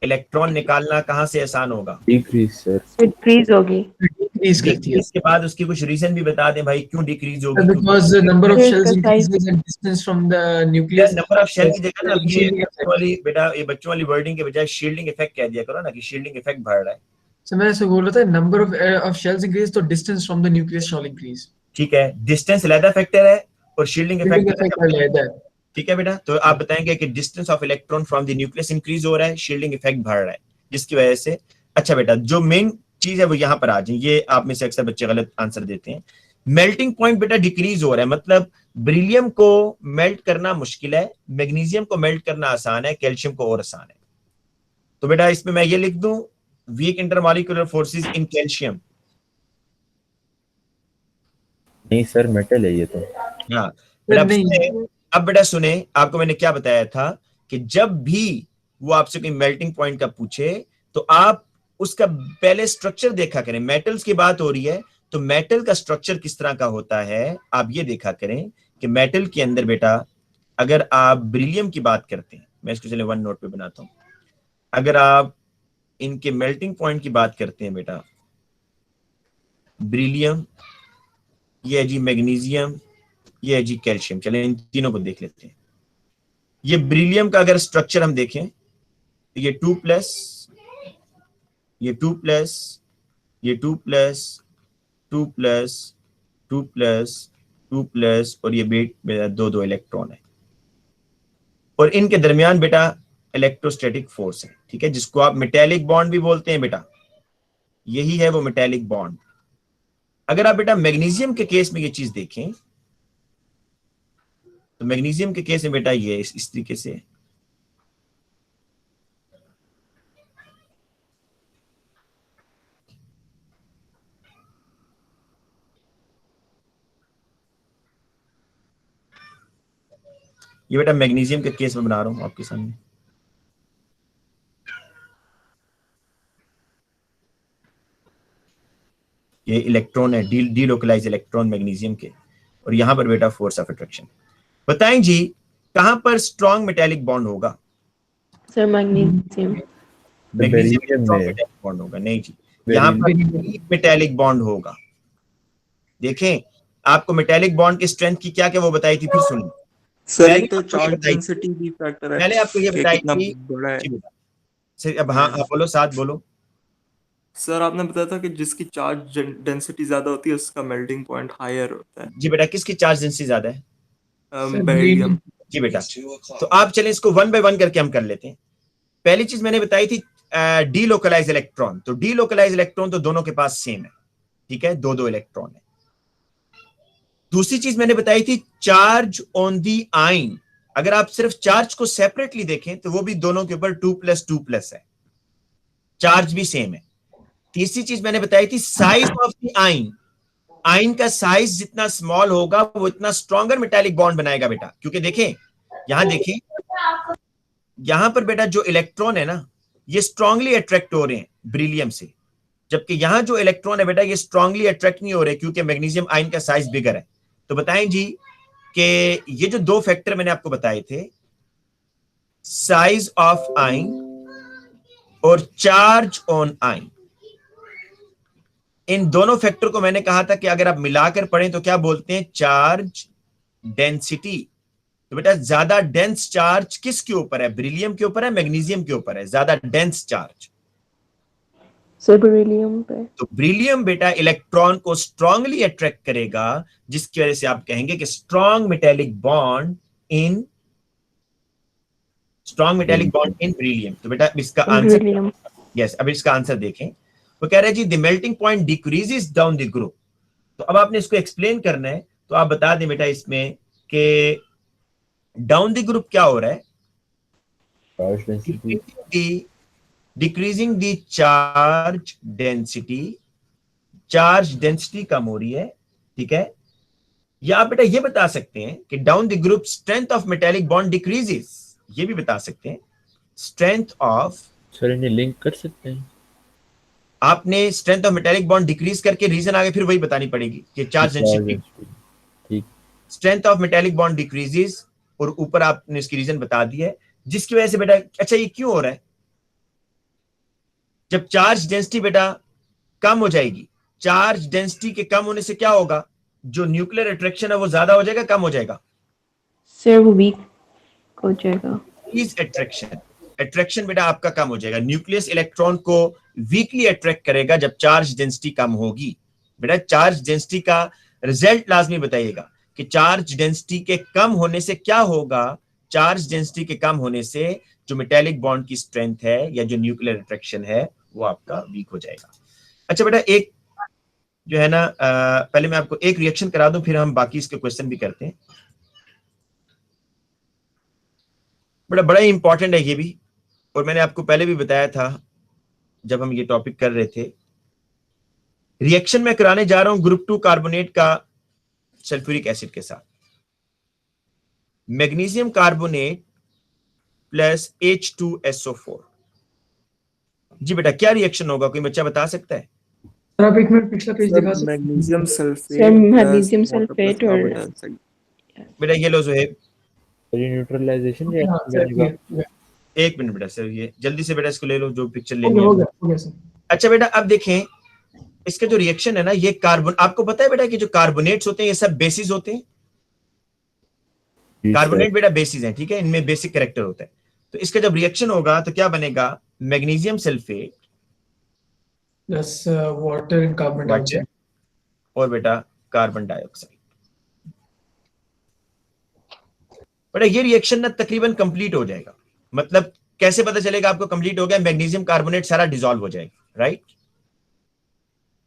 Electron निकालना कहां से आसान होगा? Decrease, sir. Decrease होगी। Decrease करती है इसके बाद उसकी कुछ रीजन भी बता दें भाई, क्यों डिक्रीज होगी? Because number of Sir, shells इसका size- increases and distance from the यार न्यूक्लियस। नंबर ऑफ शेल की जगह ना अब ये बच्चों वाली बेटा, ये बच्चों वाली वर्डिंग के बजाय शील्डिंग इफेक्ट कह दिया करो ना, कि शील्डिंग इफेक्ट बढ़ रहा है। सर मैं ऐसे बोल रहा था नंबर ऑफ शेल्स इंक्रीज तो distance from the nucleus shell increase. ठीक है, डिस्टेंस अलग फैक्टर है और शील्डिंग शील्डिंग इफेक्ट इफेक्ट अलग है। ठीक है बेटा। तो आप बताएंगे कि distance of electron from the nucleus increase हो रहा है, शील्डिंग इफेक्ट बढ़ रहा है, जिसकी वजह से। अच्छा बेटा, जो मेन चीज है वो यहां पर आ जाए। ये आप में से अक्सर बच्चे गलत आंसर देते हैं। मेल्टिंग पॉइंट बेटा डिक्रीज हो रहा है, मतलब ब्रिलियम को मेल्ट करना मुश्किल है, मैग्नीशियम को मेल्ट करना आसान है, कैल्शियम को और आसान है। तो बेटा इसमें मैं ये लिख दूं, weak intermolecular forces in calcium. नहीं सर, मेटल है ये तो। हाँ बेटा नहीं अब बेटा सुने, आपको मैंने क्या बताया था कि जब भी वो आपसे कोई मेल्टिंग पॉइंट का पूछे तो आप उसका पहले स्ट्रक्चर देखा करें। मेटल्स की बात हो रही है तो मेटल का स्ट्रक्चर किस तरह का होता है आप ये देखा करें कि मेटल के अंदर बेटा, अगर आप ब्रिलियम की बात करते हैं, मैं इसको चले वन नोट पे बनाता हूं। अगर आप इनके मेल्टिंग पॉइंट की बात करते हैं बेटा, ब्रिलियम, ये है जी मैग्नीशियम, ये है जी कैल्शियम। चलें इन तीनों को देख लेते हैं। ये ब्रिलियम का अगर स्ट्रक्चर हम देखें तो ये 2+, ये 2+, ये 2+, 2+, 2+, 2+ और ये बेट दो दो इलेक्ट्रॉन है, और इनके दरमियान बेटा इलेक्ट्रोस्टैटिक फोर्स है। ठीक है, जिसको आप मेटेलिक बॉन्ड भी बोलते हैं बेटा, यही है वो मेटेलिक बॉन्ड। अगर आप बेटा मैग्नीशियम के केस में ये चीज देखें तो मैग्नीशियम के केस में बेटा ये इस तरीके से है। ये बेटा मैग्नीशियम के केस में बना रहा हूं आपके सामने। ये इलेक्ट्रॉन है, डीलोकलाइज इलेक्ट्रॉन मैग्नीशियम के, और यहां पर बेटा फोर्स ऑफ अट्रैक्शन। बताएं जी कहां पर स्ट्रॉन्ग मेटेलिक बॉन्ड होगा? Sir magnesium. Magnesium beryllium strong में। मेटेलिक बॉन्ड होगा? नहीं जी, यहां पर मेटेलिक बॉन्ड होगा। देखें, आपको मेटेलिक बॉन्ड की स्ट्रेंथ की क्या क्या वो बताई थी, फिर सुनिए। सर पहले एक तो आपको ये चार्ज बताई थी, डेंसिटी भी फैक्टर है पहले आपको ये कि बताई कितना थी। बड़ा है। जी बेटा, सर अब हाँ आप बोलो, साथ बोलो। सर आपने बताया था कि जिसकी चार्ज डेंसिटी ज्यादा होती है उसका मेल्टिंग पॉइंट हायर होता है। जी बेटा, किसकी चार्ज डेंसिटी ज्यादा है? बेरिलियम। जी बेटा, तो आप चलें इसको वन बाय वन करके हम कर लेते हैं। पहली चीज मैंने बताई थी डीलोकलाइज इलेक्ट्रॉन। तो डीलोकलाइज इलेक्ट्रॉन तो दोनों के पास सेम है, ठीक है, दो दो इलेक्ट्रॉन है। दूसरी चीज मैंने बताई थी चार्ज ऑन दी आइन। अगर आप सिर्फ चार्ज को सेपरेटली देखें तो वो भी दोनों के ऊपर 2+2+ है, चार्ज भी सेम है। तीसरी चीज मैंने बताई थी साइज ऑफ द आइन। आइन का साइज जितना स्मॉल होगा वो इतना स्ट्रॉन्गर मेटालिक बॉन्ड बनाएगा बेटा, क्योंकि देखें यहां देखें, यहां पर बेटा जो इलेक्ट्रॉन है ना ये स्ट्रांगली अट्रैक्ट हो रहे हैं ब्रिलियम से, जबकि यहां जो इलेक्ट्रॉन है बेटा ये स्ट्रांगली अट्रैक्ट नहीं हो रहे क्योंकि मैग्नीशियम आयन का साइज बिगर है। तो बताएं जी कि ये जो दो फैक्टर मैंने आपको बताए थे, साइज ऑफ आयन और चार्ज ऑन आयन, इन दोनों फैक्टर को मैंने कहा था कि अगर आप मिलाकर पढ़ें तो क्या बोलते हैं, चार्ज डेंसिटी। तो बेटा ज्यादा डेंस चार्ज किसके ऊपर है, बेरिलियम के ऊपर है, मैग्नीशियम के ऊपर है, ज्यादा डेंस चार्ज? सर बेरिलियम पे। तो बेरिलियम बेटा इलेक्ट्रॉन को स्ट्रांगली अट्रैक्ट करेगा, जिसकी वजह से आप कहेंगे कि strong metallic bond in beryllium. तो बेटा इसका आंसर, बेरिलियम। यस, अब इसका आंसर देखें। वो कह रहे हैं जी the melting point decreases down the group. तो अब आपने इसको एक्सप्लेन करना है, तो आप बता दें बेटा इसमें कि डाउन द ग्रुप क्या हो रहा है, decreasing the charge density, charge density कम हो रही है, ठीक है। या आप बेटा ये बता सकते हैं कि down the group strength of metallic bond decreases, ये भी बता सकते हैं स्ट्रेंथ ऑफ। सर इन्हें लिंक कर सकते हैं? आपने strength of metallic bond decrease करके रीजन आगे फिर वही बतानी पड़ेगी कि चार्ज डेंसिटी, ठीक। Strength of metallic bond decreases, और ऊपर आपने इसकी रीजन बता दी है, जिसकी वजह से बेटा, अच्छा ये क्यों हो रहा है? जब चार्ज डेंसिटी बेटा कम हो जाएगी, चार्ज डेंसिटी के कम होने से क्या होगा, जो न्यूक्लियर अट्रैक्शन है वो ज्यादा हो जाएगा, कम हो जाएगा? सर वो वीक हो जाएगा। इज अट्रैक्शन बेटा आपका कम हो जाएगा, न्यूक्लियस इलेक्ट्रॉन को वीकली अट्रैक्ट करेगा जब चार्ज डेंसिटी कम होगी। बेटा चार्ज डेंसिटी का रिजल्ट लाजमी बताइएगा कि चार्ज डेंसिटी के कम होने से क्या होगा। चार्ज डेंसिटी के कम होने से जो मेटेलिक बॉन्ड की स्ट्रेंथ है या जो न्यूक्लियर अट्रैक्शन है वो आपका वीक हो जाएगा। अच्छा बेटा एक जो है ना, पहले मैं आपको एक रिएक्शन करा दूं, फिर हम बाकी इसके क्वेश्चन भी करते हैं। बड़ा ही इंपॉर्टेंट है ये भी, और मैंने आपको पहले भी बताया था जब हम ये टॉपिक कर रहे थे। रिएक्शन में कराने जा रहा हूं ग्रुप 2 कार्बोनेट का सल्फ्यूरिक एसिड के साथ, मैग्नीशियम कार्बोनेट प्लस H2SO4। जी बेटा क्या रिएक्शन होगा, कोई बच्चा बता सकता है? आप एक मिनट पिछला पेज दिखा सकते हैं? Magnesium sir sulphate magnesium sulphate और बेटा ये लो ज़ुहैब, ये न्यूट्रलाइजेशन हाँ, रिएक्शन सर, बनेगा। एक मिनट बेटा सर, ये जल्दी से बेटा इसको ले लो जो पिक्चर हो लेनी गया है। हो गया हो गया सर। अच्छा बेटा अब देखें इसका जो रिएक्शन है ना, ये कार्बन, आपको पता है बेटा कि जो कार्बोनेट्स होते हैं ये सब बेसिस होते हैं। कार्बोनेट बेटा बेसिस हैं, ठीक है, इनमें बेसिक कैरेक्टर होता है। तो इसका जब रिएक्शन होगा तो क्या बनेगा, magnesium sulphate plus water and carbon dioxide, और बेटा कार्बन डाइऑक्साइड। बेटा ये रिएक्शन ना तकरीबन कंप्लीट हो जाएगा। मतलब कैसे पता चलेगा आपको कंप्लीट हो गया, मैग्नीशियम कार्बोनेट सारा डिसॉल्व हो जाएगा, राइट।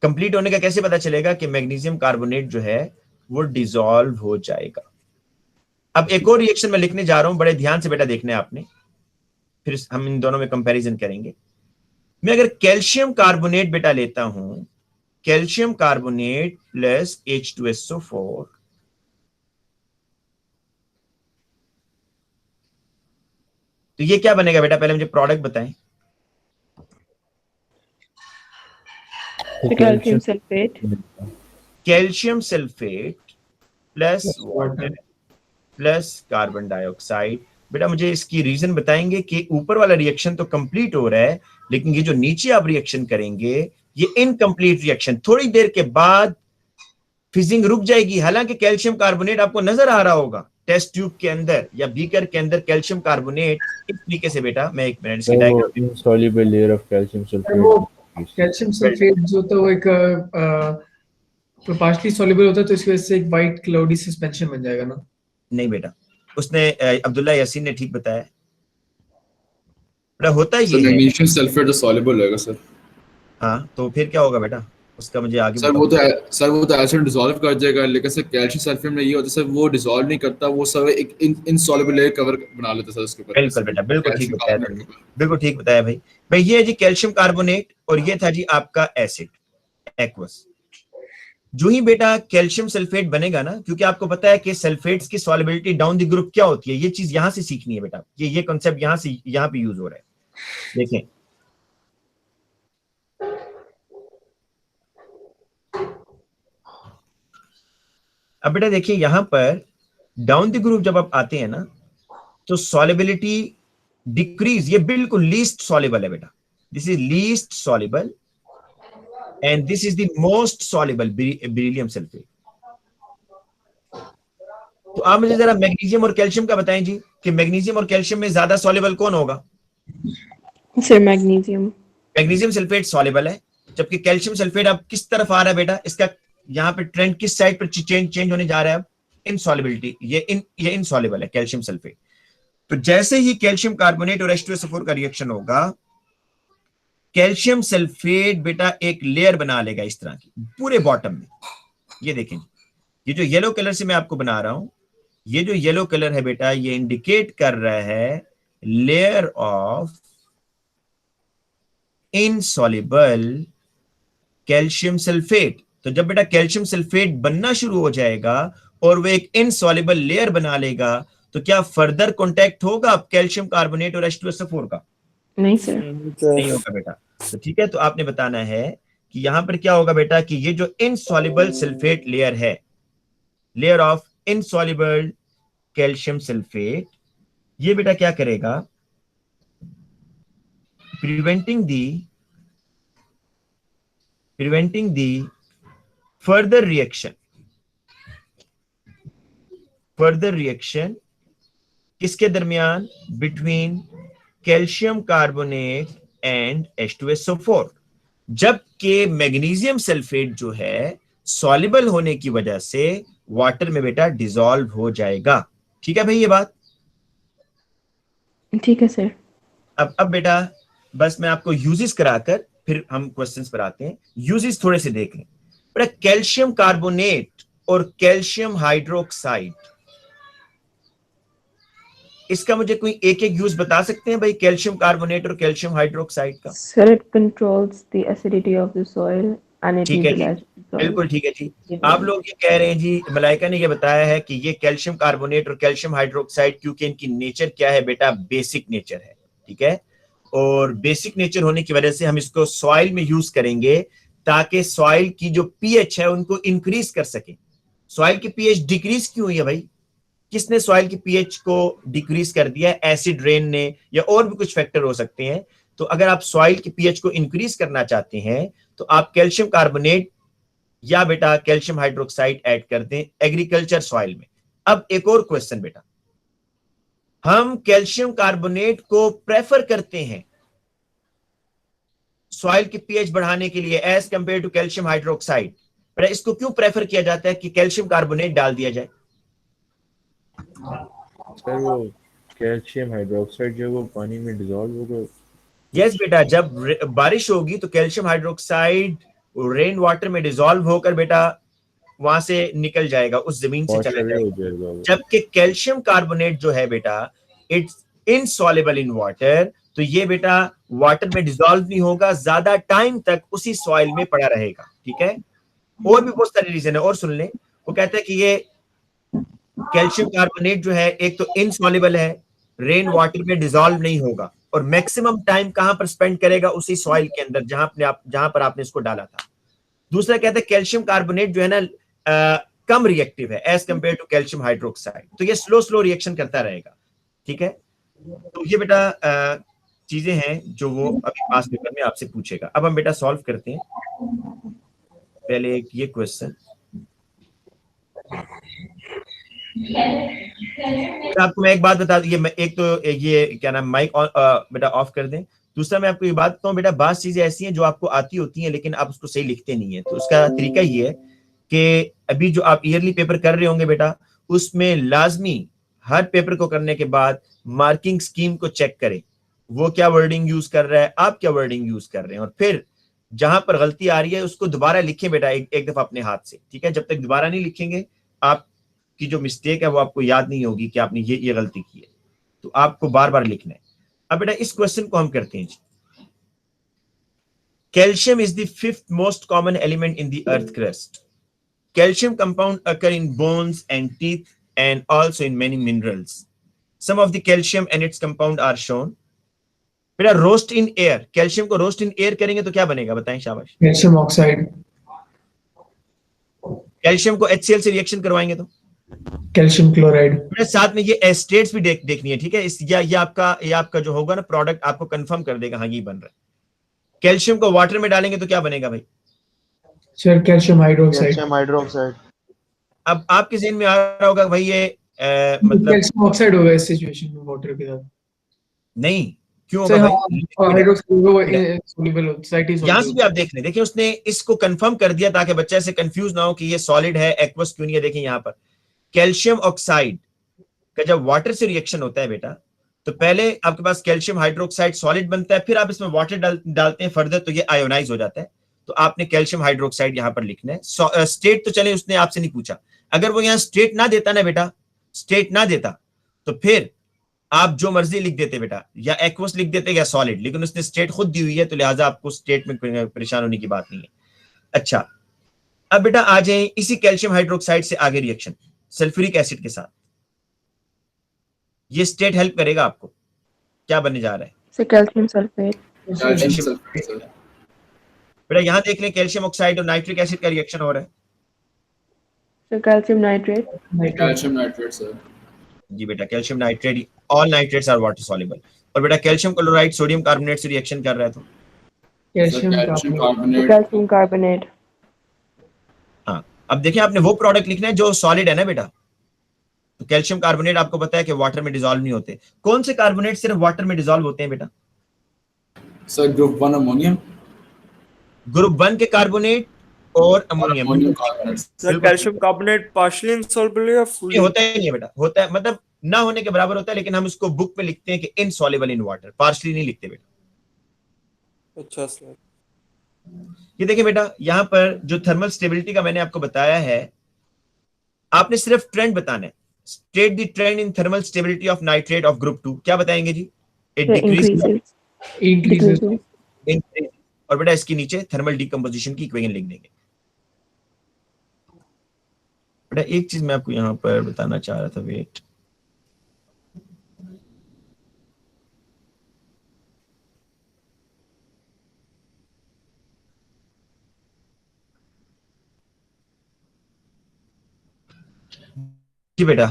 कंप्लीट होने का कैसे पता चलेगा कि मैग्नीशियम कार्बोनेट जो है वो डिसॉल्व हो जाएगा। अब एक और रिएक्शन मैं लिखने जा रहा हूं, बड़े ध्यान से बेटा देखना है आपने, फिर हम इन दोनों में कंपैरिजन करेंगे। मैं अगर कैल्शियम कार्बोनेट बेटा लेता हूं, कैल्शियम कार्बोनेट प्लस H2SO4, तो ये क्या बनेगा बेटा, पहले मुझे प्रोडक्ट बताएं। Calcium sulphate, calcium sulphate plus water plus carbon dioxide. बेटा मुझे इसकी रीजन बताएंगे कि ऊपर वाला रिएक्शन तो कंप्लीट हो रहा है, लेकिन ये जो नीचे आप रिएक्शन करेंगे ये इनकम्प्लीट रिएक्शन, थोड़ी देर के बाद फिजिंग रुक जाएगी। हालांकि कैल्शियम कार्बोनेट आपको नजर आ रहा होगा टेस्ट ट्यूब के अंदर या बीकर के अंदर कैल्शियम कार्बोनेट इस तरीके से। बेटा मैं एक मिनट इसकी diagram, insoluble layer of calcium sulphate. Calcium sulphate जो तो वो एक तो पार्शली सॉल्युबल होता है, तो इसकी वजह से एक वाइट क्लाउडी सस्पेंशन बन जाएगा ना। नहीं बेटा उसने अब्दुल्ला यासीन ने ठीक बताया। बेटा होता ये है, मैग्नीशियम सल्फेट तो सॉल्युबल होगा सर। हाँ तो फिर क्या होगा बेटा उसका मुझे आगे सर बताओ। वो तो एसिड डिसॉल्व कर जाएगा, लेकिन सर कैल्शियम सल्फेट में ये होता है सर वो डिसॉल्व नहीं करता, वो सब एक इनसॉल्युबल लेयर कवर बना लेता है सर उसके ऊपर। बिल्कुल बेटा बिल्कुल ठीक कैल्शियम बताया कार्बोनेट तुमने, के ऊपर। बिल्कुल ठीक बताया भाई। भाई ये है जी कैल्शियम कार्बोनेट और ये था जी आपका एसिड एक्वस। जो ही बेटा कैल्शियम सल्फेट बनेगा ना, क्योंकि आपको पता है कि सल्फेट्स की सॉल्युबिलिटी डाउन द ग्रुप क्या होती है, ये चीज यहां से सीखनी है बेटा, ये कॉन्सेप्ट यहां पे यूज हो रहा है। देखें अब बेटा देखिए यहां पर डाउन द ग्रुप जब आप आते हैं ना तो सॉल्युबिलिटी डिक्रीज, ये बिल्कुल लीस्ट सॉल्युबल है बेटा, this is least soluble and this is the most soluble beryllium sulfate. तो आप मुझे जरा मैग्नीशियम और कैल्शियम का बताएं जी कि मैग्नीशियम और कैल्शियम में ज्यादा सॉल्युबल कौन होगा? Sir magnesium. Magnesium sulphate soluble है, जबकि कैल्शियम सल्फेट अब किस तरफ आ रहा है बेटा? इसका यहाँ पे ट्रेंड किस साइड पर चेंज होने जा रहा है? अब इनसॉल्युबिलिटी, ये इनसॉल्युबल है कैल्शियम सल्फेट। तो जैसे ही कैल्शियम कार्बोनेट और H2SO4 का रिएक्शन होगा, कैल्शियम सल्फेट बेटा एक लेयर बना लेगा इस तरह की पूरे बॉटम में। ये देखें, ये जो येलो कलर से मैं आपको बना रहा हूं, ये जो येलो कलर है बेटा, ये इंडिकेट कर रहा है layer of insoluble calcium sulphate. तो जब बेटा कैल्शियम सल्फेट बनना शुरू हो जाएगा और वो एक इनसॉल्युबल लेयर बना लेगा, तो क्या फर्दर कांटेक्ट होगा कैल्शियम कार्बोनेट और H2SO4 का? नहीं सर। नहीं होगा बेटा। तो ठीक है, तो आपने बताना है कि यहां पर क्या होगा बेटा कि ये जो इनसॉल्युबल सल्फेट लेयर है, layer of insoluble calcium sulphate, ये बेटा क्या करेगा? प्रिवेंटिंग दी फर्दर रिएक्शन किसके दरमियान? Between calcium carbonate and H2SO4। जबकि मैग्नीशियम सल्फेट जो है सॉल्युबल होने की वजह से वाटर में बेटा डिसॉल्व हो जाएगा। ठीक है भाई ये बात? ठीक है सर। अब बेटा बस मैं आपको यूजेस कराकर फिर हम क्वेश्चंस पर आते हैं। यूजेस थोड़े से देख लें बेटा। कैल्शियम कार्बोनेट और कैल्शियम हाइड्रोक्साइड, इसका मुझे कोई एक एक यूज बता सकते हैं भाई, कैल्शियम कार्बोनेट और कैल्शियम हाइड्रोक्साइड का? Sir it controls the acidity of the soil and it ठीक है जी, बिल्कुल ठीक है जी। आप लोग ये कह रहे हैं जी, मलाइका ने ये बताया है कि ये कैल्शियम कार्बोनेट और कैल्शियम हाइड्रोक्साइड, क्योंकि इनकी नेचर क्या है बेटा? बेसिक नेचर है। ठीक है, और बेसिक नेचर होने की वजह से हम इसको सॉइल में यूज करेंगे ताकि सॉइल की जो पीएच है उनको इंक्रीज कर सके। सॉइल की पीएच डिक्रीज क्यों हुई है भाई? किसने सॉइल की पीएच को डिक्रीज कर दिया? एसिड रेन ने, या और भी कुछ फैक्टर हो सकते हैं। तो अगर आप सॉइल की पीएच को इंक्रीज करना चाहते हैं तो आप कैल्शियम कार्बोनेट या बेटा कैल्शियम हाइड्रोक्साइड ऐड कर दें एग्रीकल्चर सॉइल में। अब एक और क्वेश्चन बेटा, हम कैल्शियम कार्बोनेट को प्रेफर करते हैं सॉइल की पीएच बढ़ाने के लिए as compare to calcium hydroxide. बेटा इसको क्यों प्रेफर किया जाता है कि कैल्शियम कार्बोनेट डाल दिया जाए? सर वो कैल्शियम हाइड्रोक्साइड जो वो पानी में डिसॉल्व होगा। यस बेटा, जब बारिश होगी तो कैल्शियम हाइड्रोक्साइड रेन वाटर में डिसॉल्व होकर बेटा वहां से निकल जाएगा, उस जमीन से चला जाएगा। जबकि कैल्शियम कार्बोनेट जो है बेटा इट्स इनसॉल्युबल इन वाटर, तो ये बेटा वाटर में डिसॉल्व नहीं होगा, ज्यादा टाइम तक उसी सॉइल में पड़ा रहेगा। ठीक है, और भी बहुत सारी रीजन है, और सुन लें। वो कहते हैं कि ये कैल्शियम कार्बोनेट जो है एक तो इनसॉल्युबल है, रेन वाटर में डिसॉल्व नहीं होगा, और मैक्सिमम टाइम कहां पर स्पेंड करेगा? उसी सॉइल के अंदर जहां पर आपने इसको डाला था। दूसरा कहते हैं कैल्शियम कार्बोनेट जो है ना कम रिएक्टिव है as compare to calcium hydroxide, तो ये स्लो रिएक्शन करता रहेगा। ठीक है, तो ये बेटा चीजें हैं जो वो अभी पास पेपर में आपसे पूछेगा। अब हम बेटा सॉल्व करते हैं। पहले एक ये क्वेश्चन आपको मैं एक बात बता दूं, एक तो ये क्या नाम, माइक बेटा ऑफ कर दें। दूसरा मैं आपको ये बात बताऊं बेटा, बात चीजें ऐसी हैं जो आपको आती होती हैं लेकिन आप उसको सही लिखते नहीं है। तो उसका तरीका ये है कि अभी जो आप ईयरली पेपर कर रहे होंगे बेटा, उसमें लाजमी हर पेपर को करने के बाद मार्किंग स्कीम को चेक करें, वो क्या वर्डिंग यूज कर रहा है, आप क्या वर्डिंग यूज कर रहे हैं, और फिर जहां पर गलती आ रही है उसको दोबारा लिखें बेटा एक दफा अपने हाथ से। ठीक है, जब तक दोबारा नहीं लिखेंगे आपकी जो मिस्टेक है वो आपको याद नहीं होगी कि आपने ये गलती की है, तो आपको बार बार लिखना है। अब बेटा इस क्वेश्चन को हम करते हैं। Calcium is the 5th most common element in the earth crust. Calcium compound occur in bones and teeth and also in many minerals. Some of the calcium and its compound are shown. बेटा roast in air, calcium को roast in air करेंगे तो क्या बनेगा बताएं, शाबाश। Calcium oxide. Calcium को HCl से रिएक्शन करवाएंगे तो कैल्शियम क्लोराइड। साथ में ये एस्टेट्स भी देखनी है। ठीक है, ये आपका जो होगा ना प्रोडक्ट आपको कंफर्म कर देगा हाँ ये बन रहा है। कैल्शियम को वाटर में डालेंगे तो क्या बनेगा भाई? Sir calcium hydroxide. Calcium hydroxide. अब आपके ज़हन में आ रहा होगा भाई ये मतलब कैल्शियम ऑक्साइड होगा इस सिचुएशन में वाटर के साथ। नहीं, क्यों सर होगा हाँ, भाई? हाइड्रोक्साइड वो लिक्विड है। सोल्यूबल होता है, साइट इज यहां से भी आप देख लें, देखिए उसने इसको कंफर्म कर दिया ताकि बच्चा ऐसे कंफ्यूज ना हो कि ये सॉलिड है एक्वस क्यों नहीं है। देखिए यहाँ पर कैल्शियम ऑक्साइड का जब वाटर से रिएक्शन होता है बेटा, तो पहले आपके पास कैल्शियम हाइड्रोक्साइड सॉलिड बनता है, फिर आप इसमें वाटर डालते हैं फर्दर तो ये आयोनाइज हो जाता है। तो आपने कैल्शियम हाइड्रोक्साइड यहां पर लिखना है। स्टेट तो चले उसने आपसे नहीं पूछा, अगर वो यहां स्टेट ना देता ना बेटा, स्टेट ना देता तो फिर आप जो मर्जी लिख देते बेटा, या एक्वस लिख देते या सॉलिड, लेकिन उसने स्टेट खुद दी हुई है तो लिहाजा आपको स्टेट में परेशान होने की बात नहीं है। अच्छा, अब बेटा आ जाए इसी कैल्शियम हाइड्रोक्साइड से आगे रिएक्शन सल्फ्यूरिक एसिड के साथ। ये स्टेट हेल्प करेगा आपको। क्या बनने जा रहा है? Sir calcium sulphate. Calcium sulphate sir. बेटा यहां देख लें कैल्शियम ऑक्साइड और नाइट्रिक एसिड का रिएक्शन हो रहा है। Sir calcium nitrate. Calcium nitrate sir. जी बेटा calcium nitrate, all nitrates are water soluble. और बेटा कैल्शियम क्लोराइड सोडियम कार्बोनेट से रिएक्शन कर रहा है तो कैल्शियम कार्बोनेट। Calcium carbonate. हाँ, अब देखिए आपने वो प्रोडक्ट लिखना है जो सॉलिड है ना बेटा। तो कैल्शियम कार्बोनेट आपको पता है कि वाटर में डिसॉल्व नहीं होते। कौन से कार्बोनेट सिर्फ वाटर में डिसॉल्व होते हैं बेटा? Sir group 1 ammonium. ग्रुप 1 के कार्बोनेट और ammonium. Ammonium carbonate. Sir calcium carbonate partially insoluble या फुली? होता ही नहीं है बेटा, होता है मतलब ना होने के बराबर होता है, लेकिन हम उसको बुक में लिखते हैं कि इनसॉल्युबल इन वाटर, पार्शियली नहीं लिखते बेटा। अच्छा सर। ये देखिए बेटा यहाँ पर जो थर्मल स्टेबिलिटी का मैंने आपको बताया है, आपने सिर्फ ट्रेंड बताना है। State the trend in thermal stability of nitrate of group 2। क्या बताएंगे जी? It decrease. और बेटा इसके नीचे थर्मल डिकम्पोजिशन की इक्वेशन लिख देंगे। बेटा एक चीज मैं आपको यहां पर बताना चाह रहा था, वेट। जी बेटा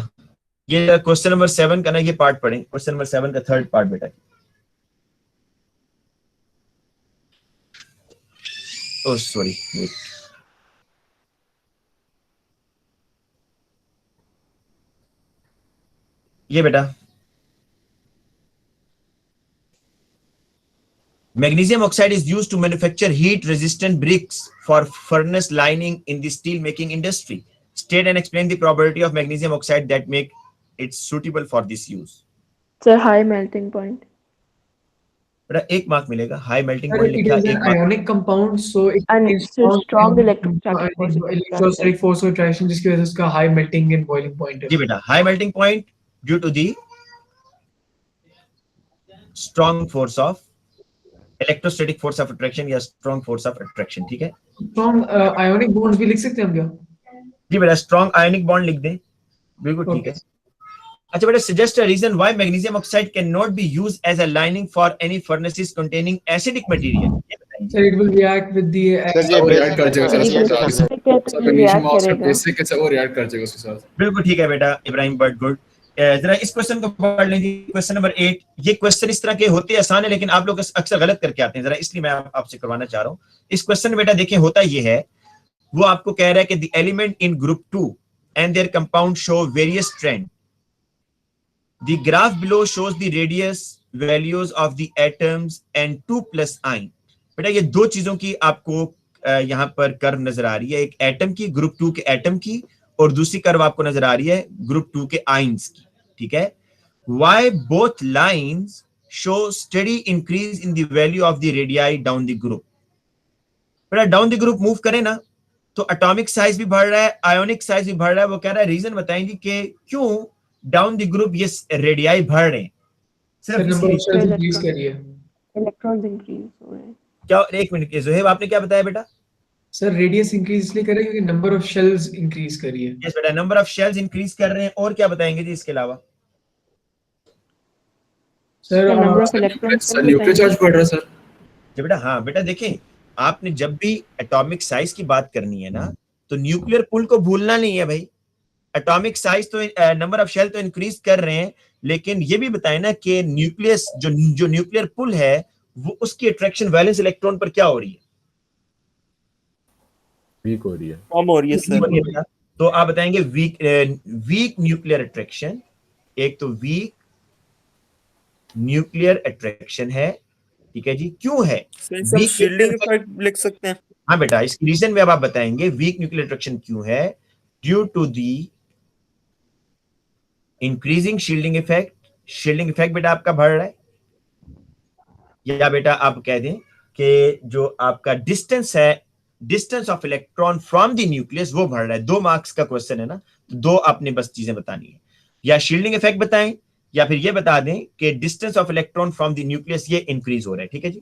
ये क्वेश्चन नंबर 7 का ना ये पार्ट पढ़ें, क्वेश्चन नंबर 7 का थर्ड पार्ट बेटा। ओह सॉरी, ये बेटा magnesium oxide is used to manufacture heat resistant bricks for furnace lining in the steel making industry. State and explain the probability of magnesium oxide that make it suitable for this use. Sir high melting point. बेटा एक mark मिलेगा। High melting point लिखा It is an ionic compound, so it And contains strong electrostatic force of attraction, जिसकी वजह से उसका high melting and boiling point है। जी बेटा high melting point due to the strong force of electrostatic force of attraction या strong force of attraction. ठीक है, Strong ionic bonds भी लिख सकते हैं हम क्या? जी बेटा स्ट्रॉन्ग आयनिक बॉन्ड लिख दें, बिल्कुल ठीक है। अच्छा बेटा suggest a reason why magnesium oxide can not be used as a lining for any furnaces containing acidic material. Sir, it will react with the sir वो रिएक्ट कर जाएगा सर मैग्नीशियम ऑक्साइड बेसिक के साथ वो react कर जाएगा उसके साथ। बिल्कुल ठीक है बेटा इब्राहिम, बट गुड। जरा इस क्वेश्चन को पढ़ लेंगे, क्वेश्चन नंबर 8। ये क्वेश्चन इस तरह के होते आसान है लेकिन आप लोग अक्सर गलत करके आते हैं, जरा इसलिए मैं आपसे करवाना चाह रहा हूँ। इस क्वेश्चन में बेटा देखिए होता ये है, वो आपको कह रहा है कि the element in group 2 and there compound show various trend. The graph below shows the radius values of the atoms and 2+ आइन। बेटा ये दो चीजों की आपको यहाँ पर कर्व नजर आ रही है, एक एटम की, ग्रुप 2 के एटम की, और दूसरी कर्व आपको नजर आ रही है ग्रुप 2 के आइंस की। ठीक है, why both lines show steady increase in the value of the radii down the group। बेटा डाउन द ग्रुप मूव करें ना तो एटॉमिक साइज भी बढ़ रहा है, आयोनिक साइज भी बढ़ रहा है। वो कह रहा है रीजन बताएंगे कि क्यों डाउन द ग्रुप ये रेडियाई बढ़ रहे हैं। सिर्फ नंबर ऑफ शेल्स इंक्रीज कर रही है, इलेक्ट्रॉन्स इंक्रीज हो रहे हैं। क्या? एक मिनट के जोहेब आपने क्या बताया बेटा? सर रेडियस इंक्रीज इसलिए कर रही है क्योंकि नंबर ऑफ शेल्स इंक्रीज कर रही है। यस बेटा नंबर ऑफ शेल्स इंक्रीज कर रहे हैं। और क्या बताएंगे जी इसके अलावा? सर न्यूक्लियर चार्ज बढ़ रहा है सर। बेटा हाँ बेटा देखें, आपने जब भी एटॉमिक साइज की बात करनी है ना तो न्यूक्लियर पुल को भूलना नहीं है भाई। एटॉमिक साइज तो नंबर ऑफ शेल तो इंक्रीज कर रहे हैं, लेकिन ये भी बताएं ना कि न्यूक्लियस जो न्यूक्लियर पुल है वो उसकी अट्रैक्शन वैलेंस इलेक्ट्रॉन पर क्या हो रही है? वीक हो रही है। कम हो रही है सर। तो आप बताएंगे वीक न्यूक्लियर अट्रैक्शन, एक तो वीक न्यूक्लियर अट्रैक्शन है, ठीक है जी, क्यों है हम शील्डिंग इफेक्ट लिख सकते हैं। हाँ बेटा, इस रीजन में अब आप बताएंगे वीक न्यूक्लियर अट्रैक्शन क्यों है, due to the increasing shielding effect. Shielding effect बेटा आपका बढ़ रहा है, या बेटा आप कह दें कि जो आपका डिस्टेंस है, distance of electron from the nucleus, वो बढ़ रहा है। 2 मार्क्स का क्वेश्चन है ना, तो 2 आपने बस चीजें बतानी है, या शील्डिंग इफेक्ट बताएं या फिर ये बता दें कि distance of electron from the nucleus ये इंक्रीज हो रहा है, ठीक है जी।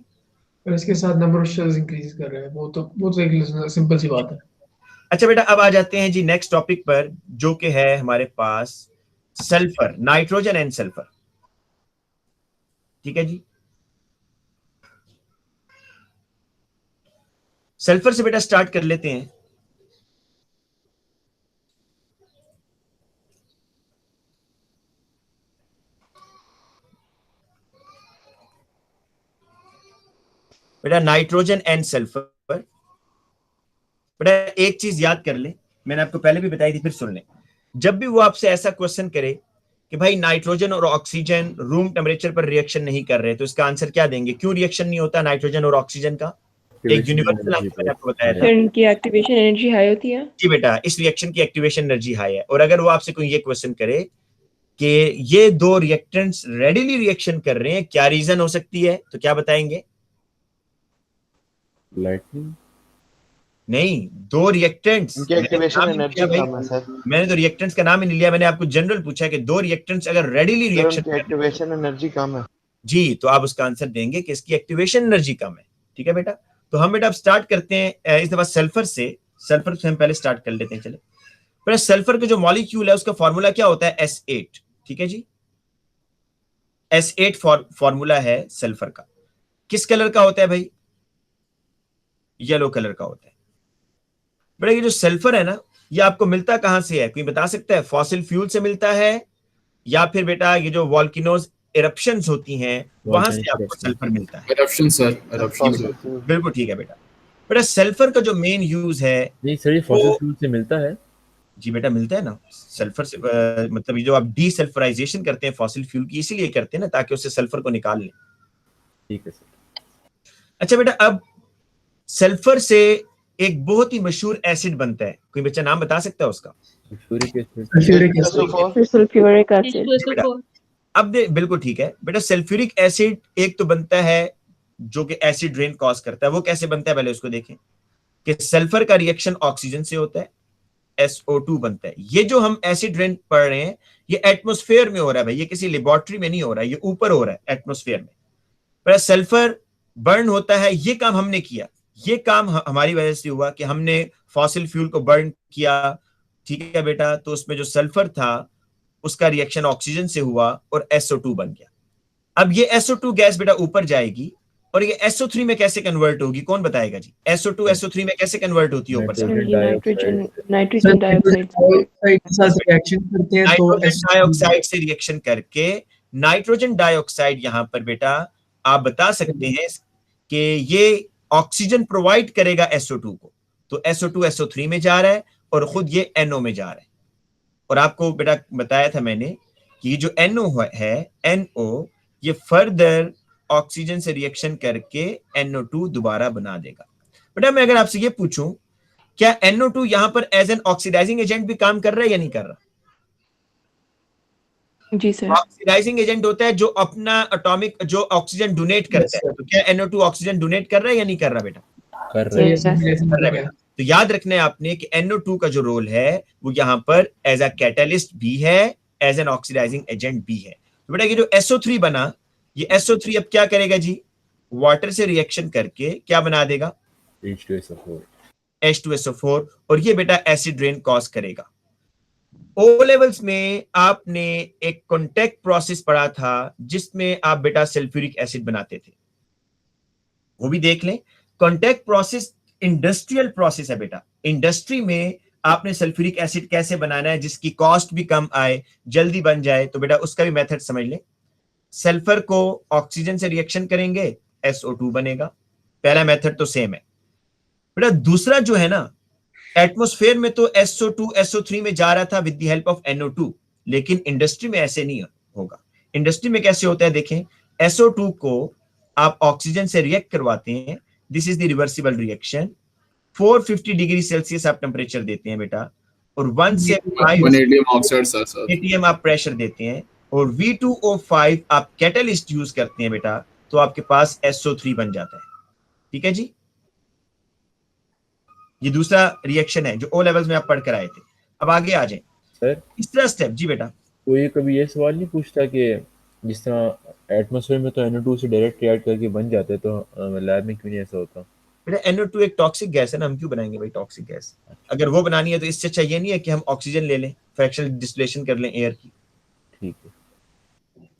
और इसके साथ नंबर ऑफ शेल्स इंक्रीज कर रहे हैं, वो तो एक सिंपल सी बात है। अच्छा बेटा, अब आ जाते हैं जी नेक्स्ट टॉपिक पर, जो कि है हमारे पास सल्फर, नाइट्रोजन एंड सल्फर, ठीक है जी। सल्फर से बेटा स्टार्ट कर लेते हैं। बेटा नाइट्रोजन एंड सल्फर, बेटा एक चीज याद कर ले, मैंने आपको पहले भी बताई थी, फिर सुन ले। जब भी वो आपसे ऐसा क्वेश्चन करे कि भाई नाइट्रोजन और ऑक्सीजन रूम टेम्परेचर पर रिएक्शन नहीं कर रहे, तो इसका आंसर क्या देंगे? क्यों रिएक्शन नहीं होता नाइट्रोजन और ऑक्सीजन का? एक यूनिवर्सल आंसर मैंने आपको बताया था, इनकी एक्टिवेशन एनर्जी हाई होती है जी बेटा, इस रिएक्शन की एक्टिवेशन एनर्जी हाई है। और अगर वो आपसे कोई ये क्वेश्चन करे कि ये 2 रिएक्टेंट्स रेडिली रिएक्शन कर रहे हैं, क्या रीजन हो सकती है, तो क्या बताएंगे? लाइटनिंग नहीं, 2 रिएक्टेंट्स, इनकी एक्टिवेशन एनर्जी कम है सर। मैंने तो रिएक्टेंट्स का नाम ही नहीं लिया, मैंने आपको जनरल पूछा कि 2 रिएक्टेंट्स अगर रेडिली रिएक्शन, एक्टिवेशन एनर्जी कम है जी, तो आप उसका आंसर देंगे कि इसकी एक्टिवेशन एनर्जी कम है, ठीक है बेटा। तो हम बेटा अब स्टार्ट करते हैं इस दफा सल्फर से हम पहले स्टार्ट कर लेते हैं। चले बेटा, सल्फर का जो मॉलिक्यूल है उसका फॉर्मूला क्या होता है? S8, ठीक है जी, S8 फॉर्मूला है सल्फर का। किस कलर का होता है भाई? येलो कलर का होता है। बेटा ये जो सल्फर है ना, ये आपको मिलता कहां से है? कोई बता सकता है? फॉसिल फ्यूल से मिलता है, या फिर बेटा ये जो वॉल्केनोज इरप्शंस होती हैं वहां से आपको सल्फर मिलता है? Eruption sir, eruption. बिल्कुल ठीक है बेटा। बेटा सल्फर का जो मेन यूज है, नहीं सर, ये फॉसिल फ्यूल से मिलता है। जी बेटा मिलता है ना सल्फर से, मतलब ये जो आप डीसल्फराइजेशन करते हैं फॉसिल फ्यूल की, इसीलिए करते हैं ना, ताकि उससे सल्फर को निकाल लें, ठीक है सर। अच्छा बेटा, अब सल्फर से एक बहुत ही मशहूर एसिड बनता है, कोई बच्चा नाम बता सकता है उसका? Sulphuric acid. अब बिल्कुल ठीक है बेटा, सल्फ्यूरिक एसिड एक तो बनता है जो कि एसिड रेन कॉज करता है। वो कैसे बनता है पहले उसको देखें कि सल्फर का रिएक्शन ऑक्सीजन से होता है, SO2 बनता है। ये जो हम एसिड रेन पढ़ रहे हैं ये एटमॉस्फेयर में हो रहा है भाई, ये किसी लेबोरेटरी में नहीं हो रहा है, ये ऊपर हो रहा है एटमॉस्फेयर में। पर सल्फर बर्न होता है, ये काम हमने किया, ये काम हमारी वजह से हुआ कि हमने फॉसिल फ्यूल को बर्न किया, ठीक है बेटा। तो उसमें जो सल्फर था उसका रिएक्शन ऑक्सीजन से हुआ और SO2 बन गया। अब ये SO2 गैस बेटा ऊपर जाएगी और ये SO3 में कैसे कन्वर्ट होगी, कौन बताएगा जी? SO2 SO3 में कैसे कन्वर्ट होती है ऊपर से? नाइट्रोजन डाइऑक्साइड से रिएक्शन करके नाइट्रोजन डाइऑक्साइड यहां पर बेटा आप बता सकते हैं कि ये ऑक्सीजन प्रोवाइड करेगा SO2 को, तो SO2 SO3 में जा रहा है और खुद ये NO में जा रहा है। और आपको बेटा बताया था मैंने कि ये जो NO है, NO ये फर्दर ऑक्सीजन से रिएक्शन करके NO2 दोबारा बना देगा। बेटा मैं अगर आपसे ये पूछूं, क्या NO2 यहां पर एज एन ऑक्सीडाइजिंग एजेंट भी काम कर रहा है या नहीं कर रहा? जी सर। ऑक्सीडाइजिंग एजेंट होता है जो अपना एटॉमिक जो ऑक्सीजन डोनेट करता है, तो क्या NO2 ऑक्सीजन डोनेट कर रहा है या नहीं कर रहा बेटा? कर रहा है बेटा। तो याद रखना है आपने कि NO2 का जो रोल है वो यहां पर एज अ कैटलिस्ट भी है, एज एन ऑक्सीडाइजिंग एजेंट भी है। तो बेटा ये जो SO3 बना, ये SO3 अब क्या करेगा जी? वाटर से रिएक्शन करके क्या बना देगा? H2SO4, और ये बेटा एसिड रेन कॉज करेगा। ओ लेवल्स में आपने एक कॉन्टैक्ट प्रोसेस पढ़ा था जिसमें आप बेटा सल्फ्यूरिक एसिड बनाते थे, वो भी देख लें। कॉन्टैक्ट प्रोसेस इंडस्ट्रियल प्रोसेस है बेटा, इंडस्ट्री में आपने सल्फ्यूरिक एसिड कैसे बनाना है जिसकी कॉस्ट भी कम आए, जल्दी बन जाए, तो बेटा उसका भी मेथड समझ लें। सल्फर को ऑक्सीजन से रिएक्शन करेंगे, SO2 बनेगा। पहला मेथड तो सेम है बेटा। दूसरा जो है ना, एटमॉस्फेयर में तो SO2 SO3 में जा रहा था with the help of NO2, लेकिन इंडस्ट्री में ऐसे नहीं होगा। इंडस्ट्री में कैसे होता है देखें, SO2 को आप ऑक्सीजन से रिएक्ट करवाते हैं, this is the reversible reaction. 450 degree Celsius आप टेम्परेचर देते हैं बेटा, और 1 से 5 वैनेडियम ऑक्साइड साथ atm आप प्रेशर देते हैं, और V2O5 आप कैटलिस्ट यूज करते हैं बेटा, तो आपके पास SO3 बन जाता है। ठीक है जी, ये दूसरा रिएक्शन है जो ओ लेवल्स में आप पढ़ कर आए थे। अब आगे आ जाए सर तीसरा स्टेप। जी बेटा, कोई कभी ये सवाल नहीं पूछता कि जिस तरह एटमॉस्फेयर में तो NO2 से डायरेक्ट रिएक्ट करके बन जाते हैं, तो लैब में क्यों नहीं ऐसा होता? बेटा NO2 एक टॉक्सिक गैस है ना, हम क्यों बनाएंगे भाई टॉक्सिक गैस? अगर वो बनानी है तो इससे अच्छा ये नहीं है कि हम ऑक्सीजन ले लें, फ्रैक्शनल डिस्टिलेशन कर लें एयर की। ठीक है।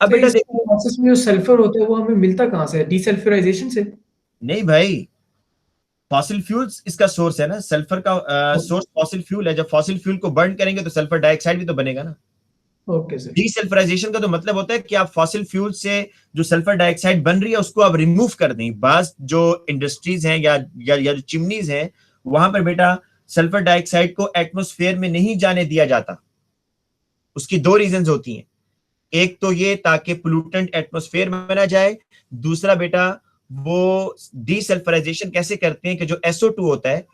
अब बेटा प्रोसेस में जो सल्फर होता है वो हमें मिलता कहाँ से है? डीसल्फ्यूराइजेशन से? नहीं भाई, फॉसिल फ्यूल्स इसका सोर्स है ना, सल्फर का सोर्स फॉसिल फ्यूल है। जब फॉसिल फ्यूल को बर्न करेंगे तो सल्फर डाइऑक्साइड भी तो बनेगा ना। Okay sir. डीसल्फराइजेशन का तो मतलब होता है कि आप फॉसिल फ्यूल से जो सल्फर डाइऑक्साइड बन रही है उसको आप रिमूव कर दें। बास जो इंडस्ट्रीज हैं या जो चिमनीज हैं, वहां पर बेटा सल्फर डाइऑक्साइड को एटमॉस्फेयर में नहीं जाने दिया जाता। उसकी दो रीजंस होती हैं, एक तो ये ताकि पोल्यूटेंट एटमॉस्फेयर में ना जाए, दूसरा बेटा वो डीसल्फराइजेशन कैसे करते हैं कि जो SO2 होता है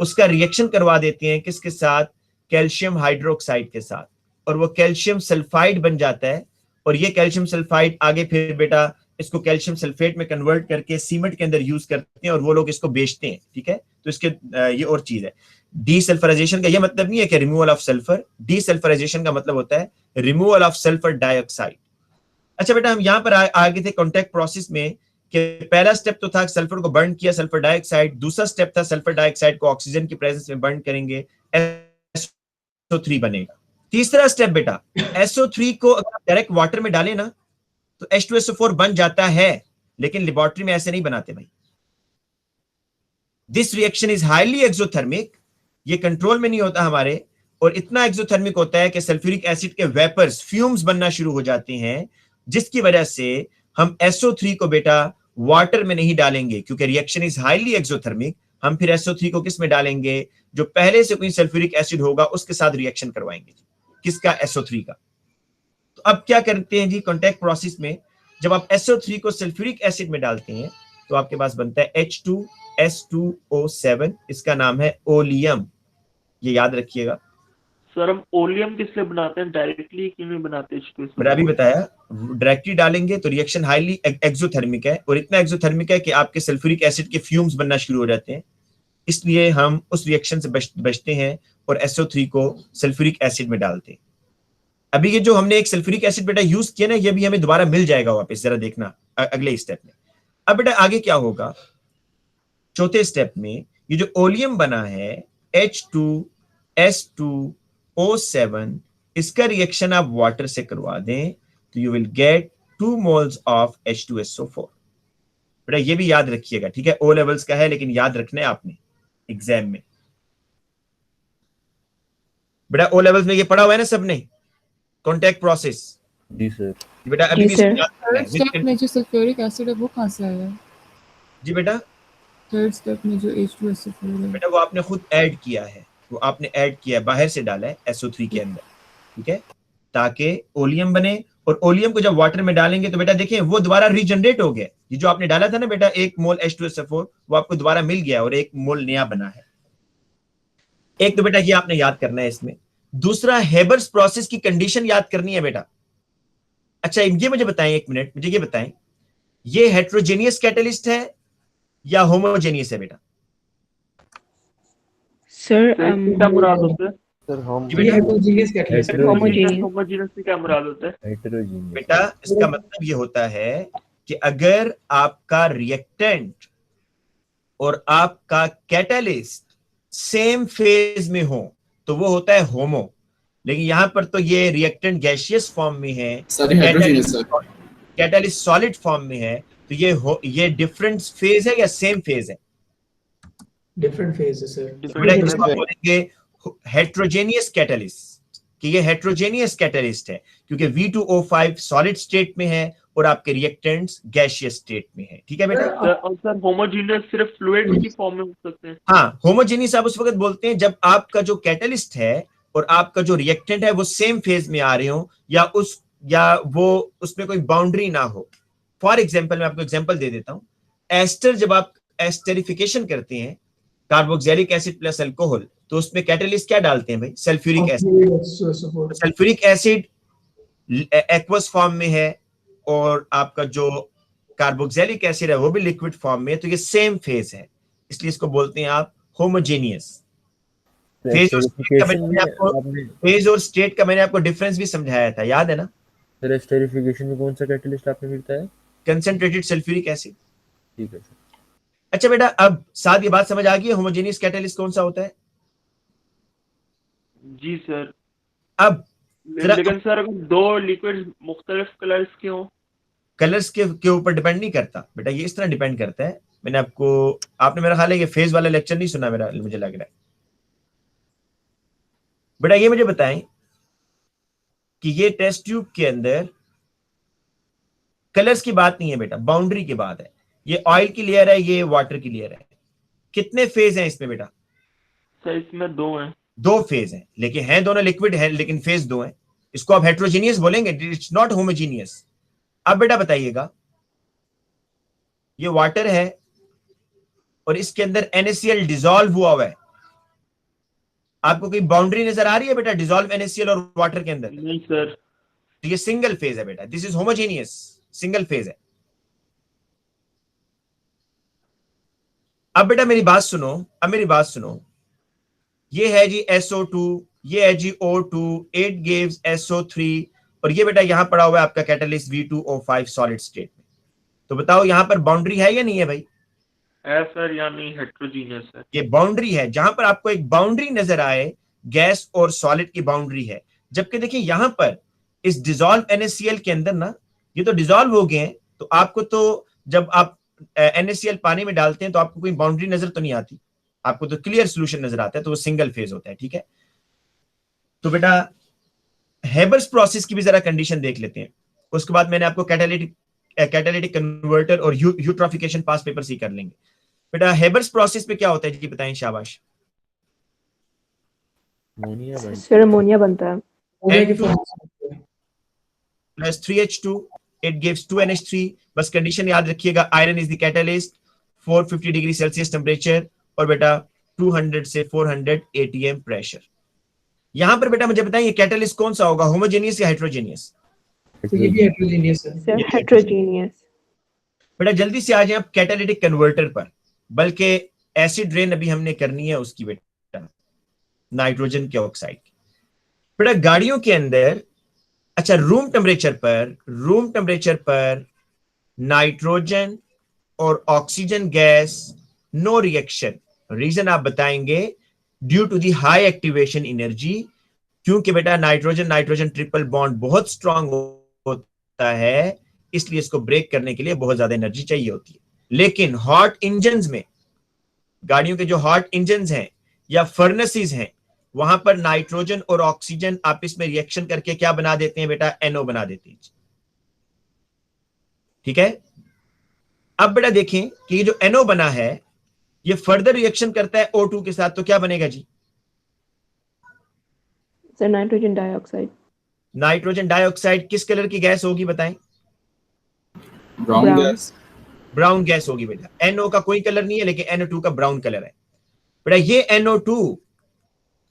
उसका रिएक्शन करवा देते हैं किसके साथ, कैल्शियम हाइड्रोक्साइड के साथ, और वो कैल्शियम सल्फाइड बन जाता है। और ये कैल्शियम सल्फाइड आगे फिर बेटा इसको कैल्शियम सल्फेट में कन्वर्ट करके सीमेंट के अंदर यूज करते हैं और वो लोग इसको बेचते हैं। ठीक है, तो इसके ये और चीज है। डीसल्फराइजेशन का ये मतलब नहीं है कि रिमूवल ऑफ सल्फर, डीसल्फराइजेशन का मतलब होता है रिमूवल ऑफ सल्फर डाइऑक्साइड। अच्छा बेटा, हम यहां पर आगे थे कॉन्टैक्ट प्रोसेस में कि पहला स्टेप तो था सल्फर को बर्न किया, सल्फर डाइऑक्साइड। दूसरा स्टेप था सल्फर डाइऑक्साइड को ऑक्सीजन की प्रेजेंस में बर्न करेंगे, SO3 बनेगा। तीसरा स्टेप बेटा, SO3 को अगर डायरेक्ट वाटर में डालें ना तो H2SO4 बन जाता है, लेकिन लेबोरेटरी में ऐसे नहीं बनाते भाई। This reaction is highly exothermic, ये कंट्रोल में नहीं होता हमारे, और इतना एक्सोथर्मिक होता है कि सल्फ्यूरिक एसिड के वेपर्स फ्यूम्स बनना शुरू हो जाते हैं, जिसकी वजह से हम SO3 को बेटा वाटर में नहीं डालेंगे, क्योंकि रिएक्शन इज हाईली एक्सोथर्मिक। हम फिर SO3 को किस में डालेंगे, जो पहले से कोई सल्फ्यूरिक एसिड होगा उसके साथ रिएक्शन करवाएंगे। किसका? SO3 का। तो अब क्या करते हैं जी कॉन्टैक्ट प्रोसेस में, जब आप SO3 को सल्फ्यूरिक एसिड में डालते हैं तो आपके पास बनता है H2S2O7, इसका नाम है ओलियम, ये याद रखिएगा। सर हम ओलियम किस लिए बनाते हैं, डायरेक्टली क्यों नहीं बनाते? मैंने अभी बताया, डायरेक्टली डालेंगे तो रिएक्शन हाईली एक्सोथर्मिक है, और इतना एक्सोथर्मिक है कि आपके सल्फ्यूरिक एसिड के फ्यूम्स बनना शुरू हो जाते हैं, इसलिए हम उस रिएक्शन से बचते हैं और SO3 को सल्फ्यूरिक एसिड में डालते हैं। अभी ये जो हमने एक सल्फ्यूरिक एसिड बेटा यूज किया ना, ये भी हमें दोबारा मिल जाएगा वापस, जरा देखना अगले स्टेप में। अब बेटा आगे क्या होगा, चौथे स्टेप में ये जो ओलियम बना है H2S2O7, इसका रिएक्शन आप वाटर से करवा दें तो you will get 2 moles of H2SO4। बेटा ये भी याद रखिएगा, ठीक है, ओ लेवल्स का है लेकिन याद रखना है आपने एग्जाम में। बेटा ओ लेवल्स में ये पढ़ा हुआ है ना सबने, कॉन्टैक्ट प्रोसेस। जी सर। बेटा अभी भी थर्ड स्टेप में जो सल्फ्यूरिक एसिड है वो कहाँ से आया? जी बेटा थर्ड स्टेप में जो H2SO4 है बेटा वो आपने खुद ऐड किया है, वो आपने ऐड किया है, बाहर से डाला है SO3 के अंदर, ठीक है, ताकि ओलियम बने। और ओलियम को जब वाटर में डालेंगे तो बेटा देखें वो दोबारा रीजनरेट हो गया। ये जो आपने डाला था ना बेटा 1 मोल H2SO4, वो आपको दोबारा मिल गया और 1 मोल नया बना है। एक तो बेटा ये आपने याद करना है इसमें। दूसरा, हेबर्स प्रोसेस की कंडीशन याद करनी है बेटा। अच्छा ये मुझे बताएं, एक मिनट मुझे ये बताएं, ये हेट्रोजेनियस कैटलिस्ट है या होमोजेनियस है बेटा? सर क्या मुराद होता है? सर हम ये हेट्रोजीनियस कैटलिस्ट है। होमोजेनियस से क्या मुराद होता है? हेटेरोजीनियस। बेटा इसका मतलब ये होता है कि अगर आपका रिएक्टेंट और आपका कैटलिस्ट सेम फेज में हो तो वो होता है होमो, लेकिन यहां पर तो ये रिएक्टेंट गैसियस फॉर्म में है, कैटलिस्ट सॉलिड फॉर्म में है, तो ये डिफरेंट फेज है या सेम फेज है? डिफरेंट फेज है सर। बेटा इसको बोलेंगे हेट्रोजेनियस कैटलिस्ट। कि ये हेट्रोजेनियस कैटलिस्ट है, क्योंकि V2O5 सॉलिड स्टेट में है और आपके रिएक्टेंट्स गैसियस स्टेट में है। ठीक है बेटा। और सर होमोजीनियस सिर्फ फ्लूइड्स की फॉर्म में हो सकते हैं? हाँ, होमोजेनियस आप उस वक्त बोलते हैं जब आपका जो कैटलिस्ट है और आपका जो रिएक्टेंट है वो सेम फेज में आ रहे हो, या वो उसमें कोई बाउंड्री ना हो। फॉर एग्जाम्पल मैं आपको एग्जाम्पल दे देता हूं। एस्टर, जब आप एस्टरिफिकेशन करते हैं कार्बोक्सिलिक एसिड प्लस अल्कोहल, तो उसमें कैटलिस्ट क्या डालते हैं भाई? Sulphuric acid. Sulphuric acid aqueous form में है और आपका जो कार्बोक्सिलिक एसिड है वो भी लिक्विड फॉर्म में है, तो ये सेम फेज है, इसलिए इसको बोलते हैं आप होमोजेनियस। फेज और स्टेट का मैंने आपको डिफरेंस भी समझाया था, याद है ना? सर एस्टरिफिकेशन में कौन सा कैटलिस्ट आपने मिलता है? Concentrated sulphuric acid. ठीक है सर। अच्छा बेटा, अब साथ ये बात समझ आ गई है होमोजेनियस कैटलिस्ट कौन सा होता है? जी सर। अब लेकिन सर अगर दो लिक्विड्स मुख्तलिफ कलर्स के हों? कलर्स के ऊपर डिपेंड नहीं करता बेटा, ये इस तरह डिपेंड करता है। आपने मेरा ख्याल है ये फेज वाला लेक्चर नहीं सुना मेरा, मुझे लग रहा है। बेटा ये मुझे बताएं कि ये टेस्ट ट्यूब के अंदर कलर्स की बात नहीं है बेटा, बाउंड्री की बात है। ये ऑयल की लेयर है, ये वाटर की लेयर है। कितने फेज हैं इसमें बेटा? सर इसमें दो हैं। दो फेज हैं, लेकिन हैं दोनों लिक्विड है, लेकिन फेज दो हैं। इसको आप हेट्रोजीनियस बोलेंगे, इट्स नॉट होमोजीनियस। अब बेटा बताइएगा, ये वाटर है और इसके अंदर NaCl डिसॉल्व हुआ है। आपको कोई बाउंड्री नजर आ रही है बेटा डिसॉल्व NaCl और वाटर के अंदर? नहीं सर। तो ये सिंगल फेज है बेटा, this is homogeneous, single phase है। अब बेटा मेरी बात सुनो, ये है जी SO2, ये है जी O2, 8 गिव्स SO3, और ये बेटा यहां पड़ा हुआ है आपका कैटलिस्ट V2O5 सॉलिड स्टेट में। तो बताओ यहां पर बाउंड्री है या नहीं है भाई? है सर, यानी हेट्रोजीनियस है। ये बाउंड्री है, जहां पर आपको एक बाउंड्री नजर आए, गैस और सॉलिड की बाउंड्री है। जबकि देखिए यहां पर इस डिसॉल्व NaCl के अंदर ना, ये तो डिसॉल्व हो गए हैं, तो आपको तो जब आप NaCl पानी में डालते हैं तो आपको कोई बाउंड्री नजर तो नहीं आती, आपको तो क्लियर सोल्यूशन नजर आता है, तो वो सिंगल फेज होता है। ठीक है, तो बेटा हेबर्स प्रोसेस की भी जरा कंडीशन देख लेते हैं, उसके बाद मैंने आपको कैटालिटिक कन्वर्टर और यूट्रोफिकेशन पास पेपर से कर लेंगे। बेटा हेबर्स प्रोसेस में क्या होता है जी, बताएं शाबाश। अमोनिया बनता है। Plus 3H2, it gives 2NH3। बस कंडीशन याद रखिएगा, iron is the catalyst, 450 degree Celsius temperature और बेटा 200 से 400 ATM प्रेशर। यहां पर बेटा मुझे बताइए कैटलिस्ट कौन सा होगा, होमोजेनियस या हेट्रोजेनियस? ये भी हेट्रोजीनियस है। हेट्रोजीनियस। बेटा जल्दी से आ जाए आप कैटालिटिक कन्वर्टर पर, बल्कि एसिड रेन अभी हमने करनी है उसकी बेटा, नाइट्रोजन के ऑक्साइड की। बेटा गाड़ियों के अंदर, अच्छा रूम टेम्परेचर पर नाइट्रोजन और oxygen gas no reaction. Reason आप बताएंगे, due to the high activation energy, क्योंकि बेटा नाइट्रोजन ट्रिपल बॉन्ड बहुत स्ट्रांग होता है, इसलिए इसको ब्रेक करने के लिए बहुत ज्यादा एनर्जी चाहिए होती है। लेकिन हॉट इंजन्स में, गाड़ियों के जो हॉट इंजन्स हैं या फर्नेसेस हैं, वहां पर नाइट्रोजन और ऑक्सीजन आपस में रिएक्शन करके क्या बना देते हैं बेटा? NO बना देते हैं। ठीक है, अब बेटा देखें कि ये जो NO बना है ये फर्दर रिएक्शन करता है O2 के साथ, तो क्या बनेगा जी? Sir nitrogen dioxide. Nitrogen dioxide किस कलर की गैस होगी बताएं? ब्राउन गैस होगी बेटा। NO का कोई कलर नहीं है, लेकिन NO2 का ब्राउन कलर है। बेटा ये NO2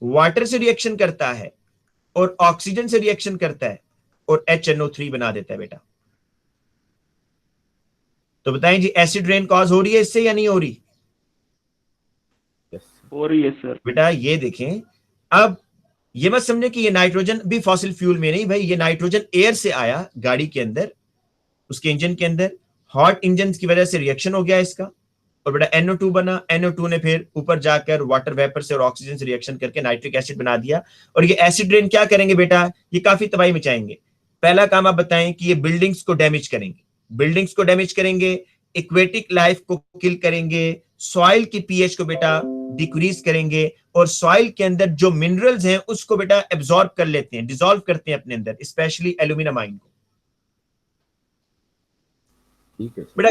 वाटर से रिएक्शन करता है और ऑक्सीजन से रिएक्शन करता है और HNO3 बना देता है बेटा। तो बताएं जी एसिड रेन कॉज हो रही है इससे या नहीं हो रही? हो रही है सर। बेटा ये देखें, अब ये मत समझे कि ये नाइट्रोजन भी फॉसिल फ्यूल में नहीं भाई, ये नाइट्रोजन एयर से आया गाड़ी के अंदर, उसके इंजन के अंदर, हॉट इंजन की वजह से रिएक्शन हो गया इसका, और बेटा NO2 बना। NO2 ने फिर ऊपर जाकर वाटर वेपर से और ऑक्सीजन से रिएक्शन करके नाइट्रिक एसिड बना दिया। और ये एसिड रेन क्या करेंगे बेटा? ये काफी तबाही मचाएंगे। पहला काम आप बताएं कि ये बिल्डिंग्स को डैमेज करेंगे, एक्वेटिक लाइफ को किल करेंगे, सॉइल की pH को बेटा डिक्रीज करेंगे और सॉइल के अंदर जो मिनरल्स हैं उसको बेटा एब्जॉर्ब कर लेते हैं, डिसॉल्व करते हैं अपने अंदर, स्पेशली एल्यूमिनियम आयन को। ठीक है बेटा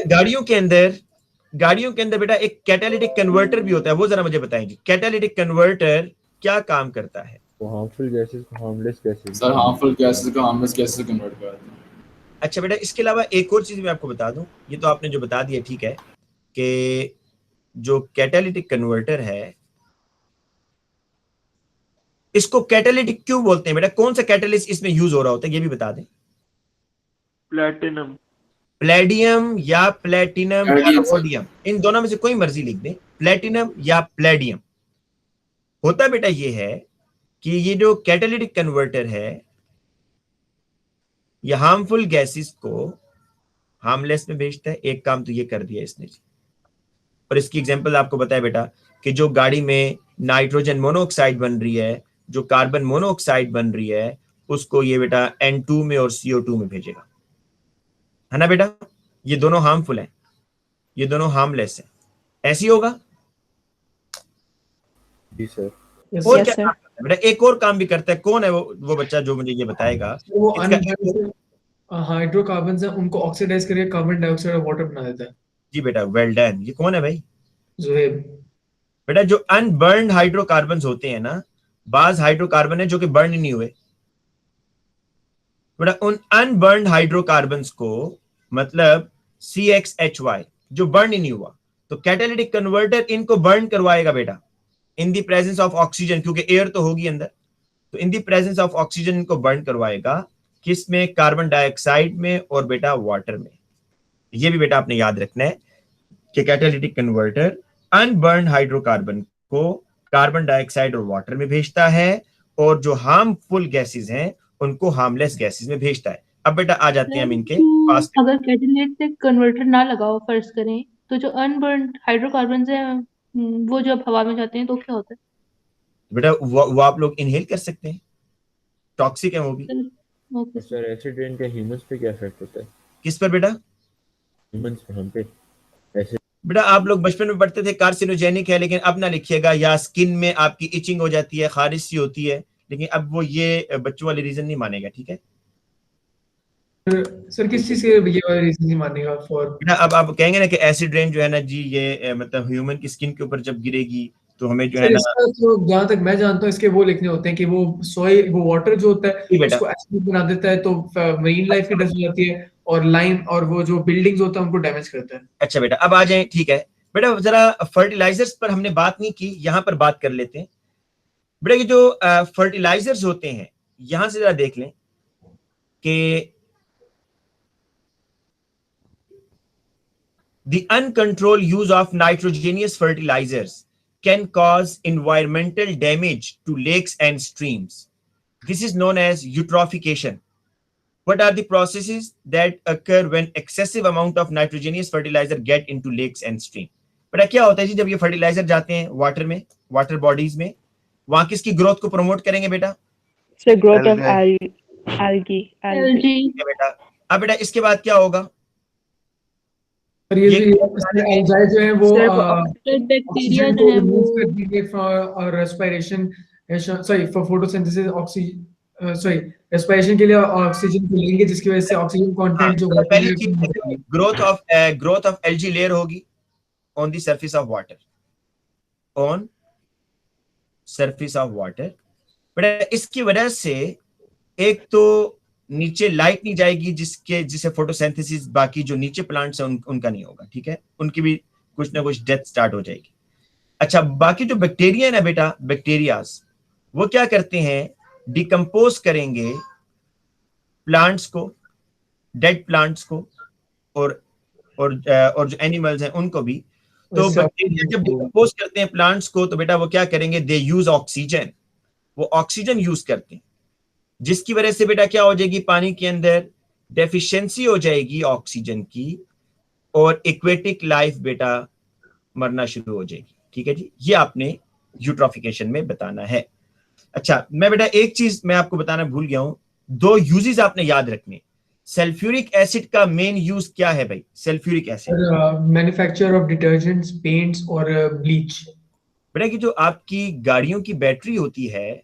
गाड़ियों के अंदर बेटा एक कैटालिटिक कन्वर्टर भी होता है, वो जरा मुझे बताएंगे कैटालिटिक कन्वर्टर क्या काम करता है? वो हार्मफुल गैसेस को harmless gases sir harmful gases को हार्मलेस गैसेस से कन्वर्ट कर देते हैं। अच्छा बेटा, इसके अलावा एक और चीज मैं आपको बता दूं, ये तो आपने जो बता दिया ठीक है, कि जो कैटालिटिक कन्वर्टर है इसको कैटालिटिक क्यों बोलते हैं बेटा? कौन सा कैटालिस्ट इसमें यूज हो रहा होता है ये भी बता दें। प्लेटिनम, प्लेडियम या प्लेटिनम या Palladium, sir. रोडियम, इन दोनों में से कोई मर्जी लिख दें, प्लेटिनम या प्लेडियम। होता बेटा ये है कि ये जो कैटालिटिक कन्वर्टर है ये हार्मफुल गैसेस को हार्मलेस में भेजता है। एक काम तो ये कर दिया इसने जी। और इसकी एग्जांपल आपको बताया बेटा कि जो गाड़ी में नाइट्रोजन मोनोऑक्साइड बन रही है, जो कार्बन मोनोऑक्साइड बन रही है, उसको ये बेटा N2 में और CO2 में भेजेगा, है ना बेटा? ये दोनों हार्मफुल हैं, ये दोनों हार्मलेस हैं, ऐसी होगा जी सर। और क्या काम करता है बेटा? एक और काम भी करता है, कौन है वो बच्चा जो मुझे ये बताएगा? वो इसका हाइड्रोकार्बन है उनको ऑक्सीडाइज करके कार्बन डाइऑक्साइड और वाटर बना देता है। जी बेटा, वेल डन। ये कौन है भाई? जोहेब। बेटा जो अनबर्न्ड हाइड्रोकार्बन्स होते हैं ना, बाज हाइड्रोकार्बन है जो कि बर्न नहीं हुए बेटा, उन अनबर्न्ड हाइड्रोकार्बन्स को मतलब CXHY जो बर्न ही नहीं हुआ, तो कैटालिटिक कन्वर्टर इनको बर्न करवाएगा बेटा in the presence of oxygen, क्योंकि एयर तो होगी अंदर, तो in the presence of oxygen इनको बर्न करवाएगा। किस में? कार्बन डाइऑक्साइड में और बेटा वाटर में। ये भी बेटा आपने याद रखना है कि कैटालिटिक कन्वर्टर अनबर्न हाइड्रोकार्बन को कार्बन डाइऑक्साइड और वाटर में भेजता है और जो हार्मफुल गैसेस हैं उनको हार्मलेस गैसेस में भेजता है। अब बेटा आ जाते हैं हम इनके पास। अगर कैटालिटिक कन्वर्टर ना लगाओ फर्ज करें, तो जो अनबर्न हाइड्रोकार्बन है वो जब हवा में जाते हैं तो क्या होता है? बेटा वो आप लोग इनहेल कर सकते हैं, टॉक्सिक है वो भी। ओके सर एसिड रेन का ह्यूमंस पे क्या इफेक्ट होता है? किस पर बेटा? ह्यूमंस पे, हम पे ऐसे। बेटा आप लोग बचपन में पढ़ते थे कार्सिनोजेनिक है, लेकिन अब ना लिखिएगा, या स्किन में आपकी इचिंग हो जाती है, खारिश सी होती है, लेकिन अब वो ये बच्चों वाली रीजन नहीं मानेगा, ठीक है? सर किस चीज के ये वाला रीजन नहीं मानेगा फॉर? बेटा अब आप कहेंगे ना कि एसिड रेन जो है ना जी, ये मतलब ह्यूमन की स्किन के ऊपर जब गिरेगी तो हमें जो है ना, इसका तो जहाँ तक मैं जानता हूँ इसके वो लिखने होते हैं कि वो सॉइल, वो वाटर जो होता है बेटा उसको एसिड बना देता है, तो मरीन लाइफ की डस्ट हो जाती है, और लाइम और वो जो बिल्डिंग्स होता है उनको डैमेज करता है। अच्छा बेटा अब आ जाए, ठीक है बेटा। जरा फर्टिलाइजर्स पर हमने बात नहीं की, यहां पर बात कर लेते हैं बेटा। ये जो फर्टिलाइजर्स होते हैं, यहां से जरा देख लें कि the uncontrolled use of nitrogenous fertilizers can cause environmental damage to lakes and streams. This is known as eutrophication. What are the processes that occur when excessive amount of nitrogenous fertilizer get into lakes and stream? बेटा क्या होता है जी, जब ये fertiliser जाते हैं water में, water bodies में, वहां किसकी ग्रोथ को प्रमोट करेंगे बेटा? So growth of algae. बेटा अब बेटा इसके बाद क्या होगा? और ये एंजाइम जो है वो बैक्टीरिया जो है वो कर देंगे for respiration, sorry for photosynthesis, oxygen, sorry respiration के लिए ऑक्सीजन को लेंगे, जिसकी वजह से ऑक्सीजन कंटेंट जो पहली चीज ग्रोथ ऑफ एल्गी लेयर होगी on the surface of water, on surface of water. But इसकी वजह से एक तो नीचे लाइट नहीं जाएगी, जिसे फोटोसिंथेसिस बाकी जो नीचे प्लांट्स हैं उनका नहीं होगा, ठीक है, उनकी भी कुछ ना कुछ डेथ स्टार्ट हो जाएगी। अच्छा बाकी जो बैक्टीरिया है ना बेटा, बैक्टीरियाज वो क्या करते हैं? डिकम्पोज करेंगे प्लांट्स को, डेड प्लांट्स को, और जो एनिमल्स हैं उनको भी। तो बैक्टीरिया जब डिकम्पोज करते हैं प्लांट्स को, तो बेटा वो क्या करेंगे? दे यूज ऑक्सीजन, वो ऑक्सीजन यूज करते हैं, जिसकी वजह से बेटा क्या हो जाएगी? पानी के अंदर डेफिशिएंसी हो जाएगी ऑक्सीजन की, और एक्वेटिक लाइफ बेटा मरना शुरू हो जाएगी, ठीक है जी। ये आपने यूट्रोफिकेशन में बताना है। अच्छा मैं बेटा एक चीज मैं आपको बताना भूल गया हूं, दो यूजेस आपने याद रखने। सल्फ्यूरिक एसिड का मेन यूज क्या है भाई? Sulphuric acid manufacture of detergents, paints और ब्लीच। बेटा कि जो आपकी गाड़ियों की बैटरी होती है,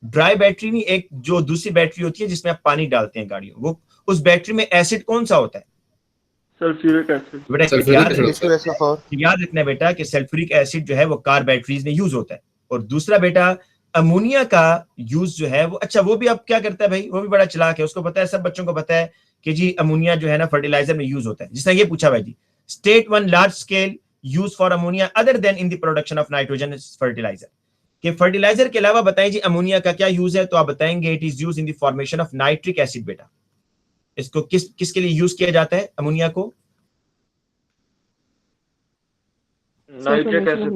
ड्राई बैटरी नहीं, एक जो दूसरी बैटरी होती है जिसमें आप पानी डालते हैं गाड़ियों, वो उस बैटरी में एसिड कौन सा होता है? Sulphuric acid. बेटा सल्फ्यूरिक एसिड होता है। याद रखना बेटा कि सल्फ्यूरिक एसिड जो है वो कार बैटरीज में यूज होता है। और दूसरा बेटा अमोनिया का यूज जो है वो, अच्छा वो भी अब क्या करता है भाई, वो भी बड़ा चालाक है, उसको पता है, सब बच्चों को पता है कि जी अमोनिया जो है ना फर्टिलाइजर में यूज होता है। जिसने ये पूछा भाई जी, state one large scale use for ammonia other than in the production of nitrogen fertiliser, कि फर्टिलाइजर के अलावा बताएं जी अमोनिया का क्या यूज है, तो आप बताएंगे it is use in the formation of nitric acid. बेटा इसको किसके लिए यूज किया जाता है अमोनिया को? Nitric acid.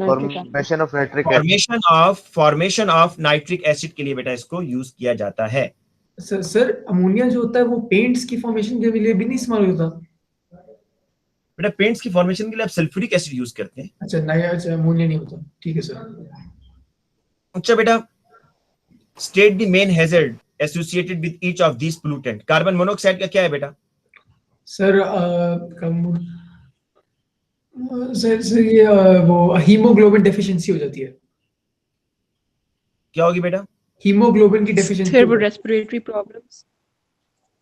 Formation of nitric acid के लिए बेटा इसको यूज किया जाता है। सर अमोनिया जो होता है वो पेंट्स की फॉर्मेशन के लिए भी नहीं इस्तेमाल होता? बेटा पेंट्स की फॉर्मेशन के लिए आप सल्फ्यूरिक एसिड यूज करते हैं। अच्छा नया, अच्छा अमोनिया नहीं होता, ठीक है सर। अच्छा बेटा, state the main hazard associated with each of these pollutant. Carbon monoxide का क्या है बेटा? सर सर ये वो हीमोग्लोबिन डेफिशिएंसी हो जाती है। क्या होगी बेटा? हीमोग्लोबिन की डेफिशिएंसी। फिर वो रेस्पिरेटरी प्रॉब्लम्स।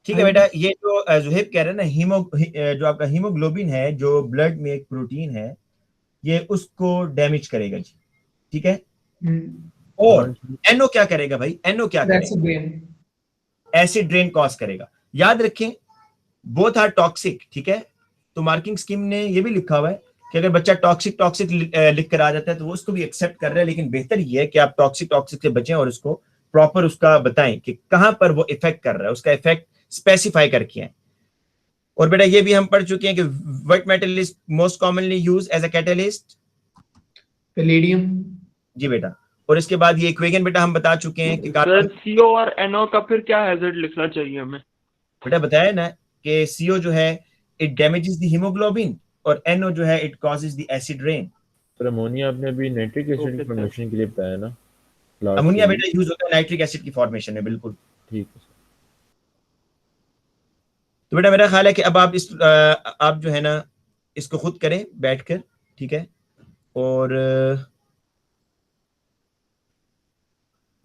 ठीक है बेटा, ये जो जुहेब कह रहे हैं ना, जो आपका हीमोग्लोबिन है, जो ब्लड में एक प्रोटीन है, ये उसको डैमेज करेगा जी, ठीक है। और एनओ क्या करेगा भाई? एनओ क्या करेगा? एसिड ड्रेन कॉज करेगा। याद रखें बोथ आर टॉक्सिक, ठीक है। तो मार्किंग स्कीम ने ये भी लिखा हुआ है कि अगर बच्चा टॉक्सिक टॉक्सिक लिख कर आ जाता है तो वो उसको भी एक्सेप्ट कर रहा है, लेकिन बेहतर ये है कि आप टॉक्सिक टॉक्सिक से बचें और उसको प्रॉपर उसका बताएं कि कहां पर वो इफेक्ट कर रहा है, उसका इफेक्ट स्पेसिफाई करके है। और बेटा ये भी हम पढ़ चुके हैं कि what metal is most commonly use as a catalyst? Palladium. जी बेटा। और इसके बाद ये इक्वेशन बेटा हम बता चुके हैं कि सर सीओ और एनओ का फिर क्या हैजर्ड लिखना चाहिए हमें? बेटा बताया ना कि सीओ जो है इट डैमेजेस द हीमोग्लोबिन और एनओ जो है it causes the acid rain. पर अमोनिया आपने अभी नाइट्रिक एसिड की फॉर्मेशन के लिए बताया ना? अमोनिया बेटा यूज होता है नाइट्रिक एसिड की फॉर्मेशन में, बिल्कुल ठीक है। तो बेटा मेरा ख्याल है कि अब आप जो है ना इसको खुद करें बैठकर, ठीक है। और